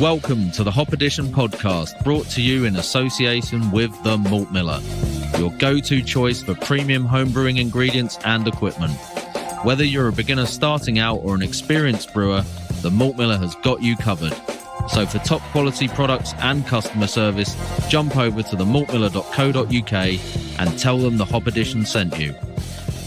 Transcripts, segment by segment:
Welcome to the Hop Edition podcast, brought to you in association with the Malt Miller, your go-to choice for premium homebrewing ingredients and equipment. Whether you're a beginner starting out or an experienced brewer, the Malt Miller has got you covered. So for top quality products and customer service, jump over to themaltmiller.co.uk and tell them the Hop Edition sent you.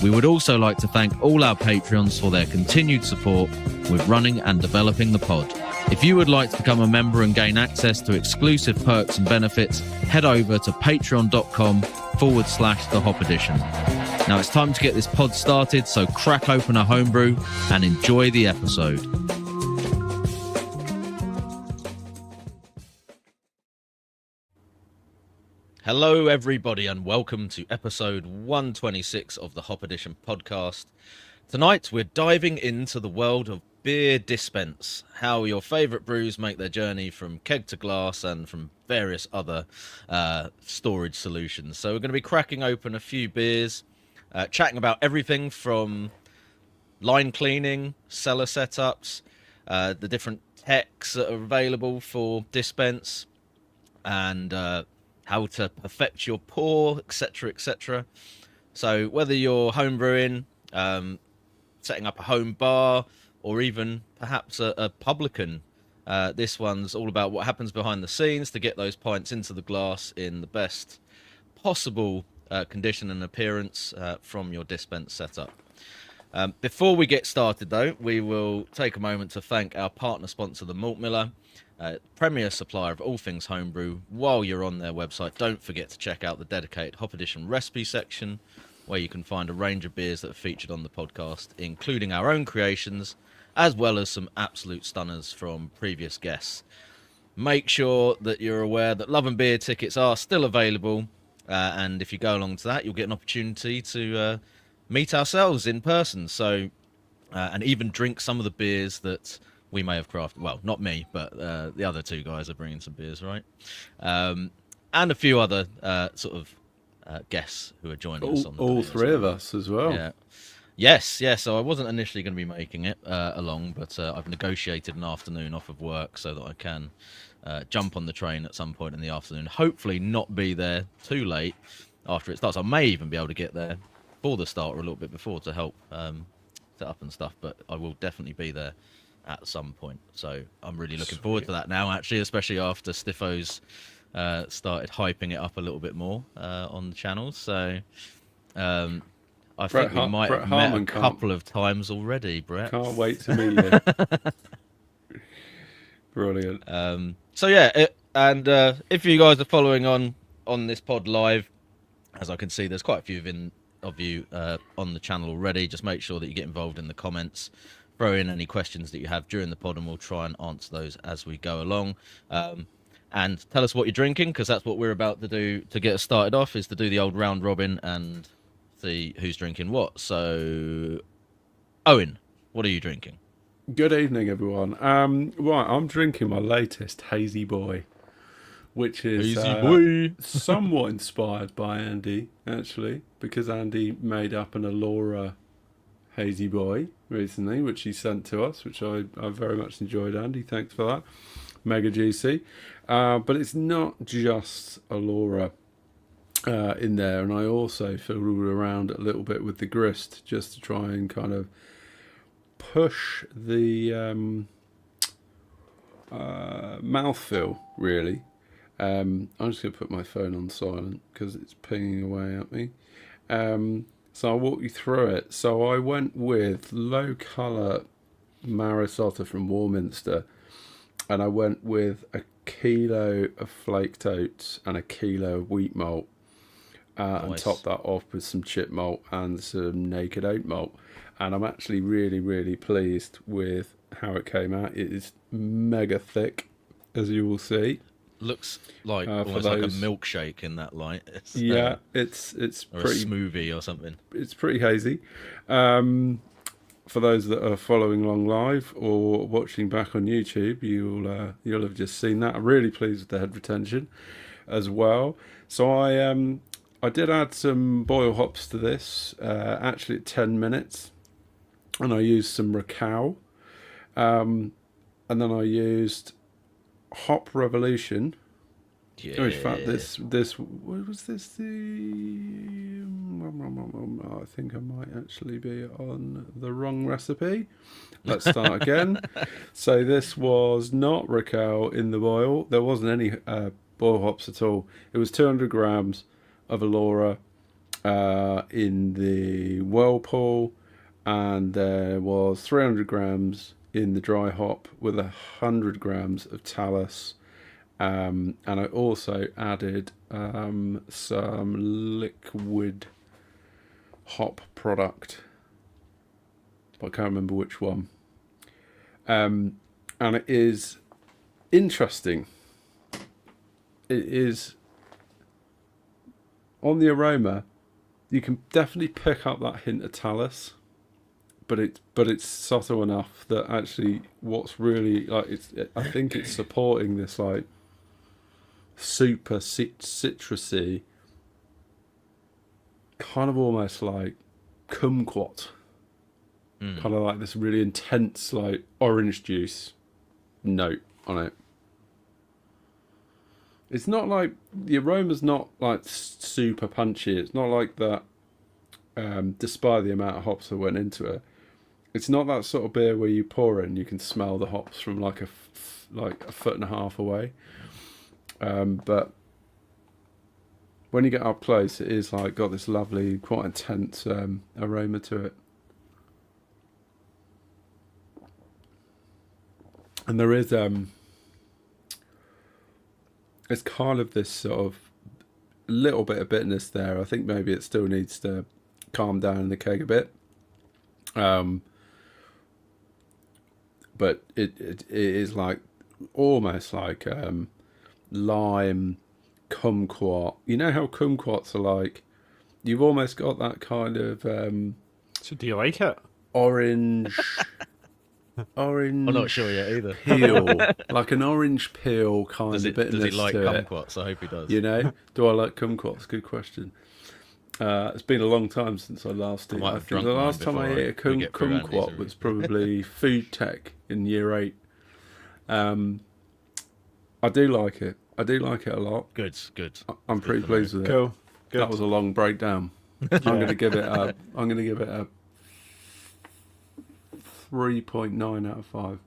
We would also like to thank all our Patreons for their continued support with running and developing the pod. If you would like to become a member and gain access to exclusive perks and benefits, head over to patreon.com/the Hop Edition. Now it's time to get this pod started, so crack open a homebrew and enjoy the episode. Hello everybody and welcome to episode 126 of the Hop Edition podcast. Tonight we're diving into the world of beer dispense, how your favourite brews make their journey from keg to glass and from various other storage solutions. So we're going to be cracking open a few beers, chatting about everything from line cleaning, cellar setups, the different techs that are available for dispense, and how to perfect your pour, etc, etc. So whether you're homebrewing, setting up a home bar, or even perhaps a publican, this one's all about what happens behind the scenes to get those pints into the glass in the best possible condition and appearance from your dispense setup. Before we get started though, we will take a moment to thank our partner sponsor, the Malt Miller, premier supplier of all things homebrew. While you're on their website, don't forget to check out the dedicated Hop Edition recipe section, where you can find a range of beers that are featured on the podcast, including our own creations, as well as some absolute stunners from previous guests. Make sure that you're aware that Love and Beer tickets are still available, and if you go along to that, you'll get an opportunity to meet ourselves in person, so and even drink some of the beers that we may have crafted. Well, not me, but the other two guys are bringing some beers, right? And a few other sort of guests who are joining us on the all three of us as well. Yeah. Yes. So I wasn't initially going to be making it along, but I've negotiated an afternoon off of work so that I can jump on the train at some point in the afternoon. Hopefully not be there too late after it starts. I may even be able to get there for the start or a little bit before to help set up and stuff, but I will definitely be there at some point. So I'm really looking forward to that now, actually, especially after Stiffo's started hyping it up a little bit more on the channels. So I think we might have met a couple of times already, Brett. Can't wait to meet you. Brilliant. So yeah, if you guys are following on this pod live, as I can see, there's quite a few of you on the channel already. Just make sure that you get involved in the comments. Throw in any questions that you have during the pod, and we'll try and answer those as we go along. And tell us what you're drinking, because that's what we're about to do to get us started off, is to do the old round robin and see who's drinking what. So, Owen, what are you drinking? Good evening, everyone. Right, I'm drinking my latest Hazy Boy, which is somewhat inspired by Andy, actually, because Andy made up an Allura Hazy Boy recently, which he sent to us, which I very much enjoyed, Andy. Thanks for that. Mega juicy. But it's not just Allura in there, and I also fiddled around a little bit with the grist just to try and kind of push the mouthfeel, really. I'm just going to put my phone on silent because it's pinging away at me. So I'll walk you through it. So I went with low colour Marisota from Warminster, and I went with a kilo of flaked oats and a kilo of wheat malt, nice. And topped that off with some chip malt and some naked oat malt. And I'm actually really, really pleased with how it came out. It is mega thick, as you will see. Looks like almost like a milkshake in that light. It's pretty, a smoothie or something. It's pretty hazy. For those that are following along live or watching back on YouTube, you'll have just seen that. I'm really pleased with the head retention as well. So I did add some boil hops to this, actually at 10 minutes, and I used some Racao, and then I used Hop Revolution. Yeah. Oh, in fact, this what was this? I think I might actually be on the wrong recipe. Let's start again. So this was not Raquel in the boil. There wasn't any boil hops at all. It was 200 grams of Alora in the whirlpool, and there was 300 grams in the dry hop with 100 grams of talus. And I also added some liquid hop product, but I can't remember which one. And it is interesting. It is on the aroma. You can definitely pick up that hint of talus, but it's subtle enough that actually what's really like I think it's supporting this like super citrusy, kind of almost like kumquat, kind of like this really intense like orange juice note on it. It's not like the aroma's not like super punchy. It's not like that. Despite the amount of hops that went into it, it's not that sort of beer where you pour it and you can smell the hops from like a foot and a half away. But when you get up close, it is like got this lovely, quite intense aroma to it. And there is it's kind of this sort of little bit of bitterness there. I think maybe it still needs to calm down in the keg a bit. But it is like almost like lime kumquat. You know how kumquats are like? You've almost got that kind of So do you like it? orange. Orange. I'm not sure yet either. Peel, like an orange peel kind Does of bitterness he like to it. kumquats? I hope he does. You know, do I like kumquats? Good question. It's been a long time since I last ate. I think the last time I ate a kumquat was probably food tech in year 8. I do like it. I do like it a lot. Good. I'm pretty pleased with it. Cool. Good. That was a long breakdown. I'm going to give it a 3.9 out of 5.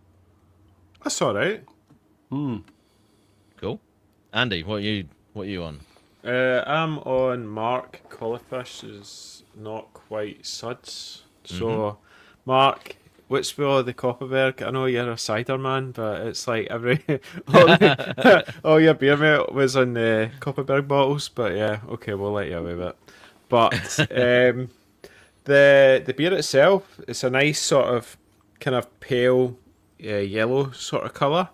That's all right. Cool. Andy, what are you on? I'm on Mark. Collifish is not quite suds. So, Mark, what's with the Copperberg? I know you're a cider man, but it's like every all your beer mate was on the Copperberg bottles. But yeah, okay, we'll let you away with it. But the beer itself, it's a nice sort of kind of pale yellow sort of colour,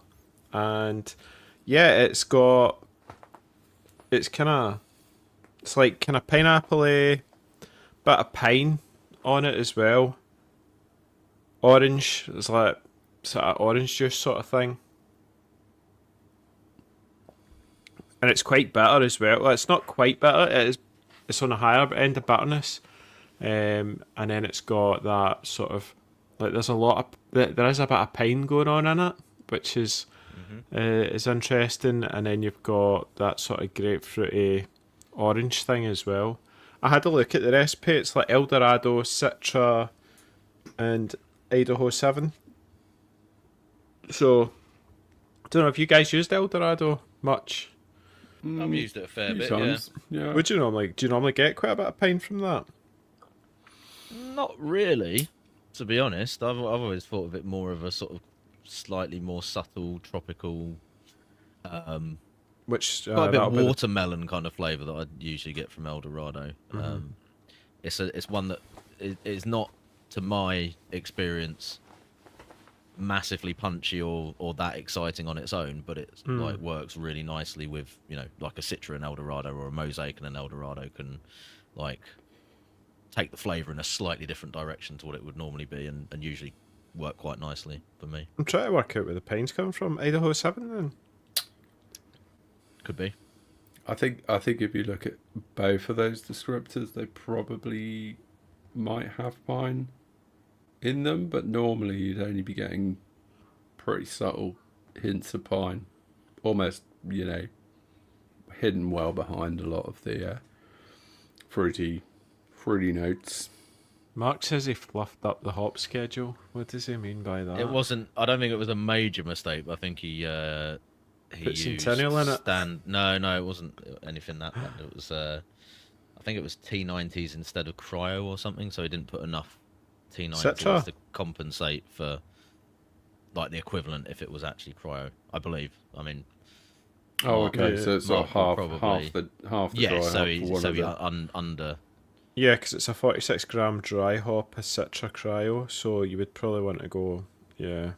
and yeah, it's like kind of pineapple-y, bit of pine on it as well. Orange, it's like sort of orange juice sort of thing. And it's quite bitter as well. Well, it's not quite bitter, it's on a higher end of bitterness. And then it's got that sort of, like there is a bit of pine going on in it, which is interesting. And then you've got that sort of grapefruity orange thing as well. I had a look at the recipe. It's like Eldorado, Citra, and Idaho 7. So, I don't know if you guys used Eldorado much. I've used it a fair bit, Times. Yeah. Do you normally get quite a bit of pine from that? Not really, to be honest. I've always thought of it more of a sort of slightly more subtle tropical, Which quite a bit of watermelon kind of flavour that I usually get from Eldorado. It's one that is not, to my experience, massively punchy or that exciting on its own, but it like works really nicely with, you know, like a Citra and Eldorado or a Mosaic and an Eldorado can like take the flavour in a slightly different direction to what it would normally be, and usually work quite nicely for me. I'm trying to work out where the pine's coming from. Idaho 7 then? Could be. I think if you look at both of those descriptors, they probably might have pine in them, but normally you'd only be getting pretty subtle hints of pine. almost, hidden well behind a lot of the fruity notes. Mark says he fluffed up the hop schedule. What does he mean by that? It wasn't. I don't think it was a major mistake. But I think he Put used Centennial in it? No, it wasn't anything that bad. It was. I think it was T90s instead of cryo or something. So he didn't put enough T90s Citra? to compensate for like the equivalent if it was actually cryo. I believe. I mean. Oh, Mark- okay. So it's sort Mark of will half the Yeah, dry so hop he for one so of he the- under. Yeah, because it's a 46-gram dry hop, a Citra cryo, so you would probably want to go, yeah.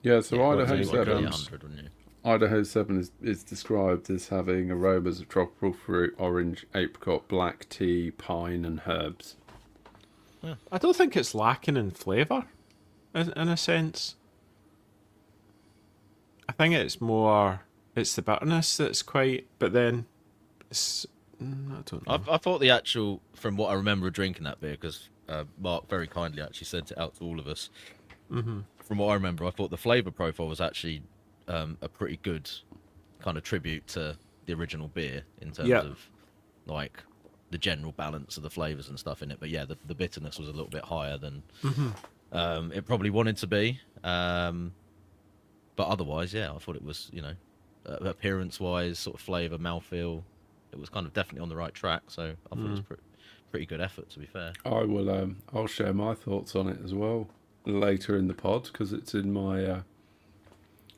Yeah, so Yeah, Idaho like 7. 100, wouldn't you? Idaho 7 is described as having aromas of tropical fruit, orange, apricot, black tea, pine, and herbs. I don't think it's lacking in flavour, in a sense. I think it's the bitterness that's quite, but then, I don't know. I thought the actual, from what I remember of drinking that beer, because Mark very kindly actually sent it out to all of us. Mm-hmm. From what I remember, I thought the flavour profile was actually a pretty good kind of tribute to the original beer in terms of like the general balance of the flavours and stuff in it. But yeah, the bitterness was a little bit higher than it probably wanted to be. But otherwise, yeah, I thought it was, appearance-wise, sort of flavour, mouthfeel, it was kind of definitely on the right track. So I thought it was pretty good effort, to be fair. I will. I'll share my thoughts on it as well later in the pod because it's in my.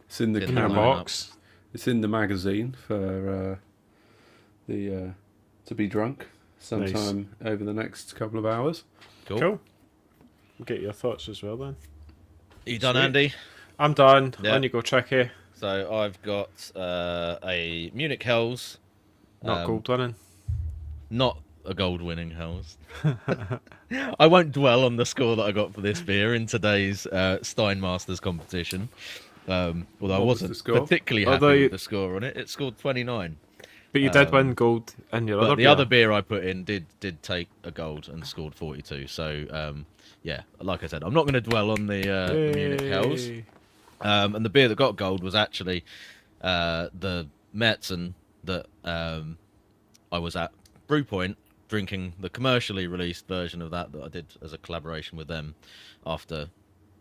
It's in the In the camera box. It's in the magazine for the to be drunk sometime over the next couple of hours. Cool. Cool. Get your thoughts as well then. You done, Sweet. Andy? I'm done. Yeah. On you go, Tricky. So I've got a Munich Hells. Not gold winning. Not a gold-winning Hells. I won't dwell on the score that I got for this beer in today's Steinmasters competition. Although I What was wasn't the score? particularly happy Although you- with the score on it. It scored 29. But you did win gold in your But other the beer. other beer I put in did take a gold and scored 42. So, yeah, like I said, I'm not going to dwell on the Munich Hells. Yay. And the beer that got gold was actually the Märzen that I was at Brewpoint drinking the commercially released version of that I did as a collaboration with them after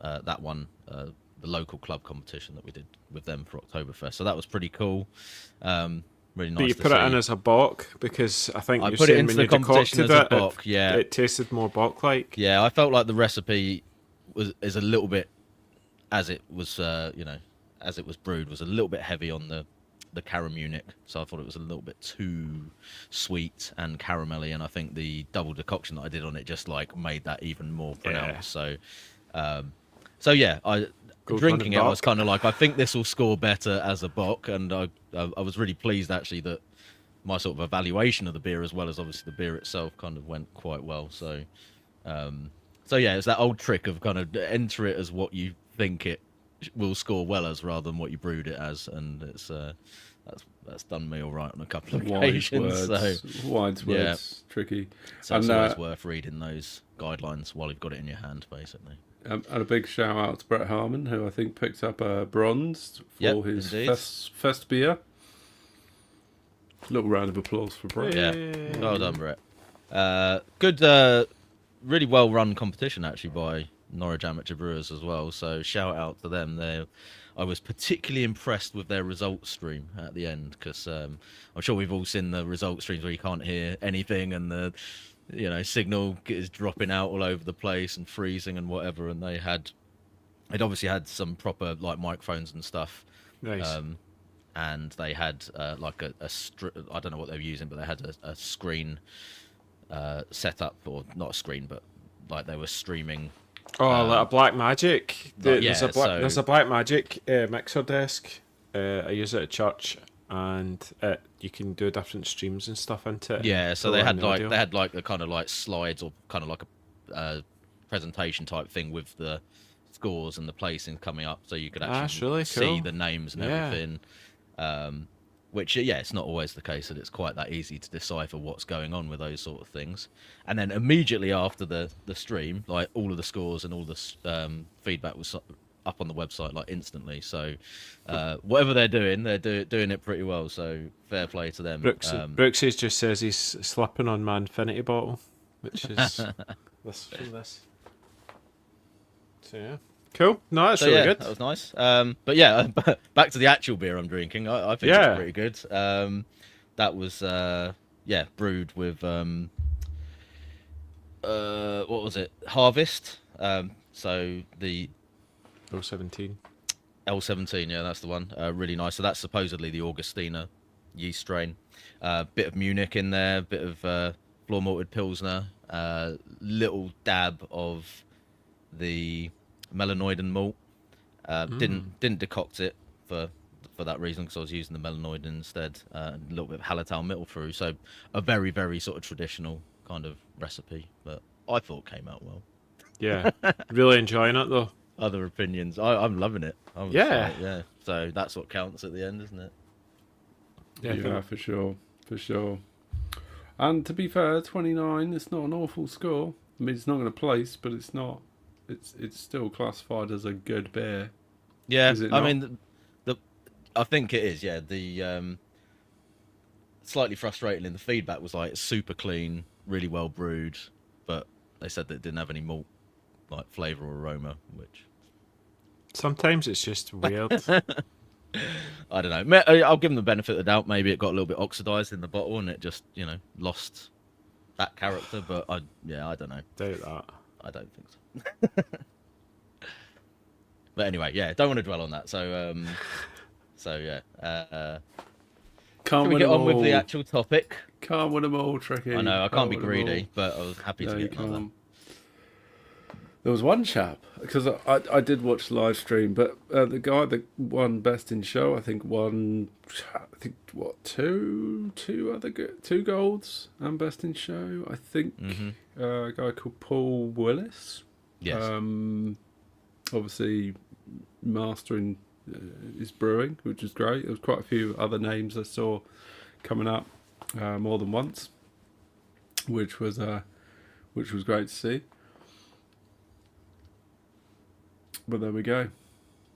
that one, the local club competition that we did with them for Oktoberfest. So that was pretty cool. Really nice But you to put see. it in as a bock because I think I you're put it saying into when the you competition decocted as a it, bock, yeah. it tasted more bock-like. Yeah, I felt like the recipe is a little bit, as it was, as it was brewed, was a little bit heavy on the Cara Munich. So I thought it was a little bit too sweet and caramelly, and I think the double decoction that I did on it just like made that even more pronounced. Yeah. So yeah, Gold drinking it, running I was bock. kind of like, I think this will score better as a bock, and I was really pleased actually that my sort of evaluation of the beer, as well as obviously the beer itself, kind of went quite well. So, so yeah, it's that old trick of kind of enter it as what you think it will score well as, rather than what you brewed it as, and it's that's done me all right on a couple of Wise occasions. words. Wise yeah. words. Tricky. So it's And, always worth reading those guidelines while you've got it in your hand, basically. And a big shout out to Brett Harmon, who I think picked up a bronze for Yep, his indeed. fest beer. Little round of applause for Brett. Yeah, Yay. well done, Brett. Good, really well run competition actually by Norwich Amateur Brewers as well. So shout out to them. I was particularly impressed with their results stream at the end because I'm sure we've all seen the results streams where you can't hear anything and the signal is dropping out all over the place and freezing and whatever. And they'd obviously had some proper like microphones and stuff. Nice. And they had like I don't know what they were using, but they had a screen set up, or not a screen, but like they were streaming. Like a Black Magic. There's a so- there's a Black Magic mixer desk. I use it at church, and you can do different streams and stuff into it. Yeah, so Throw they in had the audio. like a kind of like slides, or kind of like a presentation type thing with the scores and the placings coming up, so you could That's actually really see cool. the names and Yeah. everything. Which, yeah, it's not always the case that it's quite that easy to decipher what's going on with those sort of things. And then immediately after the stream, like all of the scores and all the feedback was up on the website like instantly. So whatever they're doing, doing it pretty well. So fair play to them. Brooks's just says he's slipping on my infinity bottle, which is this from this. So yeah, cool. No, that's really good. That was nice. But yeah, back to the actual beer I'm drinking. I think it's pretty good. That was brewed with what was it? Harvest. So the L17. L17, yeah, that's the one. Really nice. So that's supposedly the Augustina yeast strain. Bit of Munich in there, bit of floor malted Pilsner, little dab of the melanoidin malt. Didn't decoct it for that reason because I was using the melanoidin instead. A little bit of Hallertau Mittelfrüh. So a very, very sort of traditional kind of recipe, but I thought came out well. Yeah, really enjoying it though. Other opinions, I'm loving it. Yeah. So that's what counts at the end, isn't it? Yeah, for sure. And to be fair, 29, it's not an awful score. I mean, it's not going to place, but it's not. It's still classified as a good beer. Yeah, Is it I not? mean, I think it is. Yeah, the slightly frustrating in the feedback was like super clean, really well brewed, but they said that it didn't have any malt like flavour or aroma, which Sometimes it's just weird. I don't know. I'll give them the benefit of the doubt. Maybe it got a little bit oxidized in the bottle and it just lost that character. But I don't know. Doubt that. I don't think so. But anyway, yeah, don't want to dwell on that. So yeah. Can't Can we win get them on with the all. actual topic? Can't win them all, Tricky. I know I can't be win 'em all. greedy, but I was happy No, to you get another. can't. There was one chap, because I did watch the live stream, but the guy that won Best in Show, I think two golds and Best in Show. I think a guy called Paul Willis. Yes. Obviously mastering his brewing, which is great. There was quite a few other names I saw coming up more than once, which was great to see. But there we go.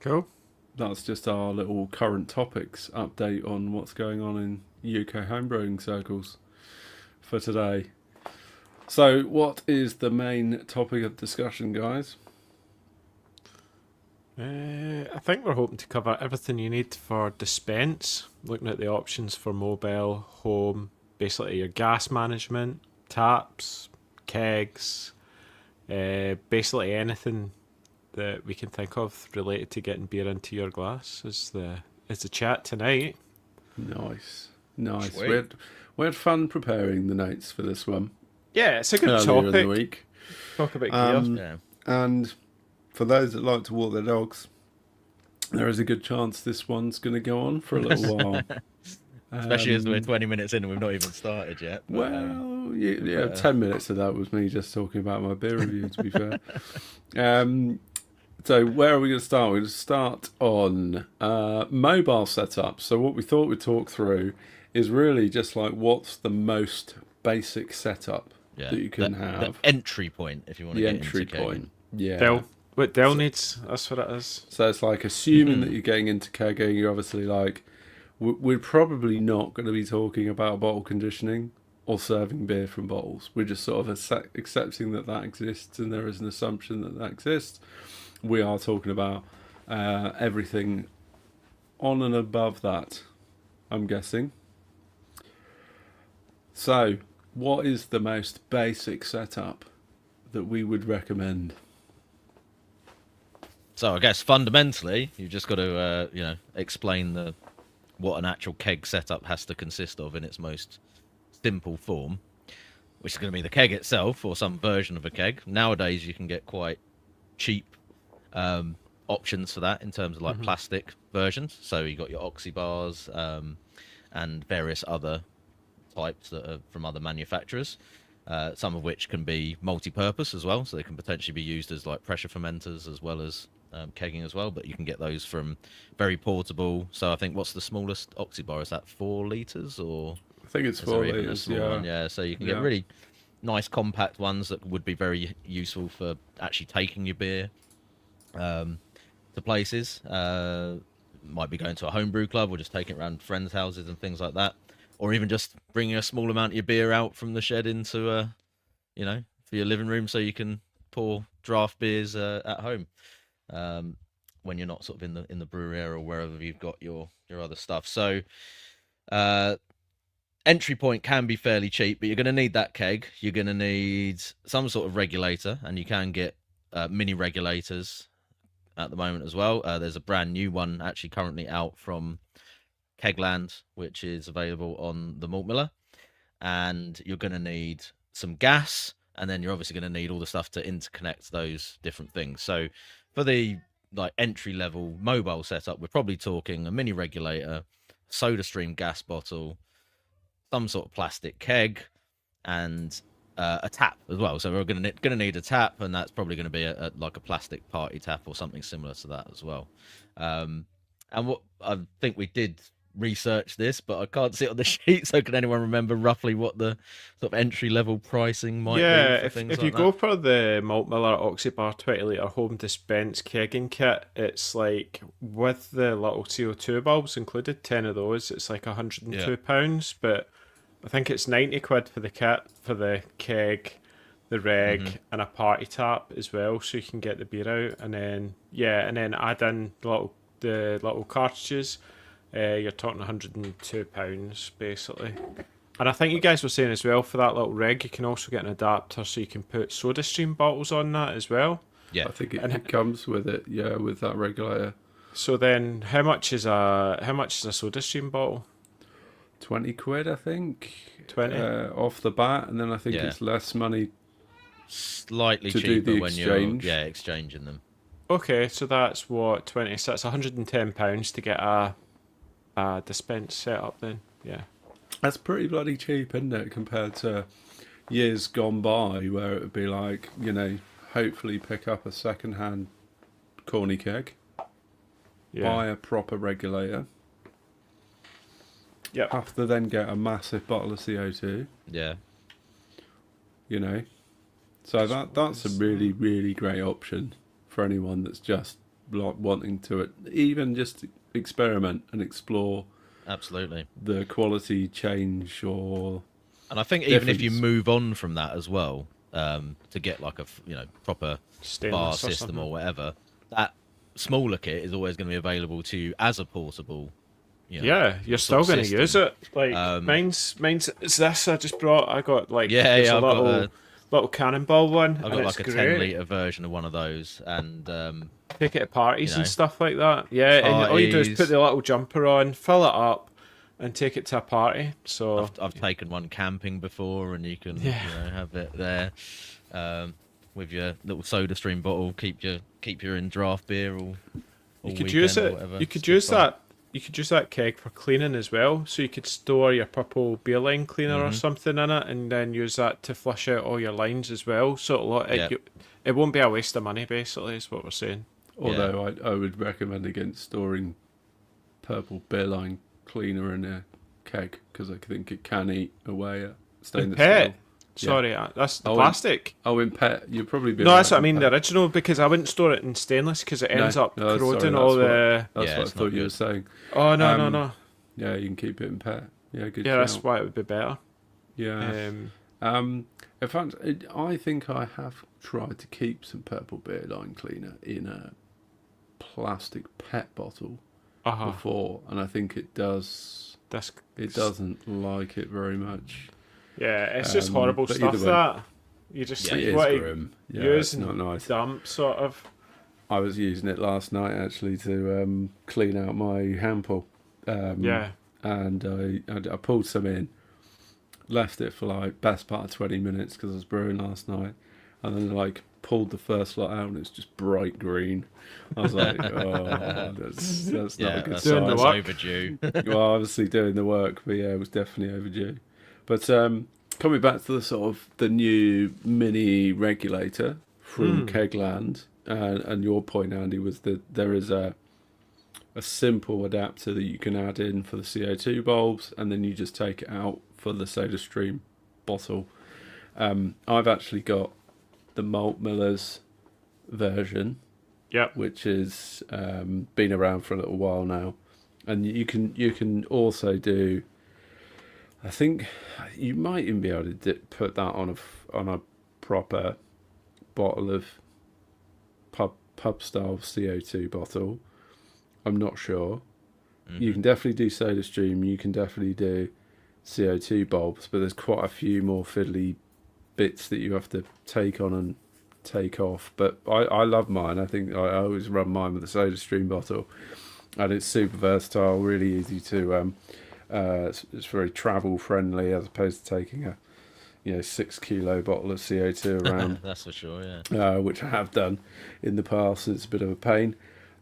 Cool. That's just our little current topics update on what's going on in UK homebrewing circles for today. So, what is the main topic of discussion, guys? I think we're hoping to cover everything you need for Dispense, looking at the options for mobile, home, basically your gas management, taps, kegs, basically anything that we can think of related to getting beer into your glass is the chat tonight. Nice. Sweet. We had fun preparing the notes for this one Yeah, it's a good earlier in the topic. week. Talk about gear. Yeah. And for those that like to walk their dogs, there is a good chance this one's going to go on for a little while. Especially as we're 20 minutes in and we've not even started yet. But, Well, yeah, 10 minutes of that was me just talking about my beer review, to be fair. So where are we going to start? We're going to start on mobile setup. So what we thought we'd talk through is really just like what's the most basic setup that you can have. The entry point, if you want to The get entry into point. Yeah. Dell. What Dell needs, that's what it is. So it's like assuming that you're getting into kegging, you're obviously like, we're probably not going to be talking about bottle conditioning or serving beer from bottles. We're just sort of accepting that exists and there is an assumption that exists. We are talking about everything on and above that, I'm guessing. So, what is the most basic setup that we would recommend? So I guess fundamentally, you've just got to, explain what an actual keg setup has to consist of in its most simple form, which is going to be the keg itself or some version of a keg. Nowadays, you can get quite cheap options for that in terms of like plastic versions. So you got your oxy bars and various other types that are from other manufacturers. Some of which can be multi-purpose as well, so they can potentially be used as like pressure fermenters as well as kegging as well. But you can get those from very portable. So I think what's the smallest oxy bar? Is that 4 liters or? I think it's Is 4 there even a litres, small one? Yeah, so you can get really nice compact ones that would be very useful for actually taking your beer to to places. Might be going to a homebrew club or just taking it around friends' houses and things like that, or even just bringing a small amount of your beer out from the shed into for your living room so you can pour draft beers at home when you're not sort of in the brewery area or wherever you've got your other stuff. So entry point can be fairly cheap, but you're going to need that keg. You're going to need some sort of regulator, and you can get mini regulators at the moment as well. There's a brand new one actually currently out from Kegland, which is available on the Malt Miller. And you're going to need some gas, and then you're obviously going to need all the stuff to interconnect those different things. So for the entry level mobile setup, we're probably talking a mini regulator, soda stream gas bottle, some sort of plastic keg, and a tap as well. So we're going to need a tap, and that's probably going to be a plastic party tap or something similar to that as well. And what I think we did research this, but I can't see it on the sheet. So can anyone remember roughly what the sort of entry level pricing might be? For things if like you go for the Malt Miller Oxybar 20 litre home dispense kegging kit, it's like with the little CO2 bulbs included, 10 of those, it's like £102, but I think it's 90 quid for the kit, for the keg, the reg, and a party tap as well, so you can get the beer out, and then add in the little cartridges. You're talking £102 basically. And I think you guys were saying as well, for that little reg, you can also get an adapter so you can put soda stream bottles on that as well. Yeah, I think it comes with it. Yeah, with that regulator. So then, how much is a soda stream bottle? 20 quid, I think. 20 off the bat, and then I think it's less money. Slightly to cheaper do the when exchange. you're exchanging them. Okay, so that's what 20. So that's £110 to get a dispense set up. Then, yeah, That's pretty bloody cheap, isn't it, compared to years gone by where it would be like, hopefully pick up a second-hand corny keg, buy a proper regulator, have to then get a massive bottle of CO2. Yeah. So that's a really, really great option for anyone that's just wanting to even just experiment and explore. Absolutely. The quality change or... And I think even if you move on from that as well, to get like a proper bar system or whatever, that smaller kit is always going to be available to you as a portable. You're still going to use it. Like mine's it's this I just brought. I got like a little cannonball one. I got like a 10-litre version of one of those, and take it to parties and stuff like that. Yeah, and all you do is put the little jumper on, fill it up, and take it to a party. So I've taken one camping before, and you can have it there with your little soda stream bottle. Keep your in draft beer all you could use it. You could use that. You could use that keg for cleaning as well. So you could store your purple beer line cleaner or something in it, and then use that to flush out all your lines as well. So it won't be a waste of money. Basically, is what we're saying. Although I would recommend against storing purple beer line cleaner in a keg, because I think it can eat away at stainless steel. Sorry, that's the plastic. In PET, you'd probably be. No, that's what I mean. The original, because I wouldn't store it in stainless because it ends up corroding all the. That's what I thought you were saying. Oh no. Yeah, you can keep it in PET. Yeah, good. Yeah, that's why it would be better. Yeah. In fact, I think I have tried to keep some purple beer line cleaner in a plastic PET bottle before, and I think it does. It doesn't like it very much. Yeah, it's just horrible stuff that you just grim. Use not nice. Dump sort of. I was using it last night actually to clean out my handpool. And I pulled some in, left it for like best part of 20 minutes because I was brewing last night, and then pulled the first lot out and it's just bright green. I was like, that's not a good sign. That's overdue. Well, obviously doing the work, but it was definitely overdue. But coming back to the sort of the new mini regulator from Kegland, and your point, Andy, was that there is a simple adapter that you can add in for the CO2 bulbs, and then you just take it out for the soda stream bottle. I've actually got the Malt Miller's version, Yep. which is been around for a little while now, and you can also do. I think you might even be able to put that on a proper bottle of pub style CO2 bottle. I'm not sure. You can definitely do SodaStream. You can definitely do CO2 bulbs, but there's quite a few more fiddly bits that you have to take on and take off. But I love mine. I think I always run mine with a SodaStream bottle, and it's super versatile, really easy to. It's very travel friendly as opposed to taking a 6 kilo bottle of CO2 around. That's for sure, yeah. Which I have done in the past. It's a bit of a pain.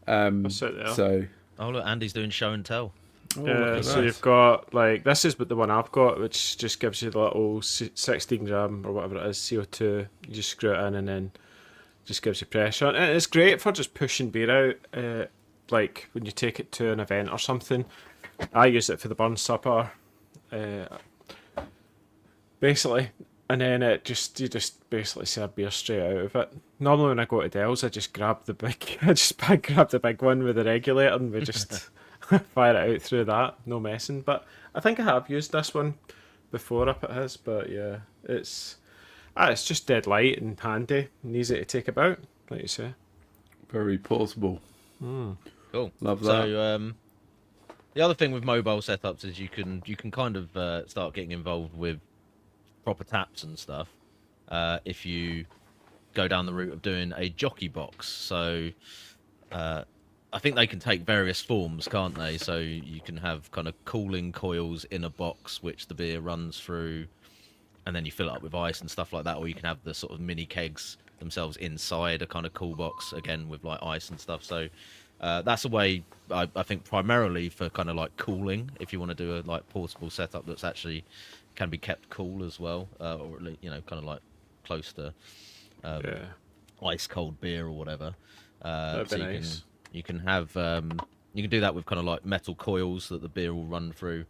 That's it there. So. Oh look, Andy's doing show and tell. Look at So that. you've got this is the one I've got, which just gives you the little 16 gram or whatever it is CO2. You just screw it in and then just gives you pressure. And it's great for just pushing beer out, like when you take it to an event or something. I use it for the burn supper, basically, and then you just basically serve beer straight out of it. Normally when I go to Dell's, I just grab the big one with the regulator and we just fire it out through that, no messing. But I think I have used this one before up at his, but yeah, it's just dead light and handy and easy to take about, like you say. Very portable. Cool. Love that. So the other thing with mobile setups is you can kind of start getting involved with proper taps and stuff if you go down the route of doing a jockey box. So I think they can take various forms, can't they? So you can have kind of cooling coils in a box which the beer runs through, and then you fill it up with ice and stuff like that, or you can have the sort of mini kegs themselves inside a kind of cool box, again with like ice and stuff. So that's a way, I think, primarily for kind of like cooling, if you want to do a like portable setup that's actually can be kept cool as well, or at least, kind of like close to ice cold beer or whatever. That'd be nice. You can have you can do that with kind of like metal coils that the beer will run through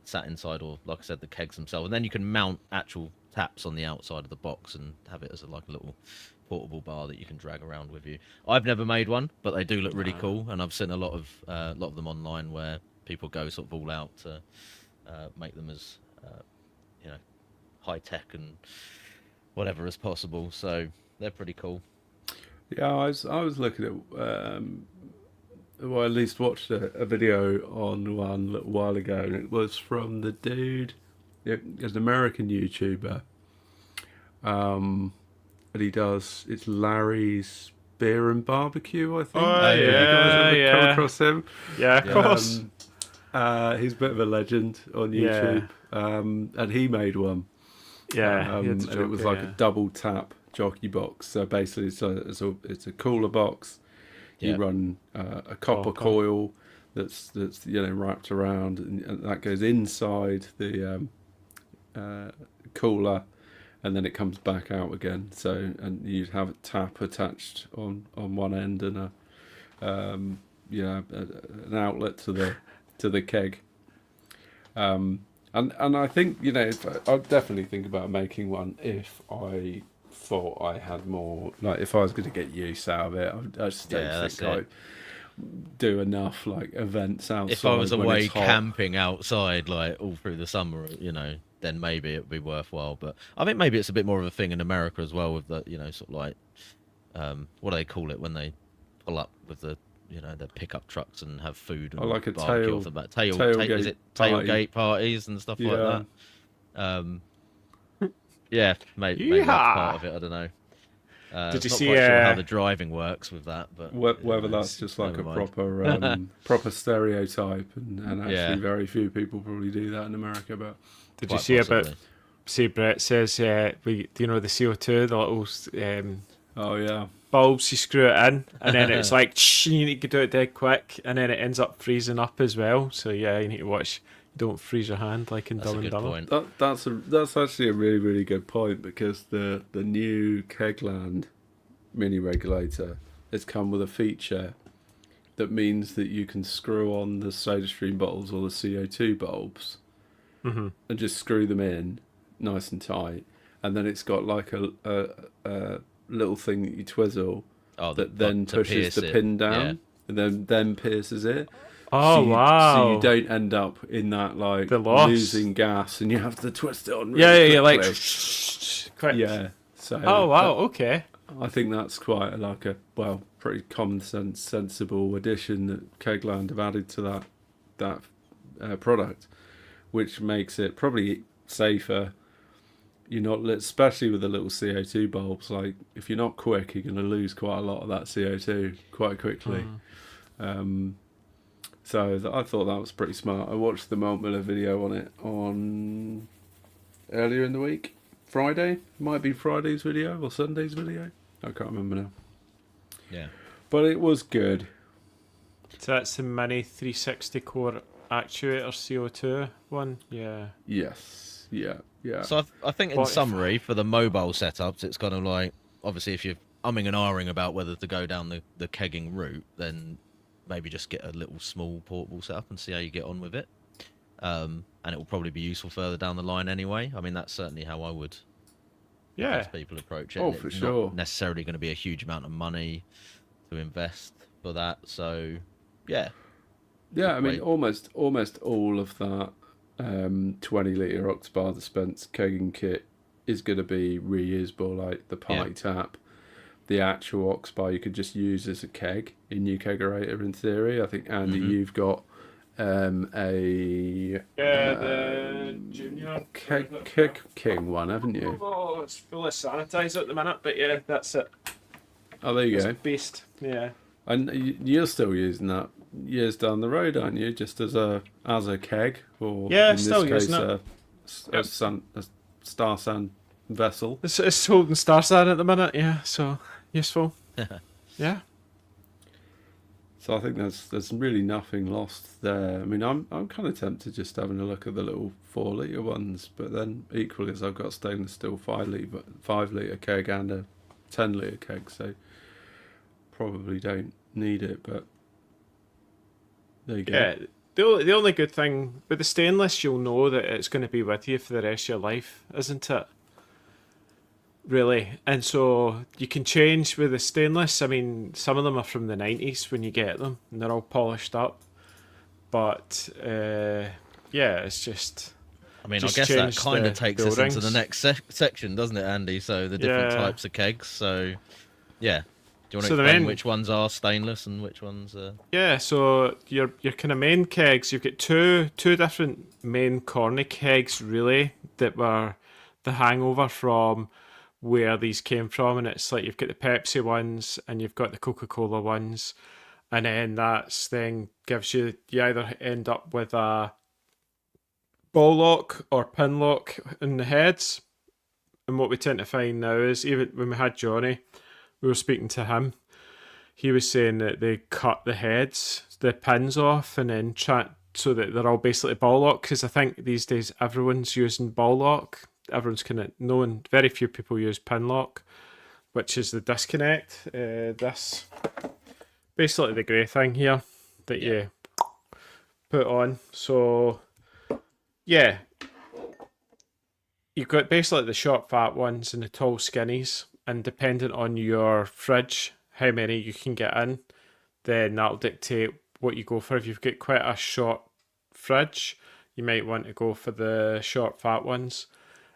sat inside, or like I said, the kegs themselves, and then you can mount actual taps on the outside of the box and have it as a little portable bar that you can drag around with you. I've never made one, but they do look really cool, and I've seen a lot of them online where people go sort of all out to make them as high tech and whatever as possible. So they're pretty cool. Yeah, I was looking at, well, at least watched a video on one a little while ago, and it was from the dude, there's an American YouTuber, and it's Larry's Beer and Barbecue, I think. Oh, yeah, Come across him? Yeah, of course. He's a bit of a legend on YouTube, and he made one. Yeah, and it was like a double tap jockey box. So basically, it's a cooler box. You run a copper coil that's wrapped around, and that goes inside the cooler, and then it comes back out again. So, and you'd have a tap attached on one end and an outlet to the keg. And I think, I'd definitely think about making one if I thought I had more, like if I was going to get use out of it. I just don't think I'd do enough like events outside. If I was when away it's hot. camping outside like all through the summer, then maybe it'd be worthwhile. But I think maybe it's a bit more of a thing in America as well, with the sort of like what do they call it when they pull up with the their pickup trucks and have food and like a barbecue off the back. Is it tailgate parties and stuff like that? Maybe that's part of it. I don't know. Did you not see quite sure how the driving works with that, but whether that's just like a proper stereotype, and actually very few people probably do that in America. But did you see about? See, Brett says, do you know the CO2, the little bulbs, you screw it in, and then it's like, you need to do it dead quick, and then it ends up freezing up as well. So yeah, you need to watch, don't freeze your hand like in Dumb and Dumber. That's actually a really, really good point, because the new Kegland mini regulator has come with a feature that means that you can screw on the SodaStream bottles or the CO2 bulbs and just screw them in nice and tight, and then it's got like a little thing that you twizzle that then to pushes pierce the it. pin down Yeah. and then pierces it. Oh, So you wow. don't end up in that like The loss. losing gas, and you have to twist it on Yeah, really yeah, like quickly. quick. Yeah. So Oh wow, okay. I think that's quite like a pretty common sense, sensible addition that Kegland have added to that product, which makes it probably safer. You're not, especially with the little CO2 bulbs. Like if you're not quick, you're going to lose quite a lot of that CO2 quite quickly. So I thought that was pretty smart. I watched the Malt Miller video on it on earlier in the week. Friday, might be Friday's video or Sunday's video. I can't remember now. Yeah. But it was good. So that's the mini 360 core actuator CO2 one. Yeah. Yes. Yeah. Yeah. So I think in But if- summary, for the mobile setups, it's kind of like, obviously, if you're umming and ahhing about whether to go down the kegging route, then maybe just get a little small portable setup and see how you get on with it. And it will probably be useful further down the line anyway. I mean, that's certainly how I would Yeah. advise people approach it. Oh, And for it's sure. not necessarily going to be a huge amount of money to invest for that. So, yeah. Yeah, I mean, Wait. almost all of that 20-litre Oxbar Dispense kegging kit is going to be reusable, like the party tap. The actual Oxbar you could just use as a keg in your kegerator in theory. I think, Andy, you've got a the junior keg king one, haven't you? Oh, it's full of sanitizer at the minute, but yeah, that's it. Oh, there you It's go. beast. Yeah. And you're still using that years down the road, aren't you? Just as a keg, or Yeah, in this still case, using it. a Star Sand vessel. It's holding star sand at the minute, yeah, so useful. Yeah. So I think there's really nothing lost there. I mean, I'm kind of tempted just having a look at the little 4-litre ones, but then equally as I've got stainless steel 5-litre keg and a 10-litre keg, so probably don't need it. But there you go. Yeah. The only good thing with the stainless, you'll know that it's going to be with you for the rest of your life, isn't it? Really. And so you can change with the stainless. I mean, some of them are from the 90s when you get them, and they're all polished up. But, yeah, it's just... I mean, Just I guess that change kind the of takes us into the buildings. next section, doesn't it, Andy? So the different Yeah. types of kegs. So, yeah. Do you want to So the explain main- which ones are stainless and which ones are... Yeah, so your kind of main kegs, you've got two different main corny kegs, really, that were the hangover from where these came from. And it's like you've got the Pepsi ones and you've got the Coca-Cola ones. And then that thing gives you either end up with a ball lock or pin lock in the heads. And what we tend to find now is, even when we had Johnny, we were speaking to him, he was saying that they cut the heads, the pins off, and then so that they're all basically ball lock. Because I think these days everyone's using ball lock. Everyone's kind of knowing. Very few people use pin lock, which is the disconnect. This basically the grey thing here that you put on. So yeah, you've got basically the short fat ones and the tall skinnies, and dependent on your fridge, how many you can get in, then that'll dictate what you go for. If you've got quite a short fridge, you might want to go for the short fat ones.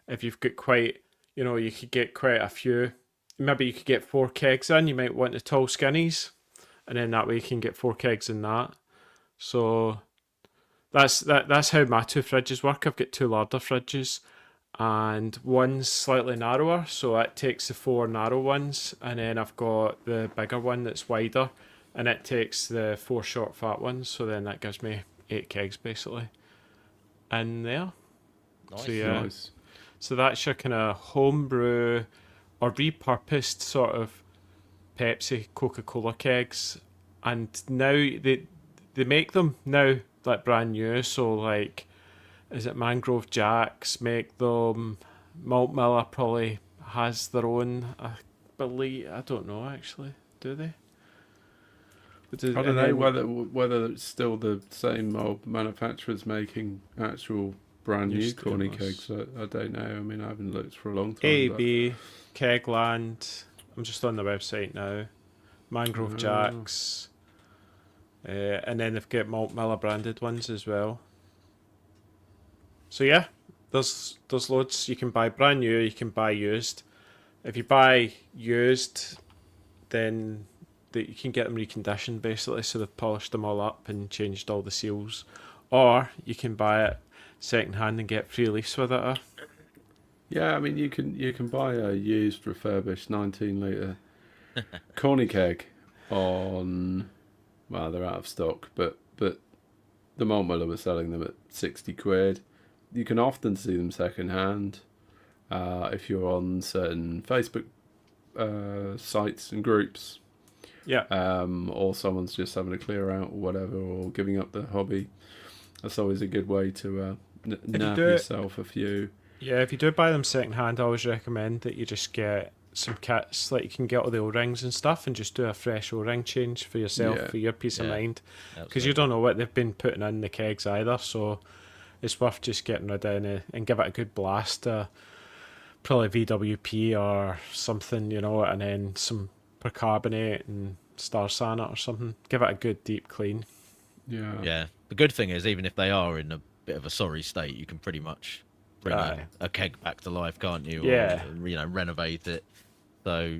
If you've got quite, you could get quite a few, maybe you could get 4 kegs in, you might want the tall skinnies, and then that way you can get 4 kegs in that. So that's how my 2 fridges work. I've got 2 larger fridges, and one's slightly narrower, so it takes the 4 narrow ones, and then I've got the bigger one that's wider, and it takes the 4 short fat ones, so then that gives me 8 kegs basically in there. Nice. So yeah, Nice. so that's your kind of homebrew or repurposed sort of Pepsi, Coca-Cola kegs, and now they make them now like brand new. So like, is it Mangrove Jacks make them? Malt Miller probably has their own. I believe, I don't know actually. Do they? I don't know whether it's still the same old manufacturers making actual brand new Used to corny was. kegs. I don't know. I mean, I haven't looked for a long time. AB, Kegland. I'm just on the website now. Mangrove Jacks, and then they've got Malt Miller branded ones as well. So yeah, there's loads. You can buy brand new, you can buy used. If you buy used, then you can get them reconditioned basically, so they've polished them all up and changed all the seals. Or you can buy it second hand and get free leafs with it. Yeah, I mean you can buy a used refurbished 19 litre corny keg on, well, they're out of stock, but the Malt Miller were selling them at 60 quid. You can often see them second hand if you're on certain Facebook sites and groups. Yeah. Or someone's just having a clear out or whatever, or giving up the hobby. That's always a good way to nab yourself a few. Yeah, if you do buy them second hand, I always recommend that you just get some kits, like you can get all the O-rings and stuff, and just do a fresh O-ring change for yourself, for your peace of mind. Because you don't know what they've been putting in the kegs either, so it's worth just getting rid of it and give it a good blast. Probably VWP or something, and then some percarbonate and Star San it or something. Give it a good deep clean. Yeah. Yeah. The good thing is, even if they are in a bit of a sorry state, you can pretty much bring a keg back to life, can't you? Yeah. Or, renovate it. So,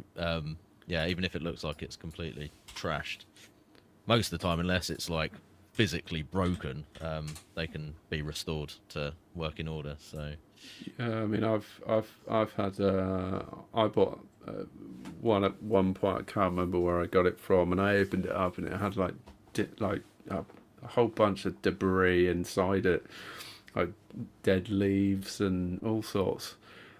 even if it looks like it's completely trashed, most of the time, unless it's like physically broken, they can be restored to working order. So, yeah, I mean, I've had I bought one at one point. I can't remember where I got it from, and I opened it up, and it had a whole bunch of debris inside it, like dead leaves and all sorts.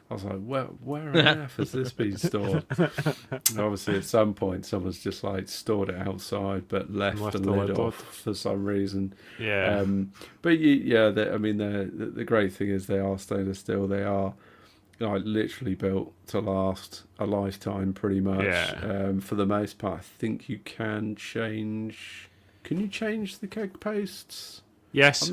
I was like, where on earth has this been stored? And obviously, at some point, someone's just like stored it outside, but left the lid off for some reason. Yeah. But the great thing is they are stainless steel. They are like literally built to last a lifetime, pretty much. Yeah. For the most part, I think you can change. Can you change the keg posts? Yes.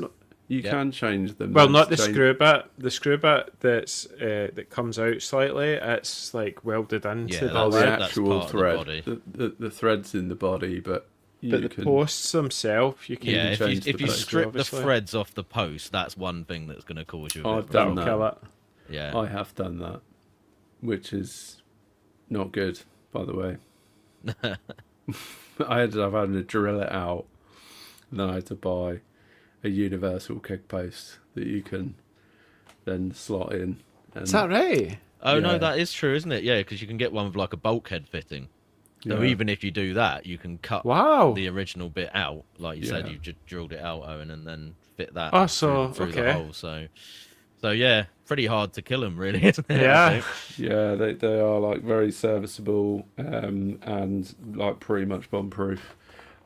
You can change them. Well, not the screw bit. The screw bit that comes out slightly. It's like welded into the actual that's thread. The threads in the body, but the posts themselves, you can change. If you strip obviously. the threads off the post, that's one thing that's going to cause you. I've done that. Kill it. Yeah, I have done that, which is not good, by the way. I ended up having to drill it out, and then I had to buy a universal keg post that you can then slot in. And, is that right? Oh, no, that is true, isn't it? Yeah, because you can get one with like a bulkhead fitting. So even if you do that, you can cut the original bit out. Like you said, you've just drilled it out, Owen, and then fit that through the hole. So yeah, pretty hard to kill them, really, isn't it? Yeah, they are like very serviceable and like pretty much bomb-proof.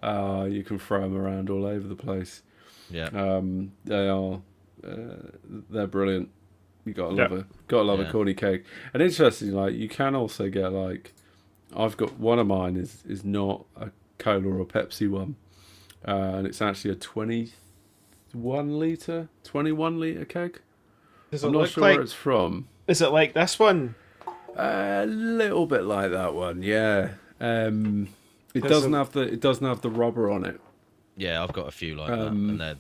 You can throw them around all over the place. Yeah. They're brilliant. You gotta love a corny keg. And interestingly, like you can also get like, I've got one of mine is not a cola or Pepsi one, and it's actually a 21 litre keg. I'm not sure where it's from. Is it like this one? A little bit like that one, yeah. It doesn't have the rubber on it. Yeah, I've got a few like that, and they're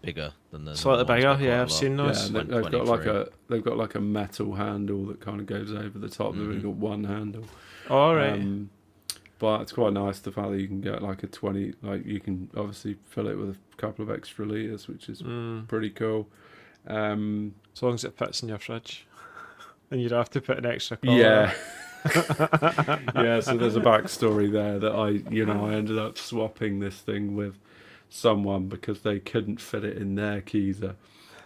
bigger than the. Slightly bigger, yeah. I've seen those. Yeah, they've got like a metal handle that kind of goes over the top. They've only got one handle. All right. But it's quite nice the fact that you can get like a 20. Like you can obviously fill it with a couple of extra litres, which is pretty cool. As long as it fits in your fridge, and you don't have to put an extra collar. Yeah. Yeah, so there's a backstory there that I ended up swapping this thing with someone because they couldn't fit it in their Keezer,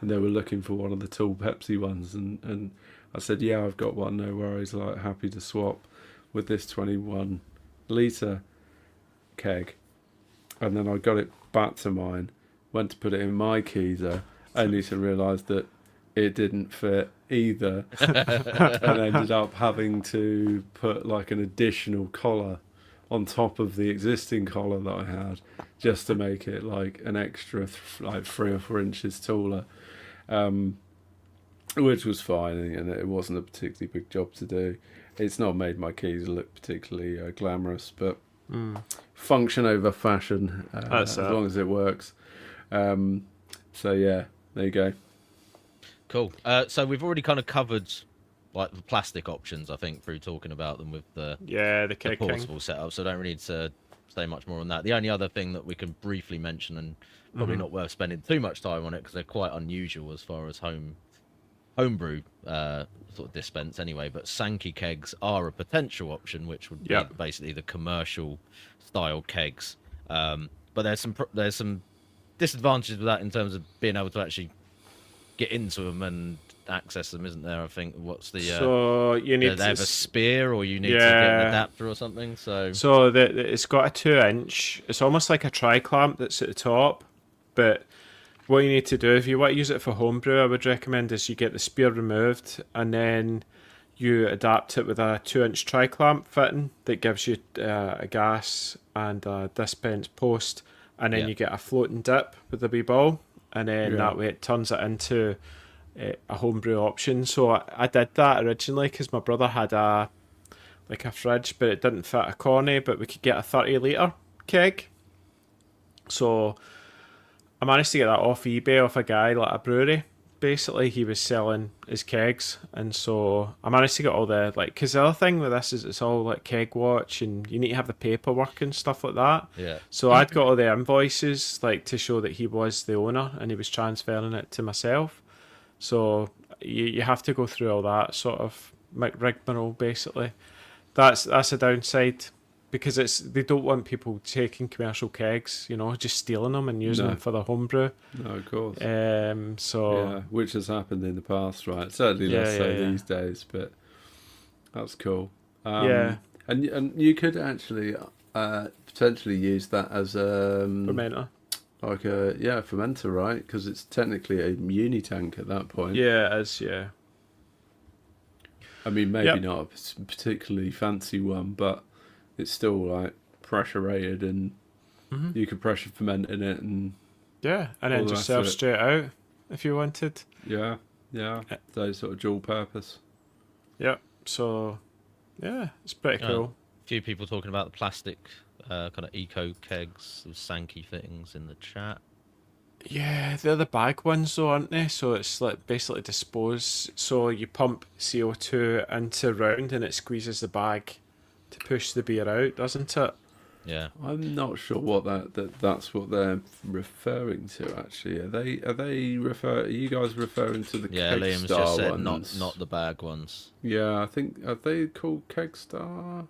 and they were looking for one of the tall Pepsi ones, and I said, yeah, I've got one, no worries, like happy to swap with this 21 litre keg. And then I got it back to mine, went to put it in my Keezer, only to realise that it didn't fit either, and ended up having to put like an additional collar on top of the existing collar that I had, just to make it like an extra like 3 or 4 inches taller, which was fine, and it wasn't a particularly big job to do. It's not made my keys look particularly glamorous, but function over fashion, That's as it. long as it works. So yeah, there you go. Cool. So we've already kind of covered like the plastic options, I think, through talking about them with the Yeah, the the Keg King. portable setup. So I don't really need to say much more on that. The only other thing that we can briefly mention, and probably not worth spending too much time on it because they're quite unusual as far as homebrew sort of dispense anyway. But Sankey kegs are a potential option, which would be Yep. basically the commercial style kegs. But there's some disadvantages with that in terms of being able to actually get into them and access them, isn't there? I think what's the So you need they have a spear, or you need to get Yeah. an adapter or something. So So it's got a 2-inch. It's almost like a tri-clamp that's at the top. But what you need to do if you want to use it for homebrew, I would recommend is you get the spear removed and then you adapt it with a 2-inch tri-clamp fitting that gives you a gas and a dispense post, and then Yeah. you get a floating dip with the wee ball, and then Yeah. that way it turns it into a homebrew option. So I did that originally because my brother had a fridge, but it didn't fit a corny, but we could get a 30 litre keg. So I managed to get that off eBay off a guy, like a brewery. Basically, he was selling his kegs, and so I managed to get all the because the other thing with this is it's all like keg watch, and you need to have the paperwork and stuff like that. yeah, So I'd got all the invoices to show that he was the owner and he was transferring it to myself. So you have to go through all that sort of rigmarole basically. That's a downside because they don't want people taking commercial kegs, just stealing them and using No. them for their homebrew. No, of course. So Yeah, which has happened in the past, right? Certainly less so Yeah. these days, but that's cool. Yeah. And you could actually potentially use that as fermenter. like a fermenter, right? Because it's technically a uni tank at that point. Yeah, it is. Yeah. I mean, maybe Yep. not a particularly fancy one, but it's still like pressure rated, and you could pressure ferment in it, and Yeah, and All then the just rest of serve it. straight out if you wanted. yeah, so sort of dual purpose. Yep. So yeah, it's pretty cool. a few people talking about the plastic kind of eco kegs with Sankey fittings in the chat. Yeah, they're the bag ones though, aren't they? So it's like basically dispose. So you pump CO2 into round and it squeezes the bag to push the beer out, doesn't it? Yeah, I'm not sure what that's what they're referring to. Actually, are you guys referring to the yeah. Kegstar Liam's just said ones? not the bag ones. Yeah, I think are they called Kegstar?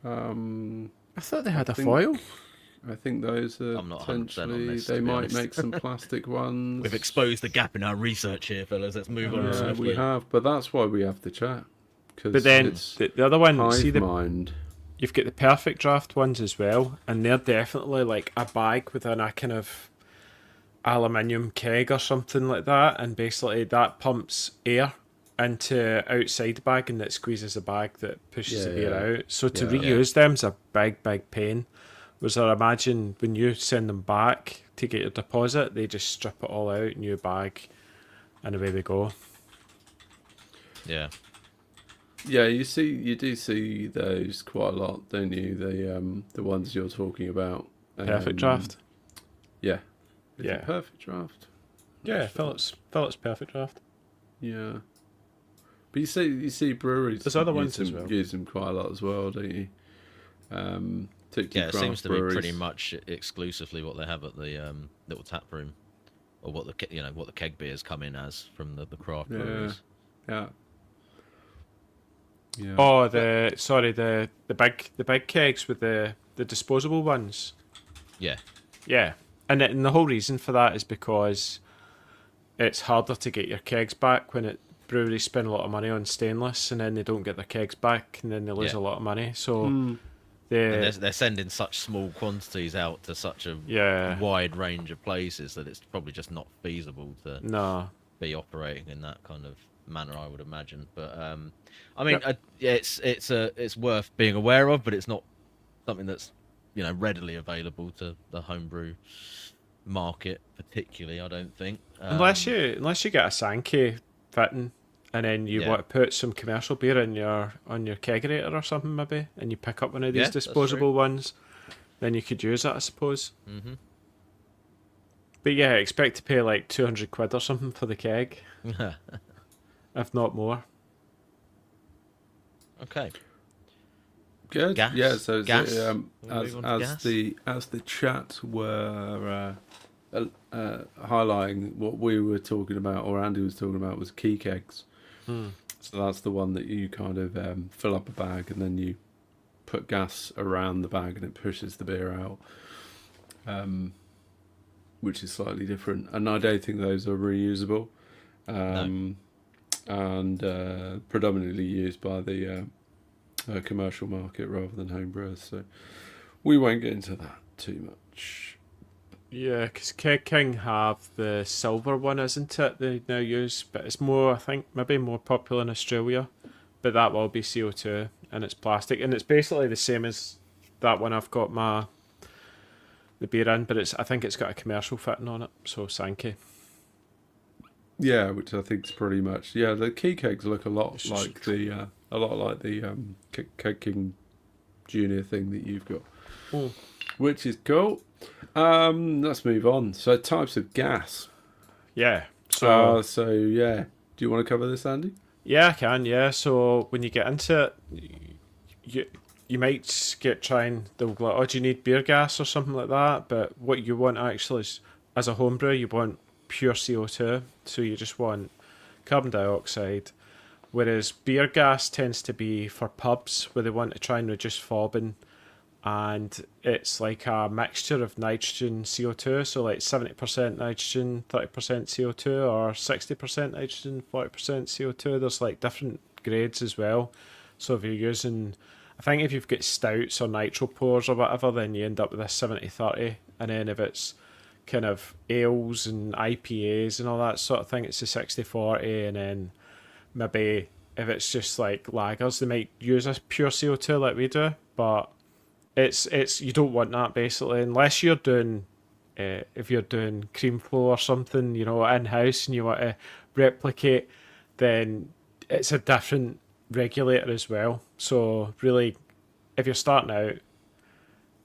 I thought they had a think- foil. I think those are I'm not 100% on potentially this, to they be might honest. make some plastic ones. We've exposed the gap in our research here, fellas. Let's move on. Yeah, swiftly. we have, but that's why we have the chat. But then it's the other one, hive see mind. you've got the perfect draft ones as well, and they're definitely like a bag within a kind of aluminium keg or something like that, and basically that pumps air into outside the bag and that squeezes the bag that pushes the Yeah, beer yeah. out. So to Yeah. reuse them's a big pain. Whereas I imagine when you send them back to get your deposit, they just strip it all out, new bag, and away we go. Yeah, Yeah, you do see those quite a lot, don't you? The ones you're talking about. Perfect draft. Yeah. Is Yeah. it perfect draft? Yeah, Phillips perfect draft. Yeah. But you see breweries. There's other use ones as them- well. Use them quite a lot as well, don't you? Particularly yeah. It craft seems to breweries. be pretty much exclusively what they have at the little tap room, or what the keg beers come in as from the craft Yeah. breweries. Yeah. Yeah. Oh, the big kegs with the disposable ones. Yeah, Yeah, and the whole reason for that is because it's harder to get your kegs back when breweries spend a lot of money on stainless, and then they don't get their kegs back, and then they lose Yeah. a lot of money. So Mm. and they're sending such small quantities out to such a yeah, wide range of places that it's probably just not feasible to no, be operating in that kind of manner, I would imagine. But I mean, Yep. yeah, it's worth being aware of, but it's not something that's readily available to the homebrew market, particularly. I don't think unless you get a Sankey fitting and then you want to put some commercial beer in on your kegerator or something maybe, and you pick up one of these disposable ones, then you could use it, I suppose. Mm-hmm. But yeah, expect to pay like 200 quid or something for the keg, if not more. Okay. Good. Gas? Yeah. So Gas? as the chat were highlighting what we were talking about, or Andy was talking about, was key kegs. So that's the one that you kind of fill up a bag and then you put gas around the bag and it pushes the beer out, which is slightly different. And I don't think those are reusable, and predominantly used by the commercial market rather than home brewers. So we won't get into that too much. Yeah, because Keg King have the silver one, isn't it? They now use, but it's more, I think, maybe more popular in Australia. But that will be CO2 and it's plastic, and it's basically the same as that one I've got the beer in, but I think it's got a commercial fitting on it, so Sankey. Yeah, which I think is pretty much the key kegs look a lot like the Keg King Junior thing that you've got, which is cool. Let's move on. So types of gas. Yeah. So do you want to cover this, Andy? Yeah, I can. Yeah. So when you get into it, you might they'll go like, oh, do you need beer gas or something like that? But what you want actually is, as a homebrew, you want pure CO2. So you just want carbon dioxide. Whereas beer gas tends to be for pubs where they want to try and reduce fobbing. And it's like a mixture of nitrogen, CO2, so like 70% nitrogen, 30% CO2, or 60% nitrogen, 40% CO2. There's like different grades as well. So if you're using, I think if you've got stouts or nitro pours or whatever, then you end up with a 70-30. And then if it's kind of ales and IPAs and all that sort of thing, it's a 60-40. And then maybe if it's just like lagers, they might use a pure CO2 like we do, but it's you don't want that basically, unless you're doing if you're doing cream flow or something, in house, and you want to replicate, then it's a different regulator as well. So really, if you're starting out,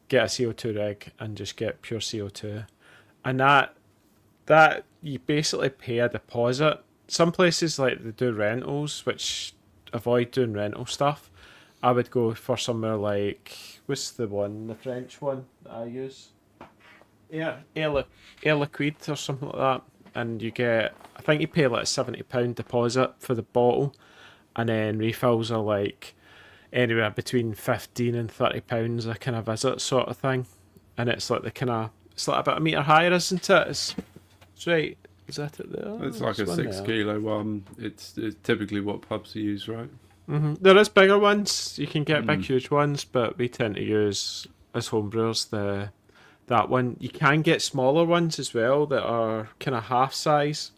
get a CO2 rig and just get pure CO2, and that you basically pay a deposit. Some places like they do rentals, which avoid doing rental stuff. I would go for somewhere like, what's the French one that I use? Yeah, Air Liquide or something like that. And you get, I think you pay like a £70 deposit for the bottle, and then refills are like anywhere between £15 and £30 a kind of visit sort of thing. And it's like it's like about a metre higher, isn't it? It's right. Is that it there? It's like a 6 kilo one. It's typically what pubs use, right? Mm-hmm. There is bigger ones. You can get big, huge ones, but we tend to use, as homebrewers, that one. You can get smaller ones as well that are kind of half size.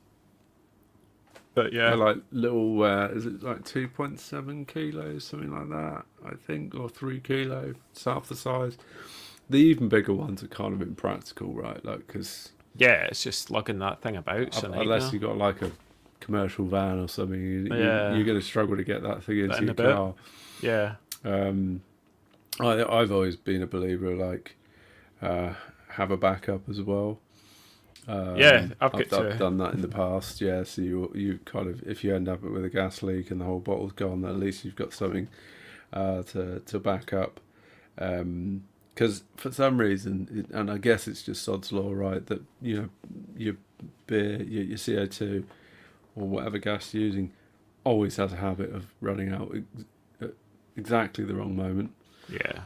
But yeah, they're like little. Is it like 2.7 kilos, something like that? I think, or 3 kilo. It's half the size. The even bigger ones are kind of impractical, right? Like because it's just lugging that thing about. Unless you got like a commercial van or something, you're going to struggle to get that thing into your car. Yeah. I've always been a believer like have a backup as well. I've done that in the past. Yeah, so you kind of, if you end up with a gas leak and the whole bottle's gone, at least you've got something to back up. Because for some reason, and I guess it's just sod's law, right? That your beer, your CO2, or whatever gas you're using, always has a habit of running out at exactly the wrong moment. Yeah.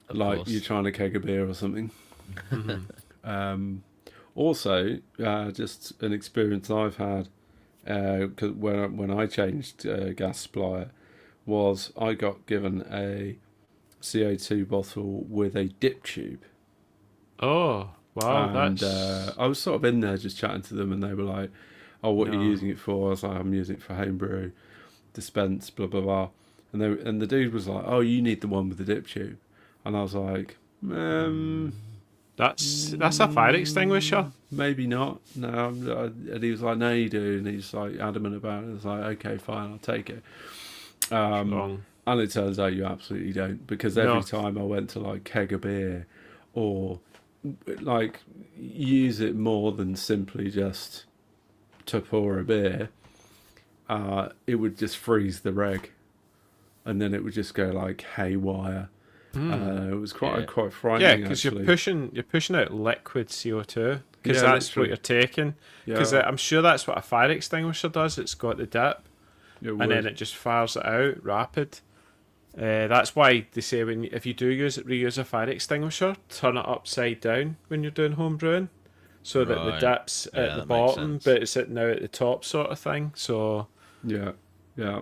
Like you're trying to keg a beer or something. Also, just an experience I've had, cause when I changed gas supplier, was I got given a CO2 bottle with a dip tube. Oh, wow. And I was sort of in there just chatting to them, and they were like, oh, what are you using it for? I was like, I'm using it for homebrew, dispense, blah, blah, blah. And the dude was like, oh, you need the one with the dip tube. And I was like, That's a fire extinguisher. Maybe not. No, and he was like, "No, you do," and he's like adamant about it. It's like, "Okay, fine, I'll take it." Wrong. And it turns out you absolutely don't, because every No. time I went to like keg a beer or like use it more than simply just to pour a beer, it would just freeze the reg, and then it would just go like haywire. It was quite frightening. Yeah, because you're pushing out liquid CO2, because Yeah, that's what literally. you're taking. Because Yeah. I'm sure that's what a fire extinguisher does. It's got the dip, It and would. then it just fires it out rapid. That's why they say if you do reuse a fire extinguisher, turn it upside down when you're doing home brewing, so that the Right. dip's Yeah, at the that makes bottom, sense. but it's now at the top, sort of thing. So Yeah. Yeah.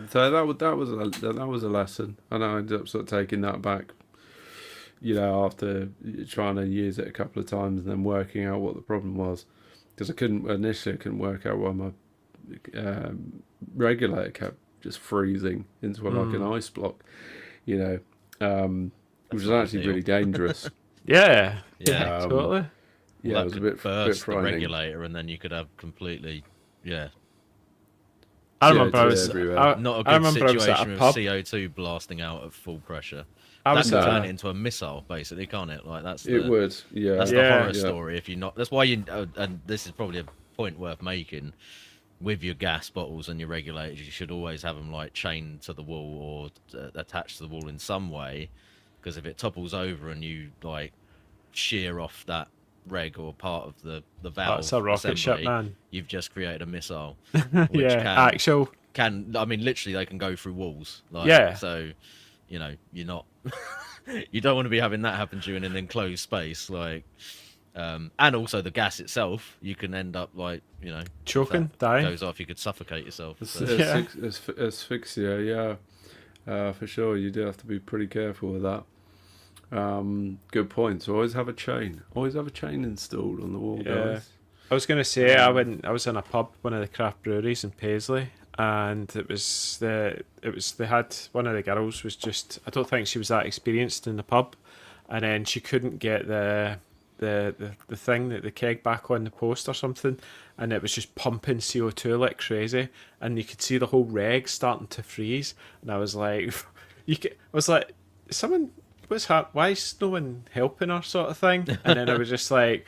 So that was a lesson, and I ended up sort of taking that back. You know, after trying to use it a couple of times and then working out what the problem was, because I couldn't work out why my regulator kept just freezing into like an ice block. You know, which was not actually ideal. really dangerous. yeah, Yeah. totally. Yeah, Well, it was that a could bit burst the frightening. regulator, and then you could have completely, I Yeah, remember I it's was everywhere. not a I good remember I was at situation a with pub. CO2 blasting out at full pressure. I That was can at turn a- it into a missile, basically, can't it? Like that's It the, would, yeah. that's the Yeah. horror Yeah. story. If you're not, that's why you. And this is probably a point worth making. With your gas bottles and your regulators, you should always have them like chained to the wall or attached to the wall in some way, because if it topples over and you like shear off that reg or part of the valve, That's a rocket ship, assembly, man. you've just created a missile. Yeah, actual. I mean, literally, they can go through walls. Like, Yeah. So, you know, you're not. You don't want to be having that happen to you in an enclosed space, like. And also the gas itself, you can end up like, you know, if Choking, that dying. goes off, you could suffocate yourself. So, Yeah. Asphyxia, yeah, for sure. You do have to be pretty careful with that. Good point. So always have a chain. Always have a chain installed on the wall, Yeah. guys. I was gonna say I was in a pub, one of the craft breweries in Paisley, and they had one of the girls was just, I don't think she was that experienced in the pub, and then she couldn't get the thing, that the keg back on the post or something, and it was just pumping CO2 like crazy, and you could see the whole reg starting to freeze, and I was like, I was like, someone, why is no one helping her, sort of thing, and then I was just like,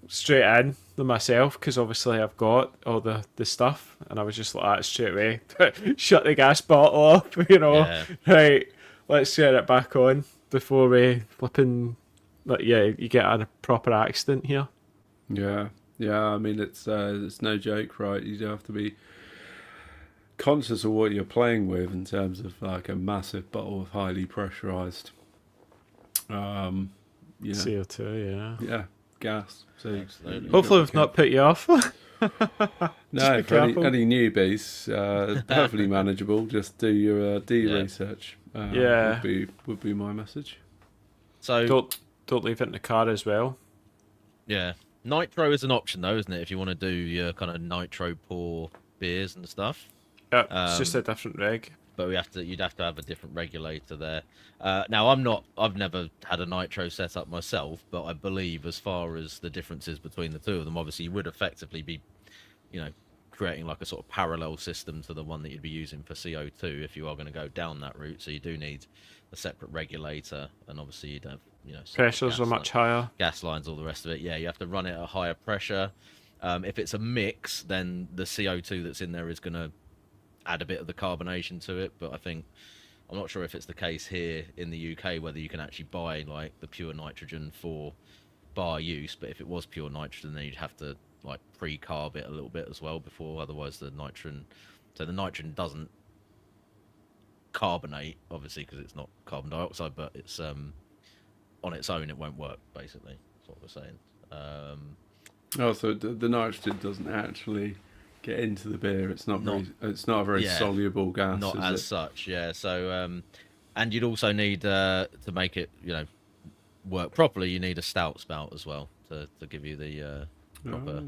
straight in with myself, because obviously I've got all the stuff, and I was just like that straight away. Shut the gas bottle off, you know. Yeah. Right, let's get it back on before we flipping. Like, yeah, you get a proper accident here. Yeah. I mean, it's no joke, right? You do have to be conscious of what you're playing with in terms of like a massive bottle of highly pressurized, you know, CO2, yeah. yeah, gas. So Absolutely. Hopefully, we've not put you off. No, be for any, careful. any newbies, perfectly manageable. Just do your Yeah. research. Yeah. would be my message. so Don't leave it in the car as well. yeah, nitro is an option though, isn't it? If you want to do your kind of nitro pour beers and stuff. Yeah, it's just a different reg. But you'd have to have a different regulator there. Now I've never had a nitro set up myself, but I believe as far as the differences between the two of them, obviously you would effectively be, you know, creating like a sort of parallel system to the one that you'd be using for CO2 if you are going to go down that route. So you do need a separate regulator, and obviously you'd have, you know, separate Pressures are gas much higher. gas lines, all the rest of it. Yeah, you have to run it at a higher pressure. If it's a mix, then the CO2 that's in there is going to add a bit of the carbonation to it, but I'm not sure if it's the case here in the UK whether you can actually buy like the pure nitrogen for bar use, but if it was pure nitrogen then you'd have to like pre-carb it a little bit as well before, otherwise the nitrogen doesn't carbonate obviously because it's not carbon dioxide, but it's on its own it won't work, basically. That's what we're saying. So the nitrogen doesn't actually get into the beer. It's not a very Yeah, soluble gas. Not is as it? such, yeah. So, and you'd also need to make it, you know, work properly. You need a stout spout as well to give you the proper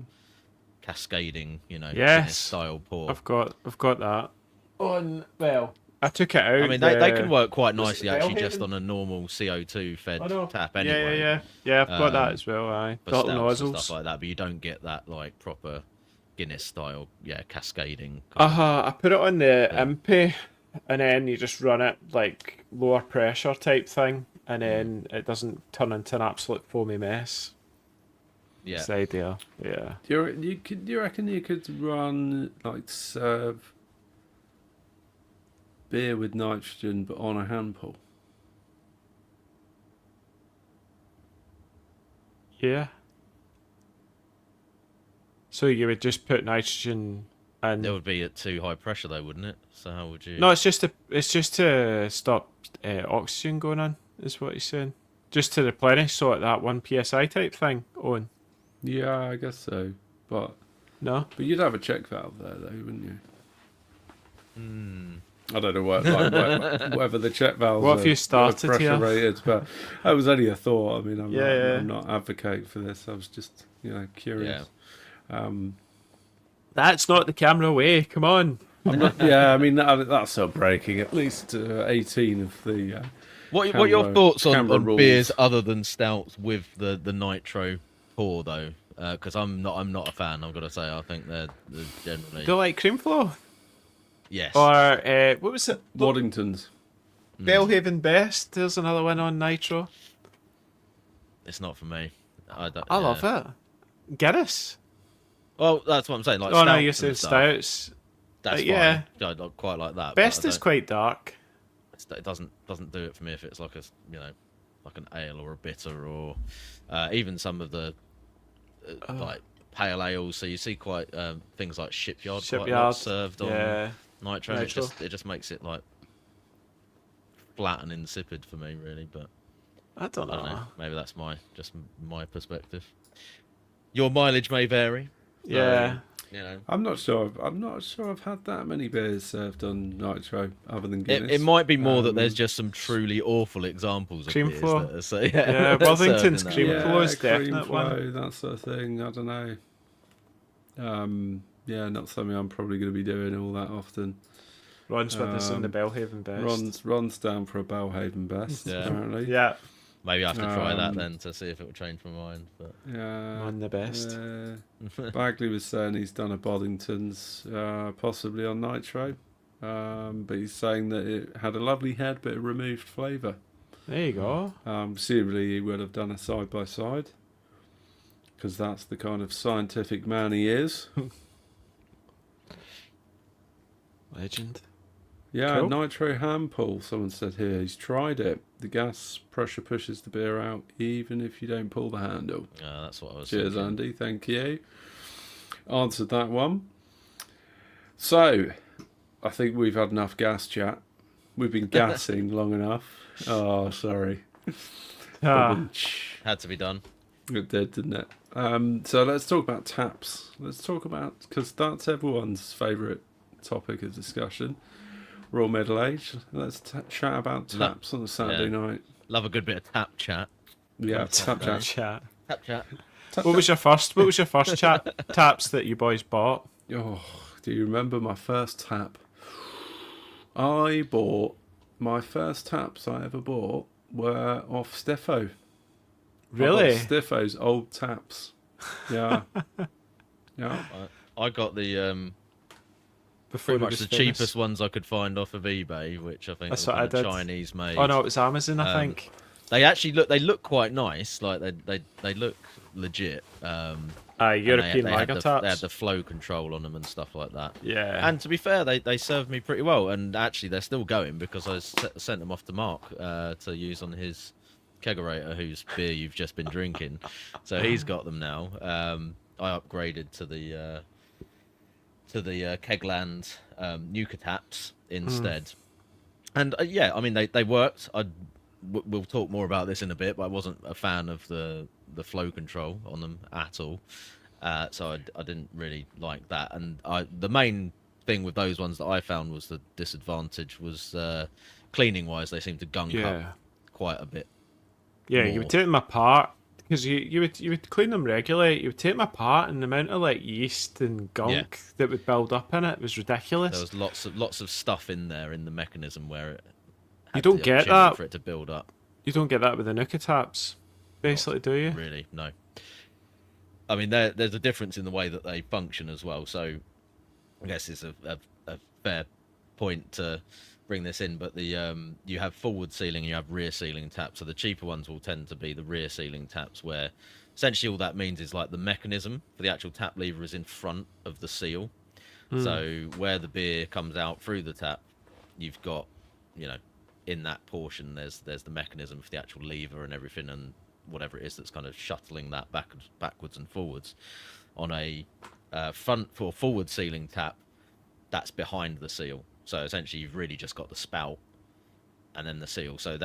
cascading, you know, Yes. Guinness style pour. I've got that. On, well, I took it out. I mean, they can work quite was it nicely the actually, just Bellhaven? on a normal CO2 fed I know. tap Yeah, anyway. yeah. I've got that Um, as well. Aye, For the little stouts and nozzles. stuff like that, but you don't get that like proper Guinness style, cascading. I put it on the Impey, and then you just run it like lower pressure type thing, and then it doesn't turn into an absolute foamy mess. Yeah, It's the idea. Yeah. Do you reckon you could run like serve beer with nitrogen but on a hand pull? Yeah. So you would just put nitrogen and it would be at too high pressure though, wouldn't it? So how would you? no, it's just to stop oxygen going in. Is what he's saying. Just to replenish, so at that 1 psi type thing. Owen. Yeah, I guess so. But No. you'd have a check valve there though, wouldn't you? Hmm. I don't know whether the check valves What if you are started pressure here? rated, but that was only a thought. I mean, Yeah. I'm not advocating for this. I was just curious. That's not the camera way. Come on. Yeah, I mean that's still breaking at least 18 of the. What are your thoughts on camera rules. beers other than stouts with the nitro pour though? Because I'm not a fan. I've got to say, I think they're generally Do you like cream flow? yes. Or what was it? Waddingtons. Bellhaven Best. There's another one on nitro. It's not for me. I love it. Guinness. Well, that's what I'm saying. Like Oh no, stouts you and said stuff, stouts. That's yeah. fine. I don't quite like that. Best but I is don't- quite dark. It doesn't do it for me if it's like like an ale or a bitter or even some of the like pale ales. So you see quite things like Shipyard quite a lot Shipyard, served on yeah. nitro. Nitro. It just makes it like flat and insipid for me, really. But I don't I don't know. know. Maybe that's just my perspective. Your mileage may vary. So, Yeah. I'm not sure. I'm not sure I've had that many beers served on nitro other than Guinness. It might be more that there's just some truly awful examples of Cream beers flow. that are, so, Yeah, served in Worthington's that cream way. flow is cream definite one. flow, that sort of thing. I don't know. Yeah, not something I'm probably going to be doing all that often. Runs with us in the Bellhaven Best. Runs down for a Bellhaven Best, Yeah. apparently. Yeah. Maybe I have to try that then to see if it will change my mind. But Yeah. On the best. Bagley was saying he's done a Boddington's, possibly on nitro. But he's saying that it had a lovely head, but it removed flavour. There you go. Presumably he would have done a side by side, because that's the kind of scientific man he is. Legend. Yeah, Cool. nitro hand pull. Someone said here he's tried it. The gas pressure pushes the beer out, even if you don't pull the handle. that's what I was. Cheers, thinking. Andy. Thank you. Answered that one. So, I think we've had enough gas chat. We've been gassing long enough. Oh, sorry. Ah, Had to be done. It did, didn't it? So let's talk about taps. Let's talk about, because that's everyone's favourite topic of discussion. Raw middle age. Let's chat about taps on a Saturday night. Love a good bit of tap chat. Yeah, tap chat. chat. Tap chat. What was your first chat taps that you boys bought? Oh, do you remember my first tap? I bought my first taps I ever bought were off Steffo. Really? I bought Steffo's old taps. Yeah. Yeah. I got the Before pretty they much was the famous? cheapest ones I could find off of eBay, which I think That's were what I kind of did. Chinese made. Oh no, it was Amazon, I think. They actually look quite nice. Like they look legit. And European they had lager the, taps. They had the flow control on them and stuff like that. Yeah. And to be fair, they served me pretty well. And actually, they're still going because I sent them off to Mark to use on his kegerator, whose beer you've just been drinking. So he's got them now. I upgraded to the Kegland Nuka taps instead. And yeah, I mean they worked. We'll talk more about this in a bit, but I wasn't a fan of the flow control on them at all. So I didn't really like that. And the main thing with those ones that I found was the disadvantage was cleaning wise. They seem to gunk up quite a bit. Yeah, you more. would take them apart, because you would clean them regularly. You would take them apart, and the amount of like yeast and gunk that would build up in it was ridiculous. There was lots of stuff in there in the mechanism where it You had don't the get opportunity that. for it to build up. You don't get that with the Nuka taps, basically, do you? Really, no. I mean, there's a difference in the way that they function as well. So, I guess it's a fair point to bring this in. But you have forward sealing, and you have rear sealing taps. So the cheaper ones will tend to be the rear sealing taps, where essentially all that means is like the mechanism for the actual tap lever is in front of the seal. So where the beer comes out through the tap, you've got, in that portion there's the mechanism for the actual lever and everything, and whatever it is that's kind of shuttling that backwards and forwards. On a front for forward sealing tap, that's behind the seal. So essentially you've really just got the spout and then the seal. So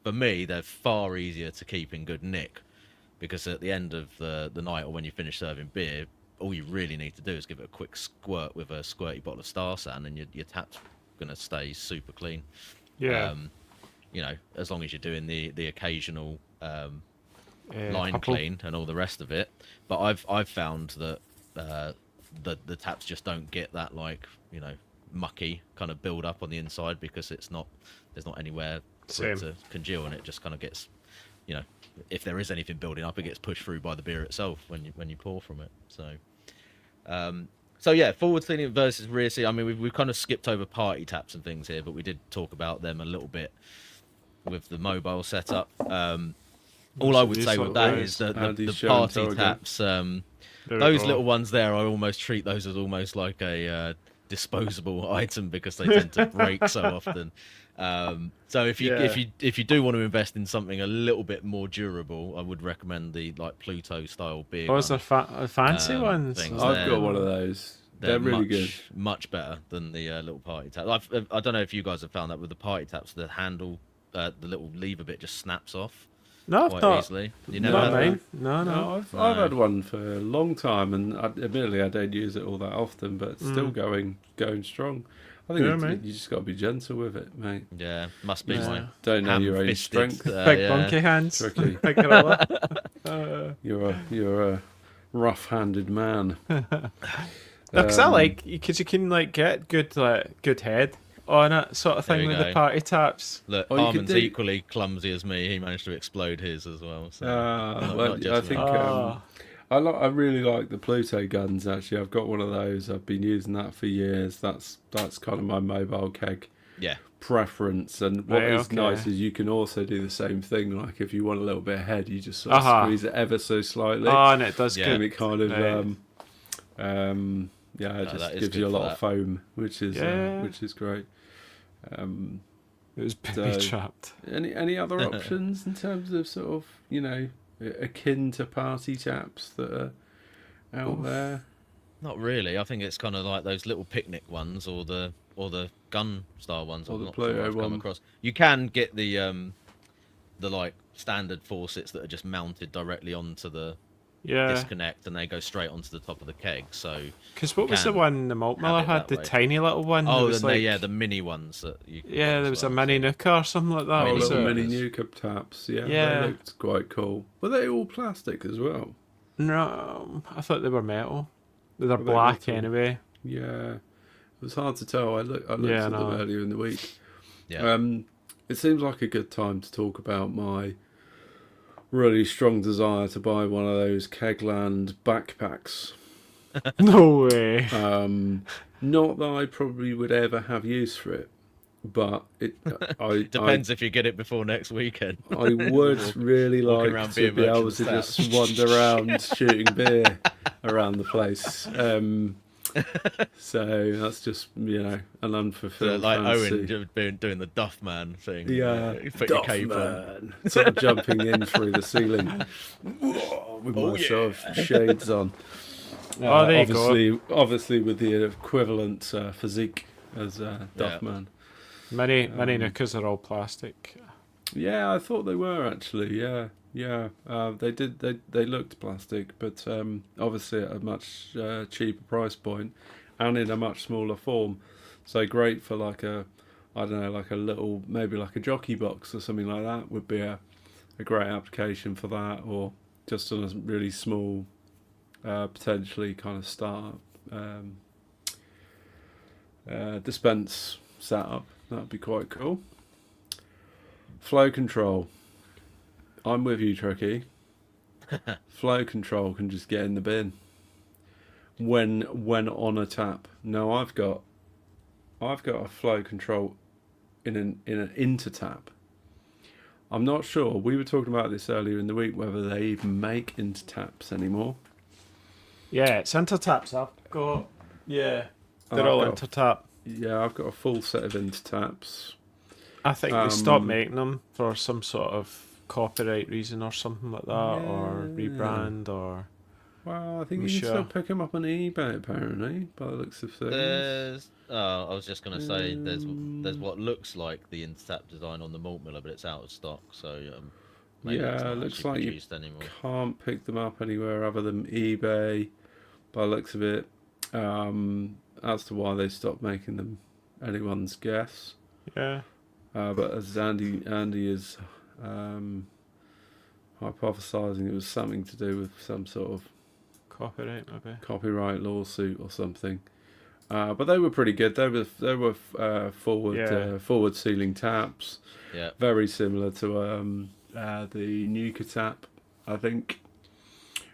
for me they're far easier to keep in good nick, because at the end of the night, or when you finish serving beer, all you really need to do is give it a quick squirt with a squirty bottle of Star San, and your tap's going to stay super clean. Yeah. As long as you're doing the occasional line couple. clean and all the rest of it. But I've found that the taps just don't get that mucky kind of build up on the inside, because there's not anywhere for it to congeal, and it just kind of gets, if there is anything building up, it gets pushed through by the beer itself when you pour from it. So yeah, forward sealing versus rear sealing. I mean, we've kind of skipped over party taps and things here, but we did talk about them a little bit with the mobile setup. All I would say with that is that the party taps, those little ones there, I almost treat those as almost like a disposable item, because they tend to break so often. So if you do want to invest in something a little bit more durable, I would recommend the Pluto style beer. Those are fancy ones. I've got one of those. They're really good. Much better than the little party tap. I don't know if you guys have found that with the party taps, the handle, the little lever bit just snaps off. No, quite not easily. You never not had mine. that? No. I've had one for a long time, and admittedly I don't use it all that often, but it's still going strong. I think you just got to be gentle with it, mate. Yeah, must be my Don't know your own ham-fisted, strength. Big bunky hands. Tricky. Big gorilla. You're a rough-handed man. Because I because you can get good head on it, sort of There thing you with go. the party taps. Look, Oh, you Harmon's could do- equally clumsy as me. He managed to explode his as well. So Well, I think I really like the Pluto guns. Actually, I've got one of those. I've been using that for years. That's kind of my mobile keg yeah, preference. And what is nice is you can also do the same thing. Like if you want a little bit of head, you just sort of squeeze it ever so slightly. Oh, and it does Yeah. good. And it kind of it that just is gives good you a for lot that. of foam, which is great. It was booby So- trapped. Any other options in terms of sort of akin to party taps that are out there? not really. I think it's kind of like those little picnic ones, or the gun style ones, Or the not sure Pluto I've come one. across. You can get the standard faucets that are just mounted directly onto the Yeah. disconnect, and they go straight onto the top of the keg. So Because what was the can one the malt have miller it had? that The way. tiny little one. that was the mini ones that you can get Yeah, as there was a well, mini so- Nuka or something like that. Oh, Mini was little it? mini Nukas. Nuka taps. Yeah, Yeah. they looked quite cool. Were they all plastic as well? No, I thought they were metal. They're they black metal? anyway. Yeah, it was hard to tell. I looked Yeah, at no. them earlier in the week. Yeah. It seems like a good time to talk about my really strong desire to buy one of those Kegland backpacks. No way. Not that I probably would ever have use for it, but Depends if you get it before next weekend. I would really Walking like around to beer be able merchants' to taps. just wander around shooting beer around the place. So that's just an So, unfulfilled like fancy. Owen just doing the Duff Man thing. Yeah, You put your Duff cape on. man. Sort of jumping in through the ceiling with my sort of shades on. Oh, there you go. Obviously with the equivalent physique as Duff man. Many Nukas are all plastic. Yeah, I thought they were actually. Yeah. They looked plastic, but obviously at a much cheaper price point, and in a much smaller form. So great for like a little, maybe like a jockey box or something like that would be a great application for that, or just on a really small, potentially kind of start dispense setup. That'd be quite cool. Flow control. I'm with you, Tricky. Flow control can just get in the bin when on a tap. No, I've got a flow control in an inter tap. I'm not sure. We were talking about this earlier in the week whether they even make inter taps anymore. Yeah, it's intertaps. I've got. Yeah, they're I've all got intertap. Yeah, I've got a full set of inter taps. I think they stopped making them for some sort of copyright reason or something like that, or rebrand, or. Well, I think you can still pick them up on eBay, apparently, by the looks of things. I was just going to say, there's what looks like the Instap design on the malt miller, but it's out of stock, so maybe it's not it looks actually like you produced anymore. Can't pick them up anywhere other than eBay, by the looks of it. As to why they stopped making them, anyone's guess. Yeah. But as Andy is hypothesising, it was something to do with some sort of copyright lawsuit or something. But they were pretty good. They were forward sealing taps. Yeah. Very similar to the Nuka tap, I think.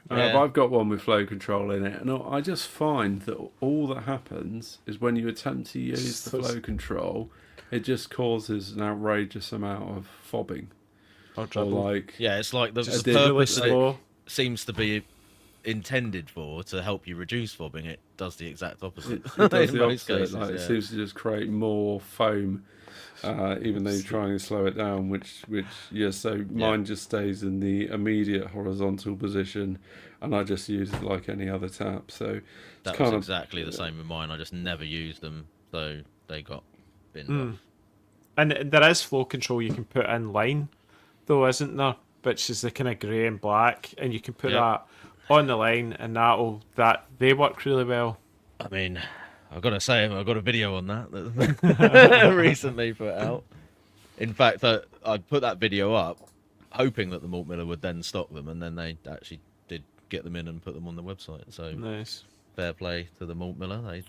But I've got one with flow control in it, and I just find that all that happens is when you attempt to use the flow control, it just causes an outrageous amount of fobbing. Or like, it's like the purpose that it seems to be intended for, to help you reduce fobbing, it does the exact opposite. It does the opposite. It seems to just create more foam, even though you're trying to slow it down. Mine just stays in the immediate horizontal position, and I just use it like any other tap. So that was exactly the same with mine. I just never used them, so they got binned off. And there is flow control you can put in line, though, isn't there? Which is the kind of grey and black, and you can put that on the line, and they work really well. I mean, I've got to say, I've got a video on that recently put out. In fact, I put that video up, hoping that the malt miller would then stock them, and then they actually did get them in and put them on the website. So nice, fair play to the malt miller. They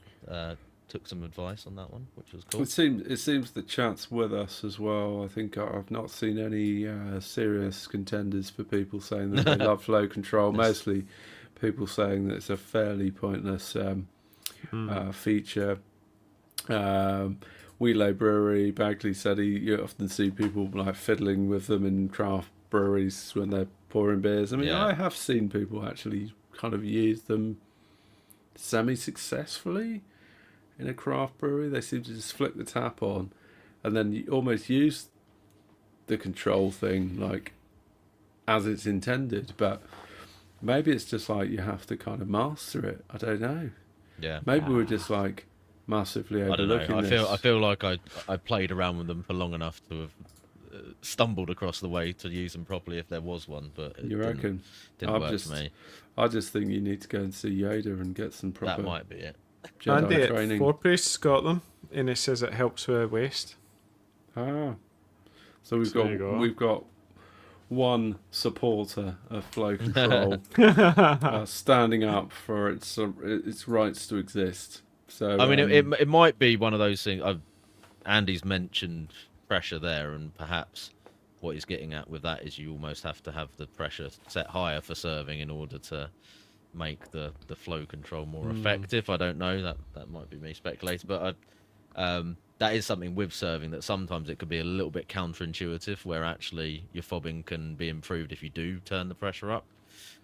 took some advice on that one, which was cool. It seems the chat's with us as well. I think I've not seen any serious contenders for people saying that they love flow control. Mostly people saying that it's a fairly pointless feature. Wheelo Brewery, Bagley said you often see people like fiddling with them in craft breweries when they're pouring beers. I mean, I have seen people actually kind of use them semi-successfully in a craft brewery. They seem to just flick the tap on and then you almost use the control thing like as it's intended, but maybe it's just like you have to kind of master it. I don't know. Yeah. Maybe we're just like massively overlooking this. I feel like I played around with them for long enough to have stumbled across the way to use them properly if there was one, but it didn't work for me. I just think you need to go and see Yoda and get some proper. That might be it. Andy at training. Fourpriest's got them, and he says it helps with waste. So we've got one supporter of flow control standing up for its rights to exist. So I mean, it might be one of those things. Andy's mentioned pressure there, and perhaps what he's getting at with that is you almost have to have the pressure set higher for serving in order to make the flow control more effective. I don't know, that might be me speculating, but that is something with serving that sometimes it could be a little bit counterintuitive, where actually your fobbing can be improved if you do turn the pressure up,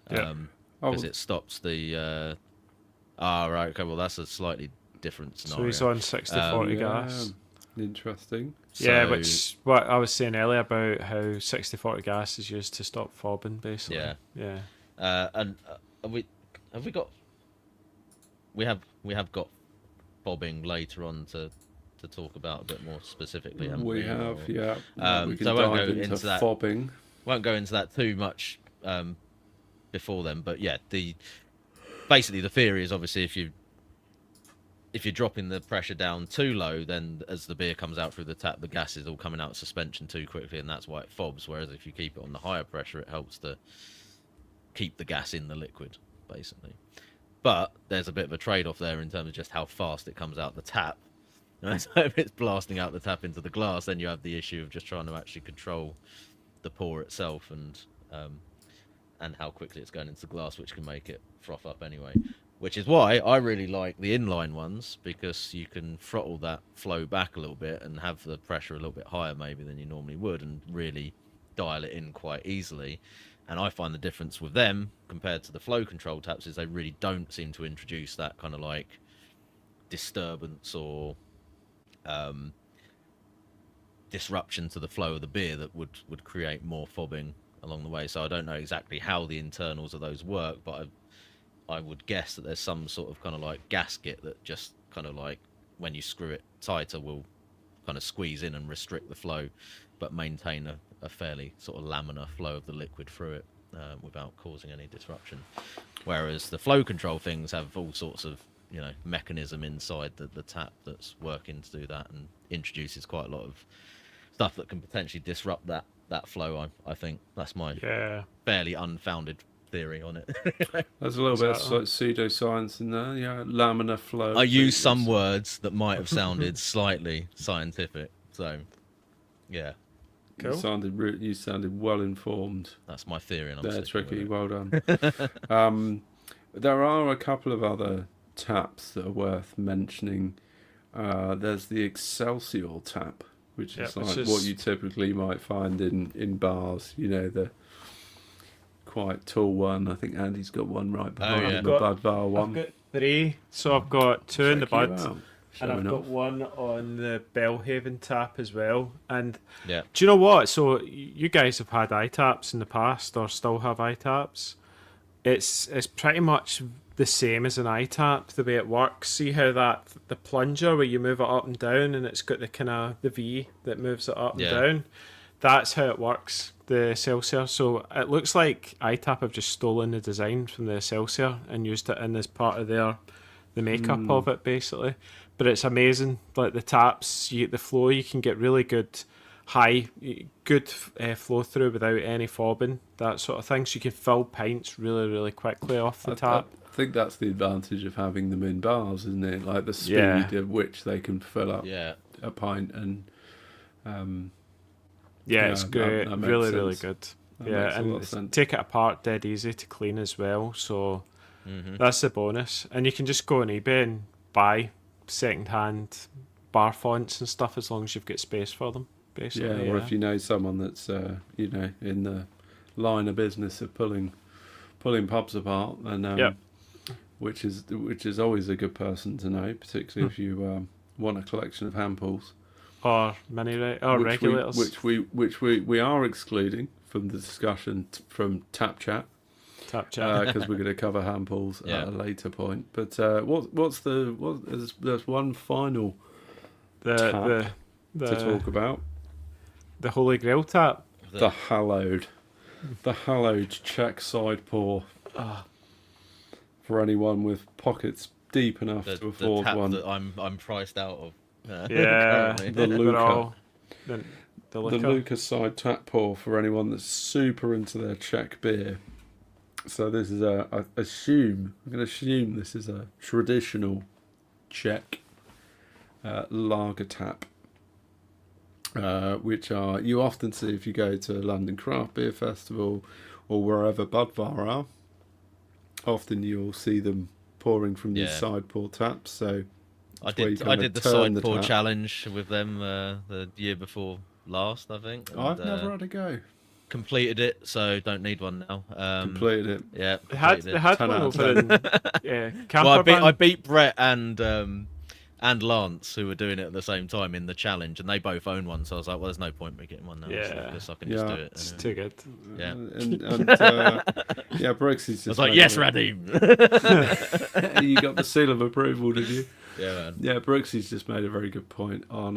because it stops the right, okay, well that's a slightly different scenario. So he's on 60-40 gas. Interesting. Which what I was saying earlier about how 60-40 gas is used to stop fobbing, basically. And we have got fobbing later on to talk about a bit more specifically. We have. We can so I won't go into that. Fobbing. Won't go into that too much before then, but basically the theory is obviously if you're dropping the pressure down too low, then as the beer comes out through the tap, the gas is all coming out of suspension too quickly, and that's why it fobs. Whereas if you keep it on the higher pressure, it helps to keep the gas in the liquid, basically. But there's a bit of a trade-off there in terms of just how fast it comes out the tap. So if it's blasting out the tap into the glass, then you have the issue of just trying to actually control the pour itself and how quickly it's going into the glass, which can make it froth up anyway. Which is why I really like the inline ones, because you can throttle that flow back a little bit and have the pressure a little bit higher maybe than you normally would, and really dial it in quite easily. And I find the difference with them compared to the flow control taps is they really don't seem to introduce that kind of like disturbance or disruption to the flow of the beer that would create more fobbing along the way. So I don't know exactly how the internals of those work, but I would guess that there's some sort of kind of like gasket that just kind of like when you screw it tighter will kind of squeeze in and restrict the flow, but maintain a fairly sort of laminar flow of the liquid through it without causing any disruption. Whereas the flow control things have all sorts of, you know, mechanism inside the tap that's working to do that, and introduces quite a lot of stuff that can potentially disrupt that flow. I think that's my fairly unfounded theory on it. There's a little bit of pseudoscience in there. Yeah, laminar flow. I use some words that might have sounded slightly scientific, so yeah. Cool. You sounded well informed. That's my theory, and I'm tricky. Well done. There are a couple of other taps that are worth mentioning. There's the Excelsior tap, which is what you typically might find in bars. You know, the quite tall one. I think Andy's got one right behind him, the Budvar one. I've got 3, so I've got 2 in the Bud. And I've got one on the Bellhaven tap as well. And do you know what? So you guys have had iTaps in the past, or still have iTaps. It's pretty much the same as an iTap, the way it works. See how the plunger where you move it up and down, and it's got the kind of the V that moves it up and down. That's how it works, the Excelsior. So it looks like iTap have just stolen the design from the Excelsior and used it in as part of the makeup of it, basically. But it's amazing, like the taps, the flow, you can get really good flow through without any fobbing, that sort of thing. So you can fill pints really, really quickly off the tap. I think that's the advantage of having them in bars, isn't it? Like the speed at which they can fill up a pint, and it's good, really, sense. really good. And take it apart dead easy to clean as well. So that's the bonus. And you can just go on eBay and buy second-hand bar fonts and stuff as long as you've got space for them, basically. Or if you know someone that's in the line of business of pulling pubs apart, then which is always a good person to know, particularly if you want a collection of hand pulls or regulators, which we are excluding from the discussion from tap chat. Because we're going to cover hand pulls at a later point. But there's one final tap to talk about. The Holy Grail tap. The hallowed Czech side pour. For anyone with pockets deep enough to afford the tap one. That I'm priced out of. The Luca. The Luca side tap pour for anyone that's super into their Czech beer. So this is I'm going to assume this is a traditional Czech lager tap, which you often see if you go to London Craft Beer Festival or wherever Budvar are. Often you'll see them pouring from these side pour taps. So I did the side pour challenge with them the year before last, I think. And, I've never had a go. Completed it, so don't need one now. Completed it. Yeah, they had one over in I beat Brett and Lance, who were doing it at the same time in the challenge, and they both own one. So I was like, well, there's no point me getting one now. So I guess I can just do it. It's too good. Yeah. Brexy's just. I was like, yes, Radim. You got the seal of approval, did you? Yeah, man. Yeah, Brooksy's just made a very good point on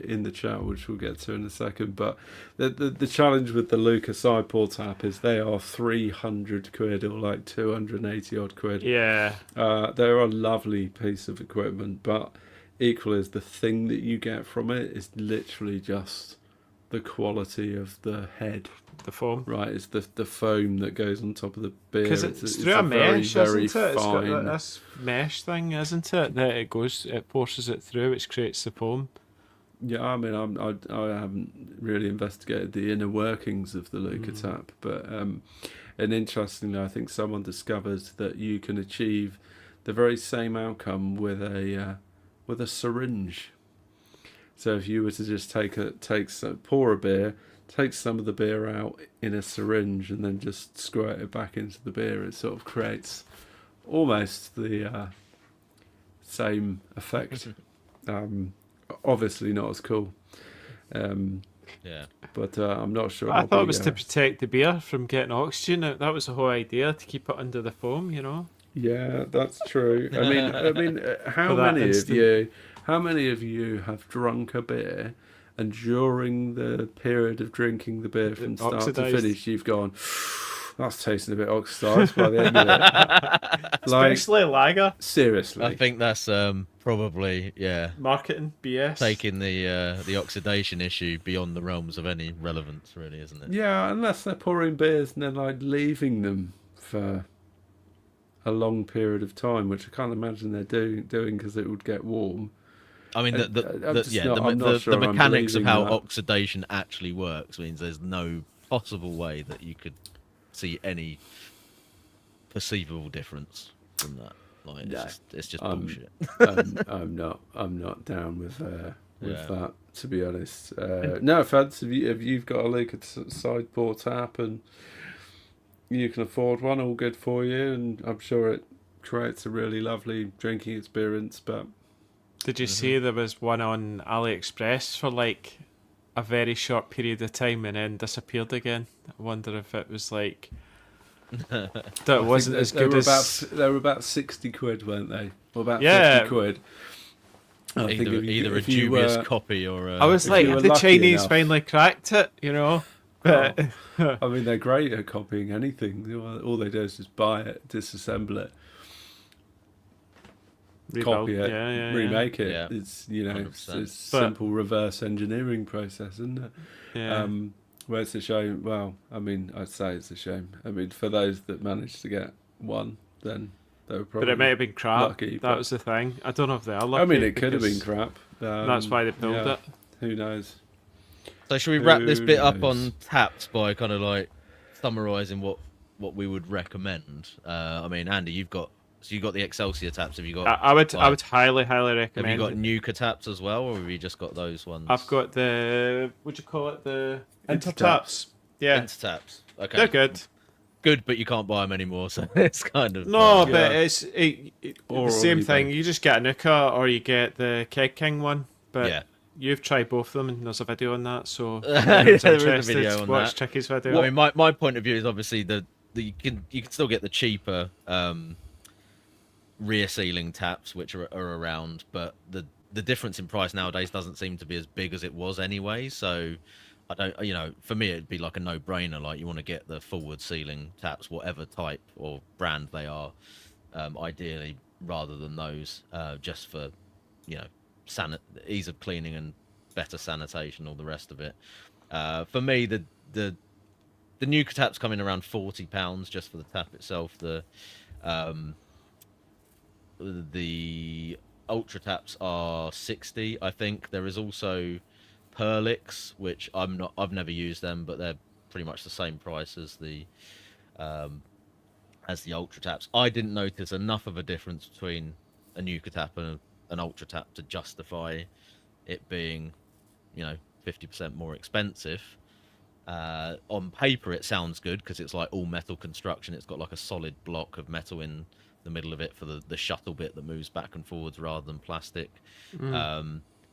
in the chat, which we'll get to in a second. But the challenge with the Luca side pour tap is they are 300 quid or like 280 odd quid. Yeah. They're a lovely piece of equipment, but equally as the thing that you get from it is literally just the quality of the head. The foam. Right, it's the foam that goes on top of the beer. Because it's through a mesh, isn't it? It's got this mesh thing, isn't it? That it forces it through, which creates the foam. Yeah, I mean, I haven't really investigated the inner workings of the Luca tap, but and interestingly, I think someone discovered that you can achieve the very same outcome with a syringe. So if you were to just pour a beer, take some of the beer out in a syringe, and then just squirt it back into the beer, it sort of creates almost the same effect. Obviously not as cool. Yeah. But I'm not sure. I thought it was to protect the beer from getting oxygen. That was the whole idea, to keep it under the foam, you know. Yeah, that's true. I mean, how many of you have drunk a beer, and during the period of drinking the beer from start Oxidized. to finish, you've gone, that's tasting a bit oxidised by the end of it. Especially lager. Seriously. I think that's probably Marketing BS. taking the oxidation issue beyond the realms of any relevance, really, isn't it? Yeah, unless they're pouring beers and then leaving them for a long period of time, which I can't imagine they're doing because it would get warm. I mean, I'm the not sure I'm mechanics of believing how that. oxidation actually works means there's no possible way that you could see any perceivable difference from that. Like, it's just bullshit. I'm not down with that, to be honest. No offense, if you've got a Luca side pour tap and you can afford one, all good for you, and I'm sure it creates a really lovely drinking experience. But did you see there was one on AliExpress for like a very short period of time and then disappeared again? I wonder if it was like that it wasn't as good as... They were about 60 quid, weren't they? Or about 50 quid. I think Either a dubious copy or I was like, you were the lucky Chinese enough- finally cracked it, you know? But I mean, they're great at copying anything. All they do is just buy it, disassemble it, copy it, remake it. Yeah. It's it's 100%. a simple reverse engineering process, isn't it? Yeah. Where it's a shame. Well, I mean, I'd say it's a shame. I mean, for those that managed to get one, then they were probably. But it may have been crap. lucky, that but- was the thing. I don't know if they are lucky. I mean, it could have been because crap. That's why they pulled it. Who knows? So should we wrap this bit up knows? on taps by kind of like summarising what we would recommend? I mean, Andy, you've got the Excelsior taps. Have you got? I would highly Have recommend. you got Nuka taps as well, or have you just got those ones? I've got the what'd you call it? The Intertaps. Intertaps. Yeah, Intertaps. Okay, they're good. Good, but you can't buy them anymore, so it's kind of No, Yeah. but it's the Or same eBay. thing. You just get a Nuka or you get the Keg King one. But Yeah. you've tried both of them, and there's a video on that. So Yeah, if there is a interested, video on watch that. Chicky's video. I mean, my point of view is obviously the you can still get the cheaper rear sealing taps which are around, but the difference in price nowadays doesn't seem to be as big as it was anyway. So I don't, for me it'd be like a no-brainer. Like, you want to get the forward sealing taps, whatever type or brand they are, ideally, rather than those, just for ease of cleaning and better sanitation, all the rest of it. For me, the Nuka taps come in around £40 just for the tap itself. The Ultra taps are 60, I think. There is also Perlix, which I've never used them, but they're pretty much the same price as the Ultra taps. I didn't notice enough of a difference between a Nuka tap and an Ultra tap to justify it being 50% more expensive. On paper it sounds good because it's like all metal construction. It's got like a solid block of metal in the middle of it for the shuttle bit that moves back and forwards rather than plastic.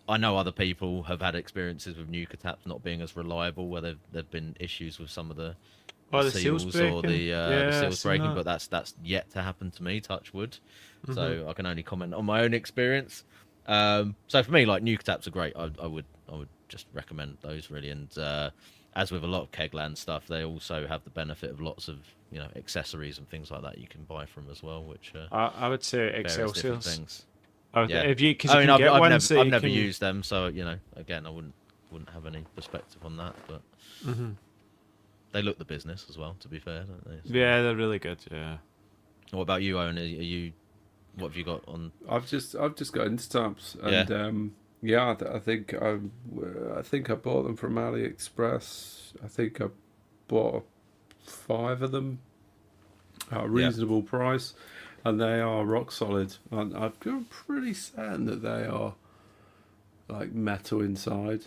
I know other people have had experiences with Nuka taps not being as reliable, where there've been issues with some of the seals or the seals breaking, but that's yet to happen to me, touch wood. So I can only comment on my own experience. So for me, like, Nuka taps are great. I would just recommend those, really. And as with a lot of Kegland stuff, they also have the benefit of lots of accessories and things like that you can buy from as well, which I would say various different Excelsior. things. If you, because you can I've get ones never, that I've you never can... used them, so again, I wouldn't wouldn't have any perspective on that, but Mm-hmm. they look the business as well. To be fair, don't they? So, Yeah, they're really good. Yeah. what about you, Owen? Are you? What have you got on? I've just got Instatabs, Yeah. and I think I bought them from AliExpress. I think I bought 5 of them at a reasonable price, and they are rock solid. And I'm pretty certain that they are like metal inside.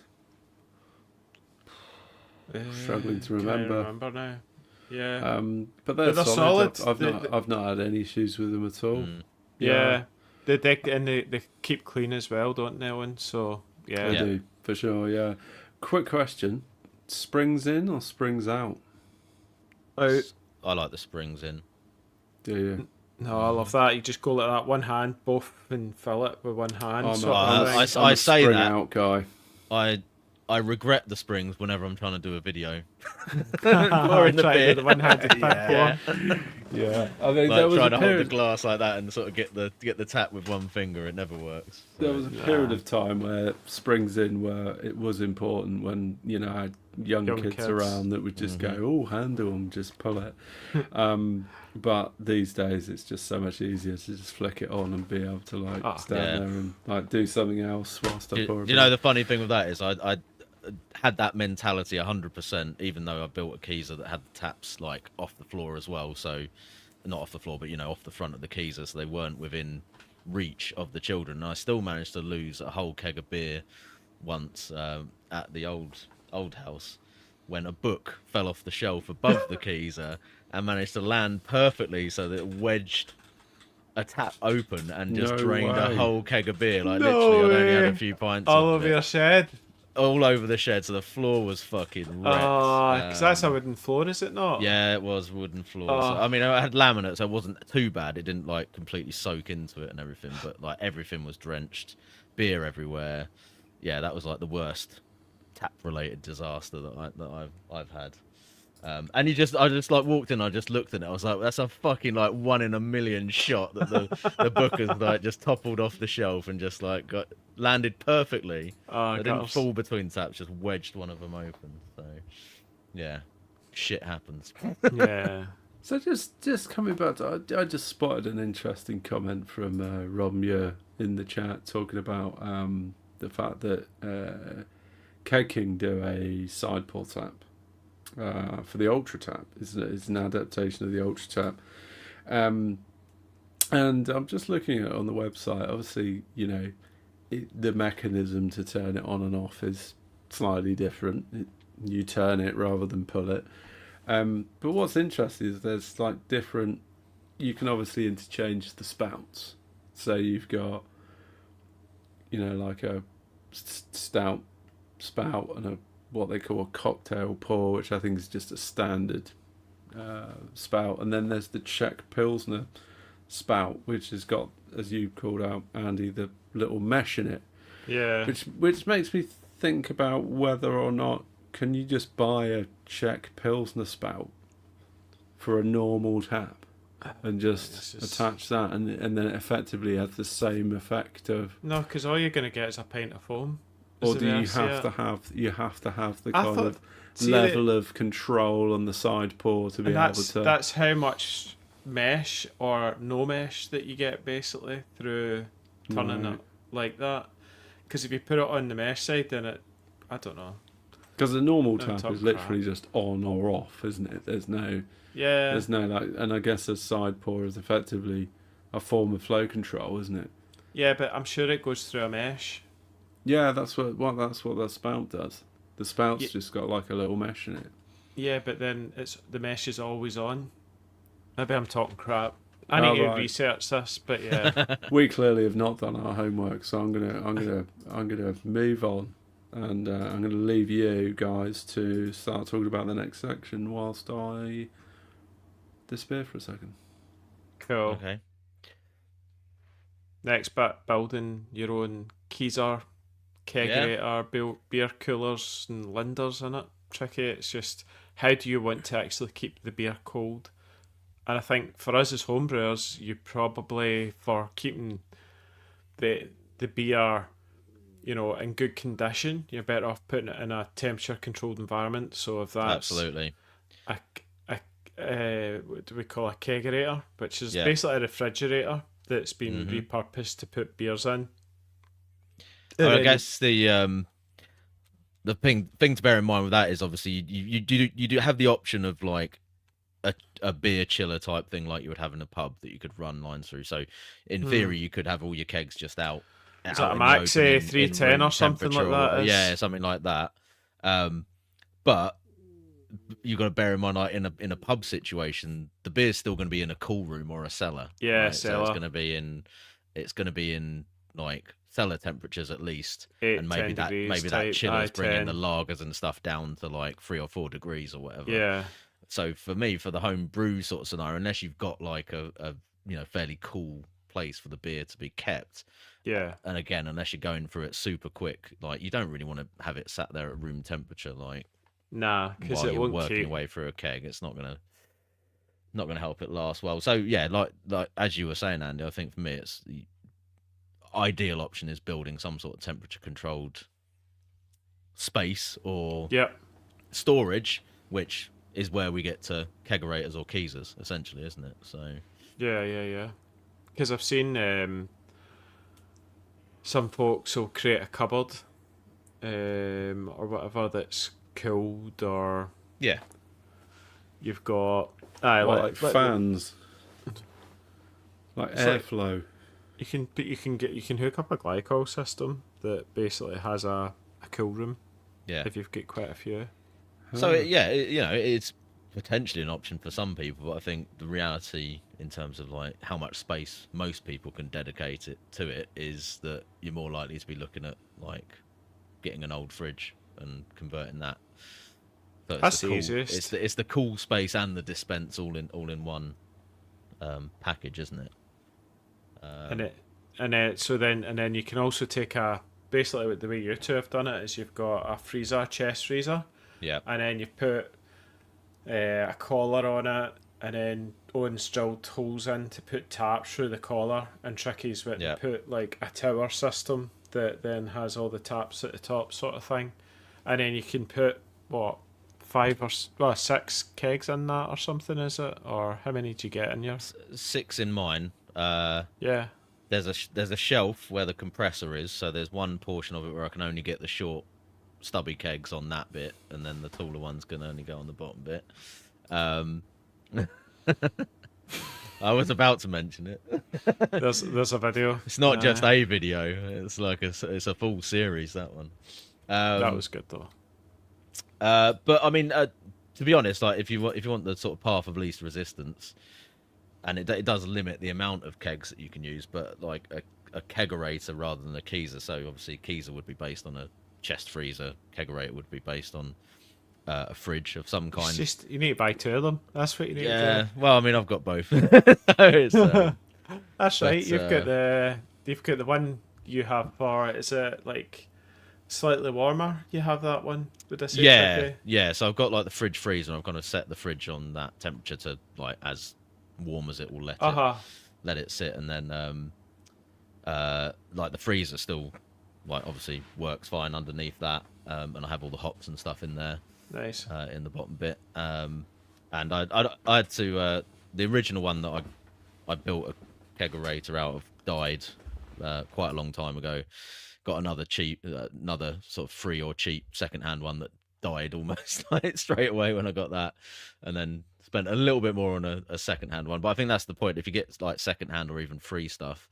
Struggling to remember. Can't remember now. Yeah. But they're But they're solid. solid. I've not had any issues with them at all. Mm, Yeah. They keep clean as well, don't they, Owen? So yeah. They do, for sure, yeah. Quick question. Springs in or springs out? Out. I like the springs in. Do you? No, I love that. You just go like that, one hand, both, and fill it with one hand. I'm sort a- of I- thing. I'm a say spring that. out guy. I regret the springs whenever I'm trying to do a video. Or in the try to beer. do the one-handed thing. Yeah. Yeah. I mean, Like there was trying a to hold the period, glass like that and sort of get the tap with one finger. It never works. there was a period of time where springs in where it was important when, I had young kids kids. around that would just go, oh, handle them, just pull it. But these days it's just so much easier to just flick it on and be able to stand yeah. there and do something else whilst I pour a You know, the funny thing with that is I had that mentality 100%, even though I built a Keezer that had the taps like off the floor as well. So not off the floor, but off the front of the Keezer, so they weren't within reach of the children. And I still managed to lose a whole keg of beer once at the old house when a book fell off the shelf above the Keezer and managed to land perfectly so that it wedged a tap open and just No drained a way. whole keg of beer. Like No literally, I'd only had way. a few pints All of over it. your shed. All over the shed, so the floor was fucking wrecked. Because that's a wooden floor, is it not? Yeah, it was wooden floor. Oh. So, I mean, I had laminate, so it wasn't too bad. It didn't like completely soak into it and everything, but like everything was drenched, beer everywhere. Yeah, that was like the worst tap-related disaster that I've had. And I just like walked in, I just looked at it, I was like, that's a fucking like 1 in a million shot that the book has like just toppled off the shelf and just like landed perfectly. Oh, It didn't God. fall between taps, just wedged one of them open. So, yeah, shit happens. Yeah. So just coming back to, I just spotted an interesting comment from Rob Muir in the chat talking about the fact that Keg King do a side pull tap for the Ultra Tap. It's an adaptation of the Ultra Tap. And I'm just looking at it on the website. Obviously, the mechanism to turn it on and off is slightly different. You turn it rather than pull it. But what's interesting is there's like different. You can obviously interchange the spouts. So you've got, like a stout spout and a what they call a cocktail pour, which I think is just a standard spout. And then there's the Czech Pilsner spout, which has got, as you called out, Andy, the little mesh in it. Yeah. Which makes me think about whether or not can you just buy a Czech Pilsner spout for a normal tap and just attach that, and then it effectively has the same effect of. No, because all you're going to get is a pint of foam. Or do you Is have it? to have the I kind thought- of see, level of control on the side pour to be And able that's to. that's how much mesh or no mesh that you get basically through turning Right. it like that. Because if you put it on the mesh side, then I don't know. Because the normal Don't tap talk is literally crap. just on or off, isn't it? There's no Yeah. and I guess a side pour is effectively a form of flow control, isn't it? Yeah, but I'm sure it goes through a mesh. Yeah, that's what that spout does. The spout's Ye- just got like a little mesh in it. Yeah, but then the mesh is always on. Maybe I'm talking crap. I Oh, need to right. research this, but yeah. We clearly have not done our homework, so I'm gonna move on, and I'm gonna leave you guys to start talking about the next section whilst I disappear for a second. Cool. Okay. Next bit, building your own Keezer, kegerator, beer coolers and linders in it. Tricky. It's just how do you want to actually keep the beer cold? And I think for us as homebrewers, you probably, for keeping the beer in good condition, you're better off putting it in a temperature controlled environment. So if that's Absolutely. a, what do we call a kegerator, which is Yeah. basically a refrigerator that's been Mm-hmm. repurposed to put beers in. I guess the thing to bear in mind with that is obviously you do have the option of like a beer chiller type thing like you would have in a pub that you could run lines through. So in theory, you could have all your kegs just out Is that a in the open Maxi in 310 room or something like temperature that? yeah, something like that. But you got to bear in mind, like in a pub situation, the beer's still going to be in a cool room or a cellar. Yeah, right? cellar. So it's going to be in like cellar temperatures at least, 8, and maybe 10 degrees that type, chiller's bringing 10. the lagers and stuff down to like 3 or 4 degrees or whatever. Yeah. So for me, for the home brew sort of scenario, unless you've got like a fairly cool place for the beer to be kept, Yeah. and again, unless you're going through it super quick, like you don't really want to have it sat there at room temperature, like Nah, because while it you're won't working keep. your way through a keg. It's not gonna help it last well. So yeah, like as you were saying, Andy, I think for me, it's the ideal option is building some sort of temperature controlled space or Yep. storage, which is where we get to kegerators or keysers, essentially, isn't it? So Yeah. Because I've seen some folks will create a cupboard or whatever that's cooled, or yeah, you've got like fans, like It's like- airflow. you can hook up a glycol system that basically has a cool room yeah. if you've got quite a few. So it's potentially an option for some people, but I think the reality in terms of like how much space most people can dedicate it to it is that you're more likely to be looking at like getting an old fridge and converting that. So That's the cool, easiest. It's the cool space and the dispense all in one package, isn't it? And then you can also take basically the way you two have done it is you've got a freezer, chest freezer, Yeah. and then you put a collar on it, and then Owen's drilled holes in to put taps through the collar, and Tricky's with Yeah. put like a tower system that then has all the taps at the top, sort of thing, and then you can put 6 kegs in that or something, is it? Or how many do you get in yours? 6 in mine. Yeah. There's a shelf where the compressor is, so there's one portion of it where I can only get the short, stubby kegs on that bit, and then the taller ones can only go on the bottom bit. I was about to mention it. There's a video. It's not just a video; it's like it's a full series. That one. That was good though. But I mean, to be honest, like if you want the sort of path of least resistance, and it does limit the amount of kegs that you can use, but like a kegerator rather than a keezer. So obviously, keezer would be based on a chest freezer. Kegerator would be based on a fridge of some kind. It's just you need to buy 2 of them. That's what you need to Yeah. Well, I mean, I've got both. So it's, do. That's right. but, You've got the one you have for, is it like slightly warmer? You have that one. Would I say? yeah, Tricky? yeah. So I've got like the fridge freezer, and I've got to set the fridge on that temperature to like as warm as it will let it sit, and then like the freezer still like obviously works fine underneath that, and I have all the hops and stuff in there. Nice. In the bottom bit, and I had to the original one that I built a kegerator out of died quite a long time ago. Got another another sort of free or cheap secondhand one that died almost like straight away when I got that, and then spent a little bit more on a secondhand one. But I think that's the point. If you get like secondhand or even free stuff,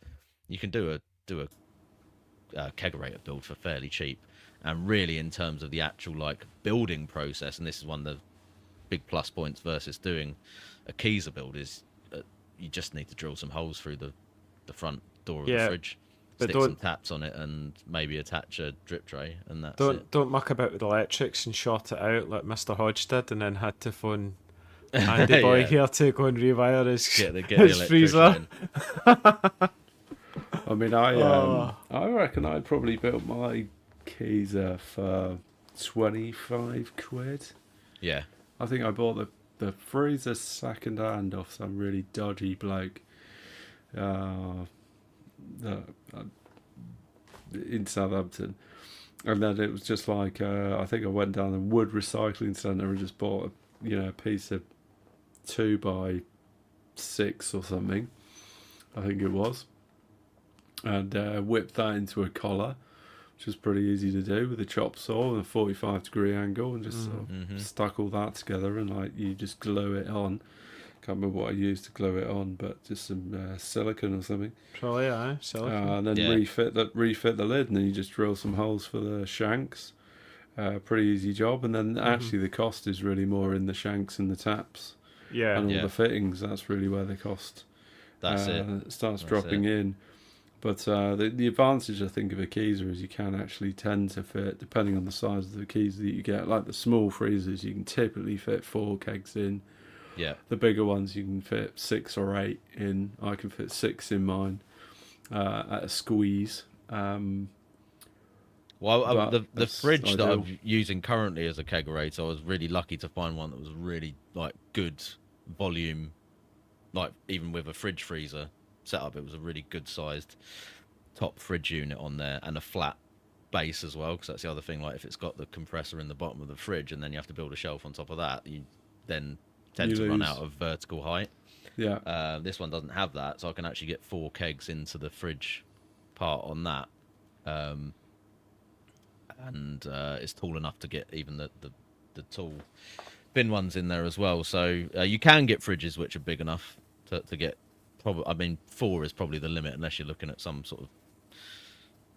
you can do a kegerator build for fairly cheap. And really, in terms of the actual like building process, and this is one of the big plus points versus doing a keezer build, is you just need to drill some holes through the front door of the fridge, but stick some taps on it, and maybe attach a drip tray, and that's it. Don't muck about with electrics and short it out like Mr. Hodge did, and then had to phone Andy Boy Yeah. here to go and rewire his Get the his freezer. electrician in. I mean, I reckon I probably built my keezer for 25 quid. Yeah, I think I bought the freezer second hand off some really dodgy bloke. in Southampton. And then it was just like, I think I went down a wood recycling centre and just bought, a piece of 2x6 or something, I think it was. And whipped that into a collar, which was pretty easy to do with a chop saw and a 45-degree angle, and just sort of stuck all that together, and like you just glue it on. Can't remember what I used to glue it on, but just some silicone or something. Probably, silicone. And then refit the lid, and then you just drill some holes for the shanks. Pretty easy job. And then actually the cost is really more in the shanks and the taps. Yeah. And all the fittings. That's really where the cost starts dropping in. But the advantage, I think, of a Keyser is you can actually tend to fit, depending on the size of the keys that you get. Like the small freezers, you can typically fit 4 kegs in. Yeah. The bigger ones, you can fit 6 or 8 in. I can fit 6 in mine at a squeeze. The fridge that I'm using currently as a kegerator, I was really lucky to find one that was really like good volume, like even with a fridge freezer setup. It was a really good sized top fridge unit on there, and a flat base as well, because that's the other thing. Like if it's got the compressor in the bottom of the fridge and then you have to build a shelf on top of that, you then tend to run out of vertical height. Yeah. This one doesn't have that, so I can actually get 4 kegs into the fridge part on that. And it's tall enough to get even the tall bin ones in there as well. So you can get fridges which are big enough to get. I mean, 4 is probably the limit unless you're looking at some sort of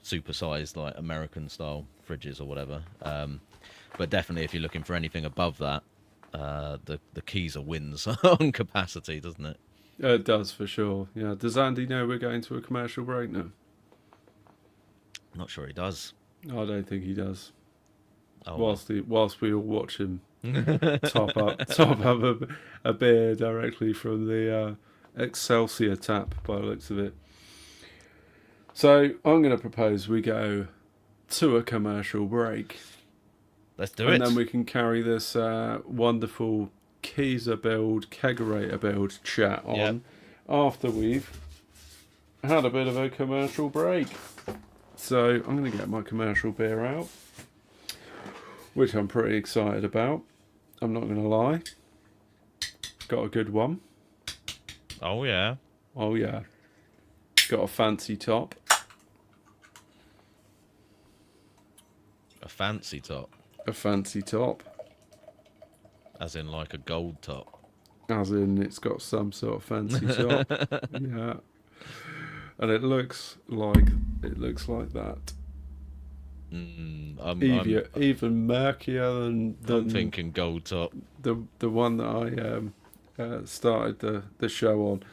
super-sized, like American style fridges or whatever. But definitely, if you're looking for anything above that, the Keyser wins on capacity, doesn't it? It does, for sure. Yeah. Does Andy know we're going to a commercial break now? Not sure he does. I don't think he does. Oh, whilst we all watch him top up a beer directly from the Excelsior tap, by the looks of it. So I'm going to propose we go to a commercial break. Let's do it. And then we can carry this wonderful Keyser build, kegerator build chat on after we've had a bit of a commercial break. So I'm going to get my commercial beer out, which I'm pretty excited about. I'm not going to lie. Got a good one. Oh, yeah. Oh, yeah. Got a fancy top. A fancy top. A fancy top. As in like a gold top. As in it's got some sort of fancy top. Yeah. And it looks like that. Even murkier than I'm thinking gold top. The one that I started the show on.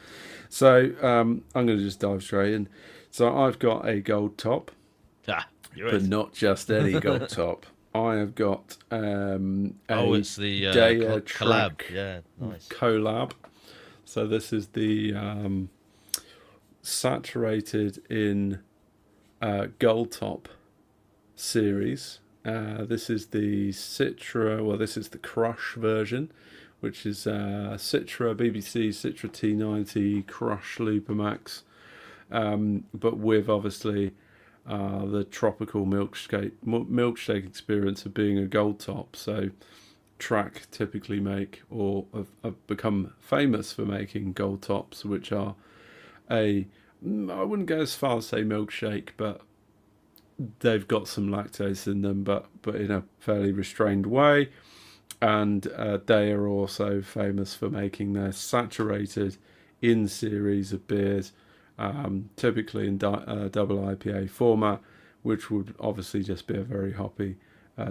So I'm going to just dive straight in. So I've got a gold top, but not just any gold top. I have got it's the collab. Yeah, nice. Collab. So this is the saturated in gold top series. This is the Citra. Well, this is the Crush version, which is Citra BBC Citra T90 Crush Lupamax, but with obviously the tropical milkshake experience of being a gold top. So Track typically make or have become famous for making gold tops, which are I wouldn't go as far as say milkshake, but they've got some lactose in them, but in a fairly restrained way. And they are also famous for making their saturated in series of beers, typically in double IPA format, which would obviously just be a very hoppy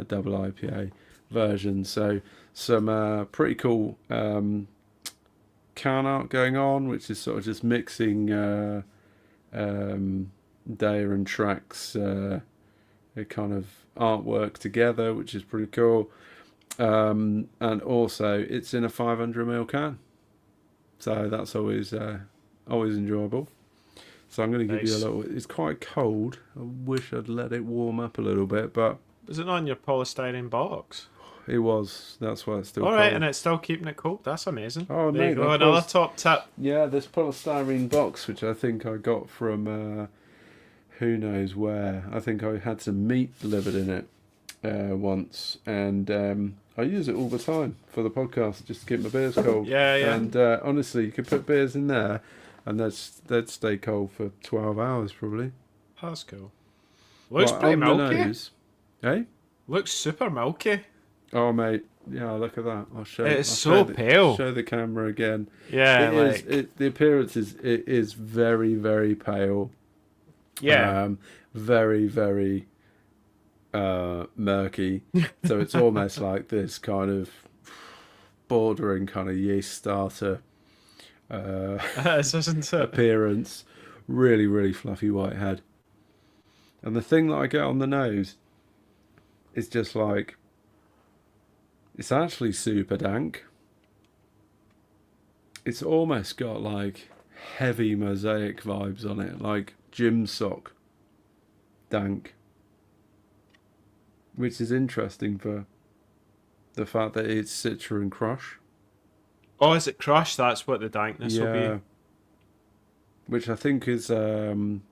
double IPA version. So some pretty cool can art going on, which is sort of just mixing Daya and Track's kind of artwork together, which is pretty cool. And also it's in a 500ml can, so that's always enjoyable. So I'm going to give you a little. It's quite cold. I wish I'd let it warm up a little bit, but is it on your polystyrene box? It was. That's why it's still all cold. right, and it's still keeping it cold. That's amazing. Oh, there you no, go. Another top tip. Yeah, this polystyrene box, which I think I got from who knows where. I think I had some meat delivered in it once, and I use it all the time for the podcast just to keep my beers cold. Yeah, yeah. And honestly, you could put beers in there, and they'd stay cold for 12 hours probably. That's cool. Looks Right, pretty on the milky. nose. Eh? Looks super milky. Oh mate, yeah, look at that. I'll show. It's I'll so show pale. Show the camera again. Yeah, The appearance is very, very pale. yeah. Very, very murky. So it's almost like this kind of bordering kind of yeast starter Isn't it? appearance. Really, really fluffy white head. And the thing that I get on the nose is just like, it's actually super dank. It's almost got like heavy mosaic vibes on it, like gym sock dank. Which is interesting for the fact that it's Citra and Crush. Oh, is it Crush? That's what the dankness will be. Which I think is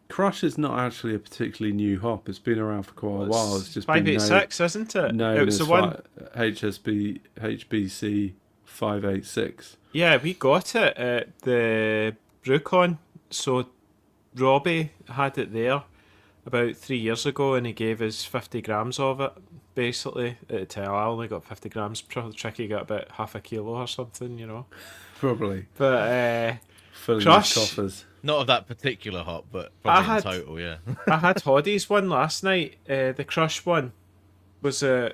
Crush is not actually a particularly new hop. It's been around for quite a while. It's just 586, isn't it? No, It was the one. HBC 586. Yeah, we got it at the BrewCon. So Robbie had it there about 3 years ago, and he gave us 50 grams of it. Basically, at the time, I only got 50 grams. Tricky got about half a kilo or something, you know. Probably. But Filling Crush. his coffers. Not of that particular hop, but probably in total, yeah. I had Hoddy's one last night. The Crush one was a.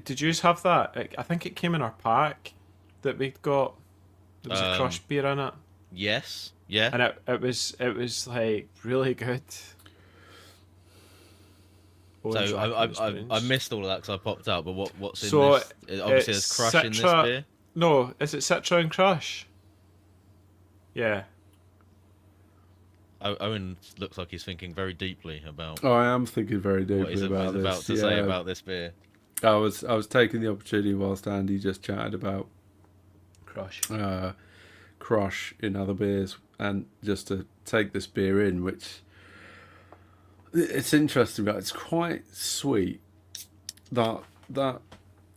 Did you have that? I think it came in our pack that we'd got. There was a Crush beer in it. Yes, yeah. And it was like really good. So I missed all of that because I popped out. But what's in So this? Obviously, there's Crush in this Citra- beer. No, is it Citra and Crush? Yeah. Owen looks like he's thinking very deeply about Oh, I am thinking very what deeply he's about this. about to say about this beer. I was taking the opportunity whilst Andy just chatted about Crush. Crush in other beers, and just to take this beer in, which it's interesting about. It's quite sweet. That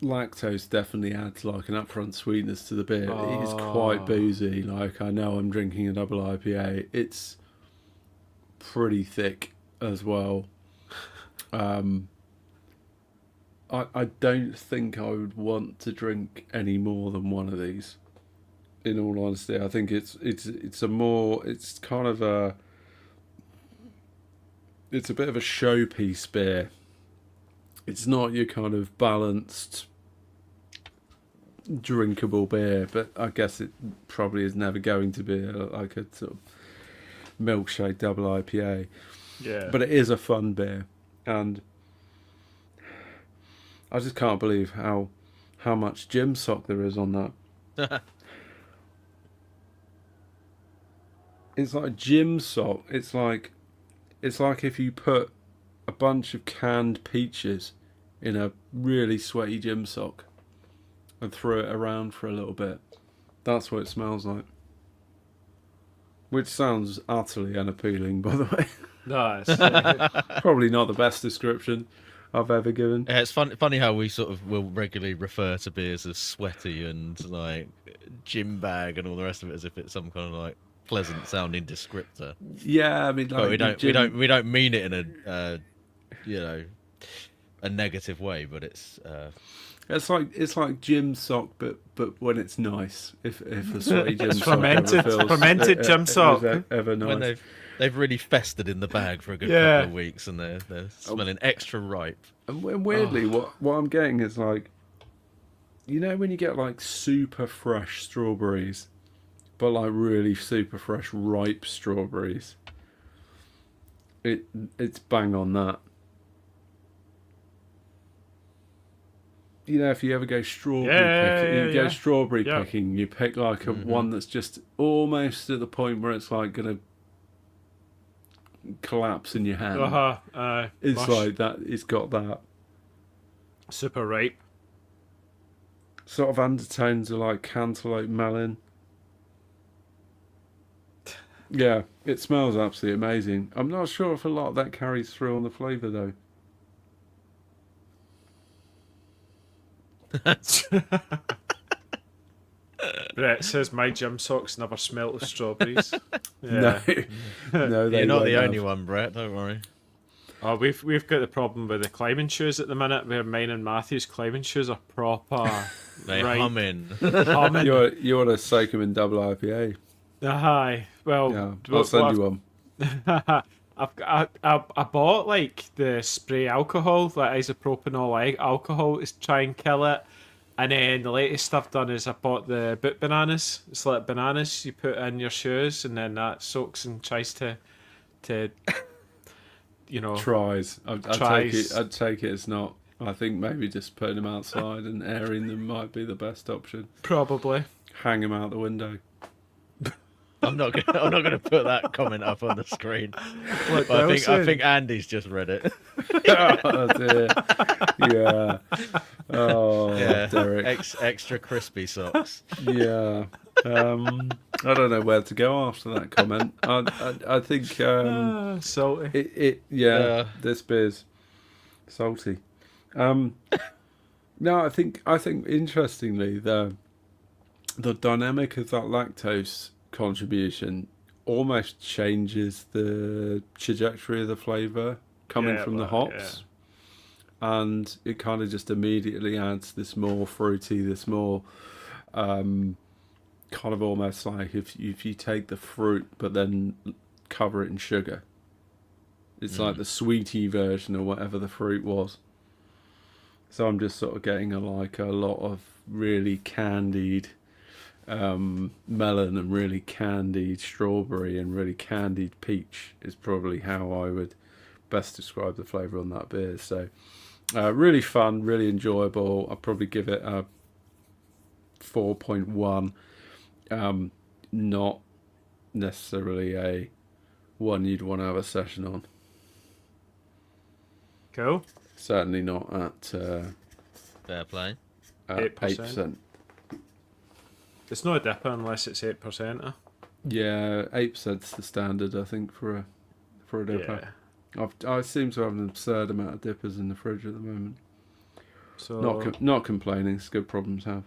lactose definitely adds like an upfront sweetness to the beer. It is quite boozy. Like, I know I'm drinking a double IPA. It's pretty thick as well. I don't think I would want to drink any more than one of these. In all honesty, I think it's kind of a bit of a showpiece beer. It's not your kind of balanced, drinkable beer, but I guess it probably is never going to be like a sort of milkshake double IPA. Yeah. But it is a fun beer, and I just can't believe how much gym sock there is on that. It's like gym sock. It's like if you put a bunch of canned peaches in a really sweaty gym sock and throw it around for a little bit. That's what it smells like. Which sounds utterly unappealing, by the way. No, it's Probably not the best description I've ever given. Yeah, it's funny how we sort of will regularly refer to beers as sweaty and like gym bag and all the rest of it as if it's some kind of like pleasant sounding descriptor. Yeah, I mean, like, But we don't mean it in a a negative way, but it's it's like gym sock, but when it's nice. If a sweaty gym sock fermented gym sock. ever nice. when they've really festered in the bag for a good Yeah. couple of weeks and they're smelling extra ripe. And weirdly, what I'm getting is like, you know, when you get like super fresh strawberries, but like really super fresh ripe strawberries, it's bang on that. You know, if you ever go strawberry picking, you pick like a one that's just almost at the point where it's like gonna collapse in your hand. It's mush. like that. It's got that Super ripe. sort of undertones of like cantaloupe melon. Yeah, it smells absolutely amazing. I'm not sure if a lot of that carries through on the flavour though. Brett says my gym socks never smelt of strawberries. No, Yeah. no, they You're not won't the only have. one, Brett. Don't worry. Oh, we've got the problem with the climbing shoes at the minute, where mine and Matthew's climbing shoes are proper They right humming. humming. You want to soak them in double IPA? Aye. Well, Yeah, I'll send you one. I bought like the spray alcohol, like isopropyl alcohol, to try and kill it. And then the latest I've done is I bought the boot bananas. It's like bananas you put in your shoes, and then that soaks and tries to Tries. I'd take Tries. it. I'd take it as not. I think maybe just putting them outside and airing them might be the best option. probably. Hang them out the window. I'm not gonna put that comment up on the screen. What But I Nelson? think Andy's just read it. Oh dear. Yeah. Oh, Yeah, Derek. extra crispy socks. Yeah. I don't know where to go after that comment. I think Salty. Yeah. this beer's salty. No, I think interestingly the dynamic of that lactose contribution almost changes the trajectory of the flavour coming from the hops. And it kind of just immediately adds this more fruity, this more kind of almost like if you take the fruit but then cover it in sugar. It's like the sweetie version or whatever the fruit was. So I'm just sort of getting a lot of really candied melon and really candied strawberry and really candied peach is probably how I would best describe the flavour on that beer. So really fun, really enjoyable. I'll probably give it a 4.1. Not necessarily a one you'd want to have a session on. Cool. Certainly not at Fair play. 8%. 8%. It's not a dipper unless it's 8%. Yeah, 8%'s the standard, I think, for a dipper. Yeah. I seem to have an absurd amount of dippers in the fridge at the moment. So Not complaining. It's good problems to have.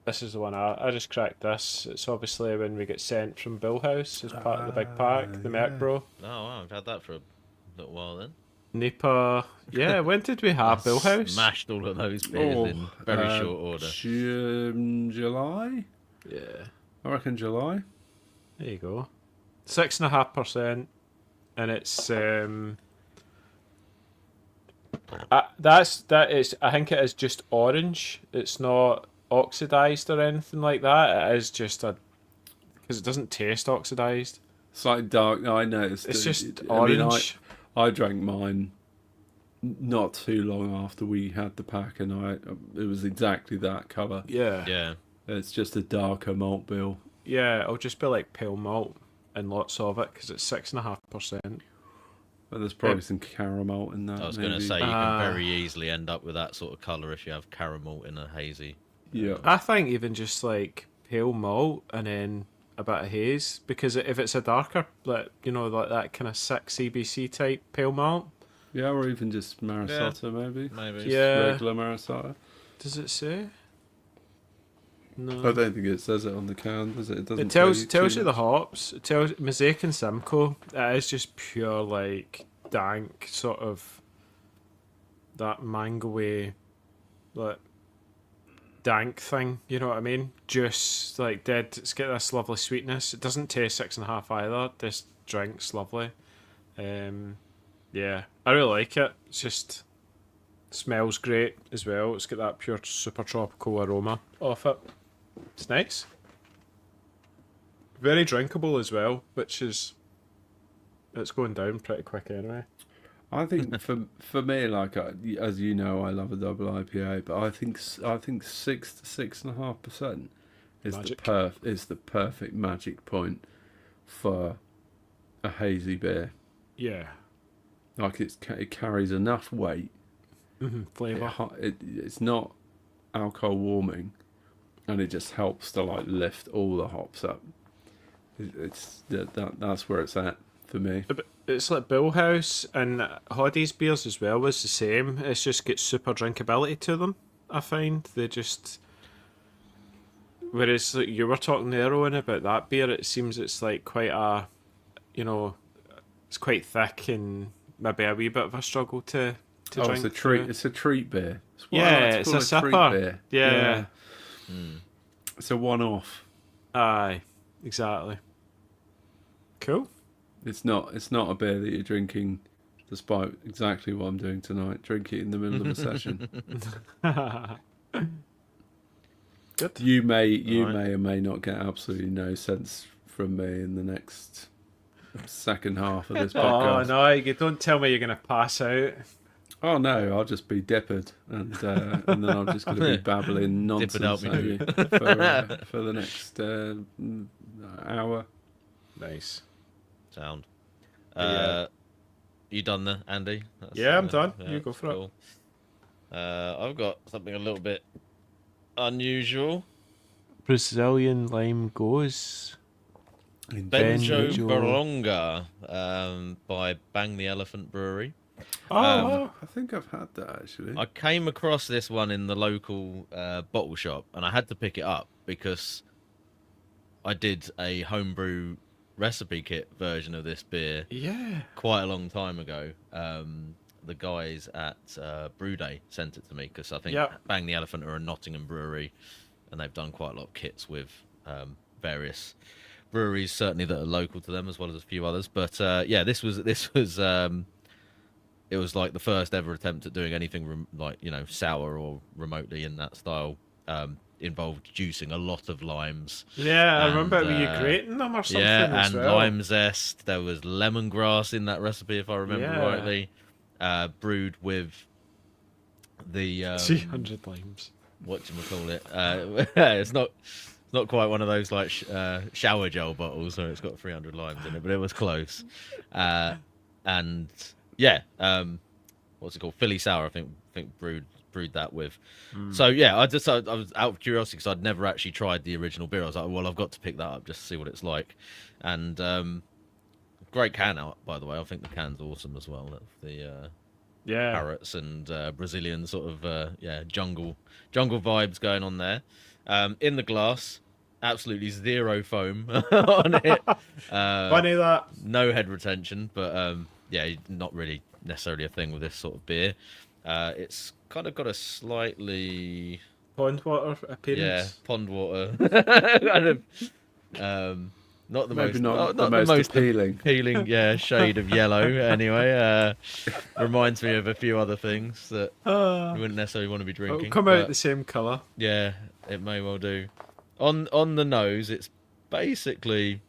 this is the one I just cracked this. It's obviously when we get sent from Bill House as part of the big pack, the Merc Bro. Oh wow, I've had that for a little while then. Nipa. Yeah, when did we have Bill House? Smashed all of those beers in very short order. July? Yeah. I reckon July. There you go. 6.5%, and it's that is. I think it is just orange. It's not oxidized or anything like that. It is just because it doesn't taste oxidized. Slightly dark. No, I noticed. It's just I mean, orange. I drank mine not too long after we had the pack, and it was exactly that colour. Yeah. Yeah. It's just a darker malt bill. Yeah, it'll just be like pale malt and lots of it because it's 6.5%. But there's probably some caramel in that. I was going to maybe. say you can very easily end up with that sort of colour if you have caramel in a hazy. Yeah. I think even just like pale malt and then a bit of haze, because if it's a darker, like like that kind of 6 CBC type pale malt. Yeah, or even just Marisotto, maybe. Maybe. Just Yeah. regular Marisotto. Does it say? No. I don't think it says it on the can, does it? It doesn't. It tells tell you the hops. It tells Mosaic and Simcoe. It is just pure like dank sort of that mango-y, like dank thing. You know what I mean? Juice, like dead. It's got this lovely sweetness. It doesn't taste 6.5 either. This drink's lovely. Yeah, I really like it. It's just smells great as well. It's got that pure super tropical aroma off it. It's nice. Very drinkable as well, which is it's going down pretty quick anyway. I think for me, like as you know, I love a double IPA, but I think 6 to 6.5% is Magic. the perfect magic point for a hazy beer. Yeah. Like it carries enough weight. Flavour. It's not alcohol warming, and it just helps to like lift all the hops up. That's where it's at for me. It's like Bullhouse and Hoddy's beers as well was the same. It's just got super drinkability to them. I find they just. Whereas like, you were talking there, Owen, about that beer, it seems it's like quite a, you know, it's quite thick and maybe a wee bit of a struggle to Oh, drink. it's a treat. It's a treat beer. It's what I Yeah, like to it's call a treat sipper. beer. Yeah. It's a one-off. Aye, exactly. Cool. It's not a beer that you're drinking, despite exactly what I'm doing tonight. Drink it in the middle of a session. Good. You may Right. or may not get absolutely no sense from me in the next second half of this Oh podcast. no, you don't tell me you're gonna pass out. Oh no, I'll just be dippered, and then I'm just going to be babbling Dippered out nonsense me at you for the next hour. Nice. Sound. Yeah. You done there, Andy? Yeah, I'm done. You go that's for it. I've got something a little bit unusual. Brazilian lime goes. Benjo Benjo. Baronga by Bang the Elephant Brewery. Oh, I think I've had that actually. I came across this one in the local bottle shop, and I had to pick it up because I did a homebrew recipe kit version of this beer yeah. quite a long time ago. The guys at Brew Day sent it to me because I think Yep. Bang the Elephant are a Nottingham brewery, and they've done quite a lot of kits with various breweries, certainly that are local to them, as well as a few others. But yeah, this was it was like the first ever attempt at doing anything like sour or remotely in that style. Involved juicing a lot of limes. Yeah, I And, remember were you grating them or something Yeah, as and well? lime zest. There was lemongrass in that recipe, if I remember Yeah. rightly. Brewed with the 300 limes. whatchamacallit. It's not quite one of those like shower gel bottles where it's got 300 limes in it, but it was close. And yeah, what's it called? Philly sour. I think brewed that with. So yeah, I was out of curiosity because I'd never actually tried the original beer. I was like, well, I've got to pick that up just to see what it's like. And great can out, by the way. I think the can's awesome as well. The Yeah. parrots and Brazilian sort of jungle vibes going on there. In the glass, absolutely zero foam on it. Funny that. No head retention, but yeah, not really necessarily a thing with this sort of beer. It's kind of got a slightly Pond water appearance. pond water kind of not the Maybe most not not the most appealing. shade of yellow anyway. Reminds me of a few other things that you wouldn't necessarily want to be It'll drinking. come but out the same colour. yeah, it may well do. On the nose, it's basically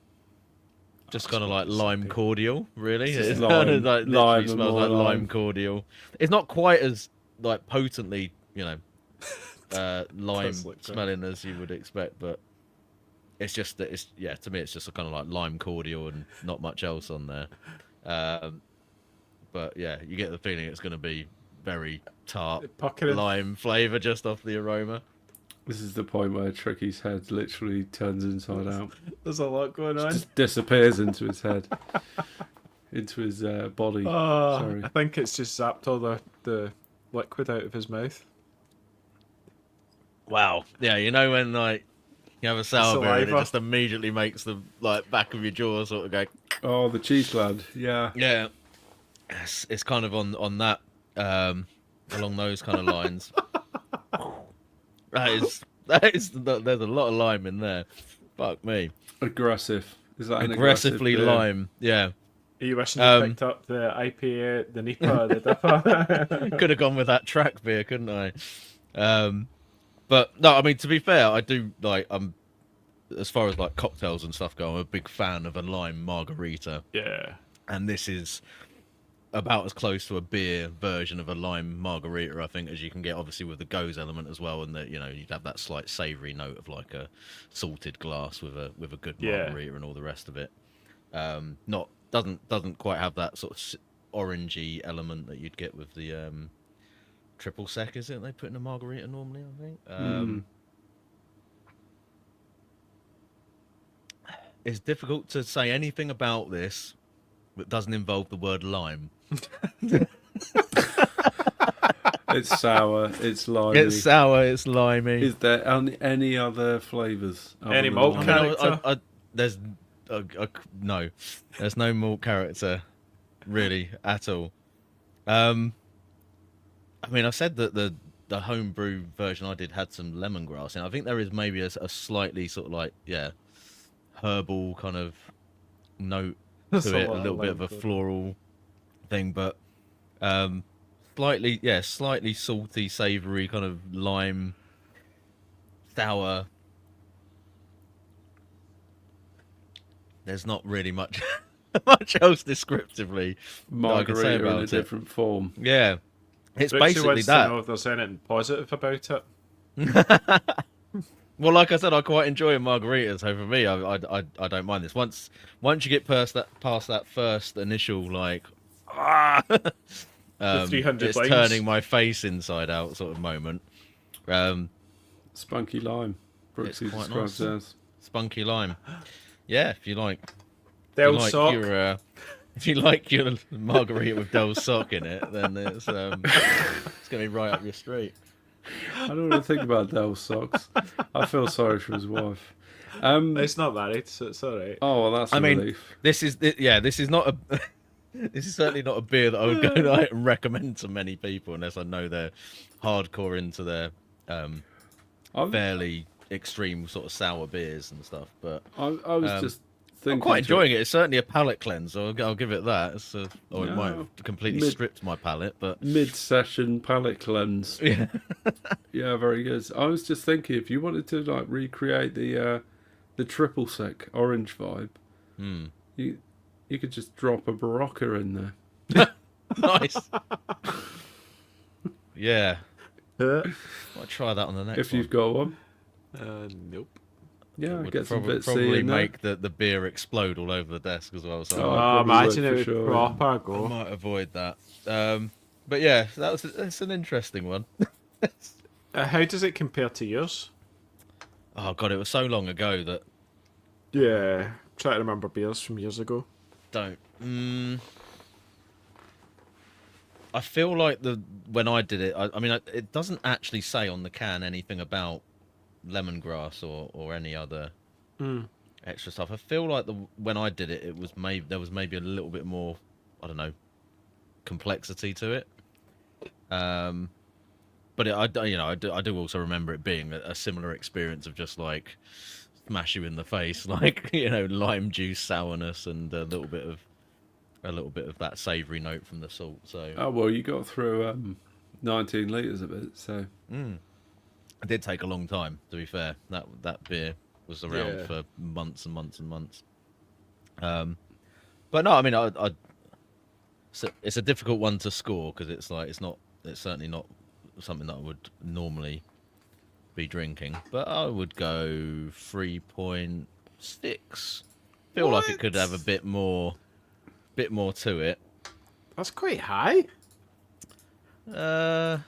just kind of like lime cordial, really. It's just It's kind of lime- like lime literally and smells more like lime. lime cordial. It's not quite as like potently, lime Does look good. smelling as you would expect, but it's just that to me it's just a kind of like lime cordial and not much else on there. But yeah, you get the feeling it's going to be very tart Puckering. lime flavour just off the aroma. This is the point where Tricky's head literally turns inside out. There's a lot going on. Just disappears into his head, into his body. Sorry. I think it's just zapped all the liquid out of his mouth. Wow. Yeah, when like you have a sour beer and it Saliva. just immediately makes the like back of your jaw sort of go. Oh, the cheese gland. Yeah. Yeah, it's kind of on that along those kind of lines. There's a lot of lime in there. Fuck me. Aggressive. Is that an Aggressively aggressive beer? lime. Yeah. Are you wishing you picked up the IPA, the NEPA, the Dipper? Could have gone with that track beer, couldn't I? But no, I mean to be fair, I do like as far as like cocktails and stuff go, I'm a big fan of a lime margarita, Yeah. and this is about as close to a beer version of a lime margarita, I think, as you can get. Obviously with the goes element as well, and that you'd have that slight savoury note of like a salted glass with a good Yeah. margarita and all the rest of it. Not doesn't quite have that sort of orangey element that you'd get with the triple sec, is it? They put in a margarita normally, I think. it's difficult to say anything about this that doesn't involve the word lime. It's sour. It's limey. It's sour. It's limey. Is there any other flavours? Any malt I mean, there's no, there's no malt character really at all. I mean, I said that the homebrew version I did had some lemongrass, and I think there is maybe a slightly sort of like herbal kind of note That's to a it, a lot of little bit of a lemon. floral thing, but slightly salty, savoury, kind of lime, sour. There's not really much much else descriptively that I can say Margarita in about a it. different form. Yeah, it's Brooksy basically wants to that. know if there's anything positive about it. Well, like I said, I quite enjoy a margarita, so for me, I don't mind this. Once you get past that first initial The 300 it's lines. turning my face inside out sort of moment. Spunky lime. It's Brooksy quite describes nice. as. Spunky lime. Yeah, if you like Del sock. if you like your margarita with Del sock in it, then it's gonna be right up your street. I don't want to think about Dell's socks. I feel sorry for his wife. It's not married, so it's all right. Oh, well, that's a I mean, relief. this is not a this is certainly not a beer that I would go out and recommend to many people unless I know they're hardcore into their fairly extreme sort of sour beers and stuff. But I was just thinking. I'm quite enjoying it. It's certainly a palate cleanser. I'll give it that. It might No. have completely stripped my palate, but Mid-session palate cleanse. yeah. Yeah, very good. I was just thinking, if you wanted to recreate the triple sec orange vibe, you could just drop a Barocca in there. Nice. Yeah. Uh, I'll try that on the next If one. you've got one, nope. yeah, Would get some bits probably in there. make the beer explode all over the desk as well. So Oh, I Oh, probably imagine would it for would sure. proper go. might avoid that. But yeah, it's an interesting one. How does it compare to yours? Oh god, it was so long ago that Yeah, try to remember beers from years ago. don't. I feel like when I did it, I mean, it doesn't actually say on the can anything about lemongrass or any other extra stuff. I feel like when I did it, there was maybe a little bit more, I don't know, complexity to it. But I do also remember it being a similar experience of just like smash you in the face, like lime juice sourness and a little bit of that savoury note from the salt. So Oh well, you got through 19 litres of it, so it did take a long time. To be fair, that beer was around Yeah. for months and months and months. But no, I mean, it's a difficult one to score because it's certainly not something that I would normally be drinking. But I would go 3.6. Feel like it could have a bit more to it. That's quite high. Well,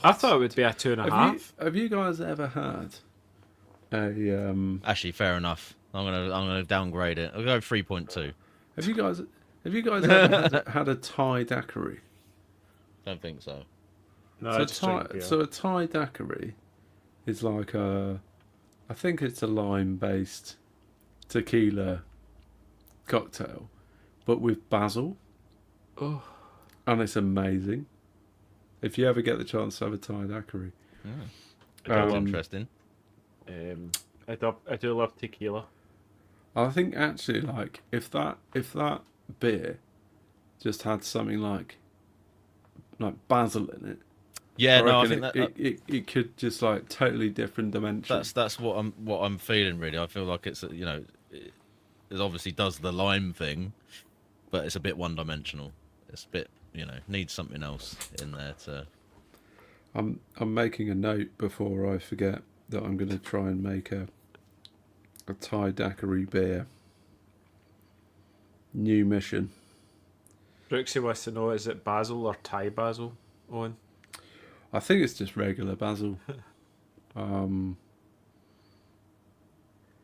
I thought it would be a 2.5. have you guys ever had a actually, fair enough. I'm gonna downgrade it. I'll go 3.2. have you guys ever had a Thai daiquiri? Don't think so. No, So, it's straight beer. a Thai daiquiri is like I think it's a lime-based tequila cocktail, but with basil. Oh. And it's amazing. If you ever get the chance to have a Thai daiquiri. That's interesting. I do love tequila. I think actually, like, if that beer just had something like basil in it, Yeah, no, I reckon think it could just like totally different dimension. that's what I'm feeling really. I feel like it's it obviously does the lime thing, but it's a bit one dimensional. It's a bit needs something else in there to. I'm making a note before I forget that I'm going to try and make a Thai daiquiri beer. New mission. Brooksy wants to know, is it basil or Thai basil, Owen? I think it's just regular basil.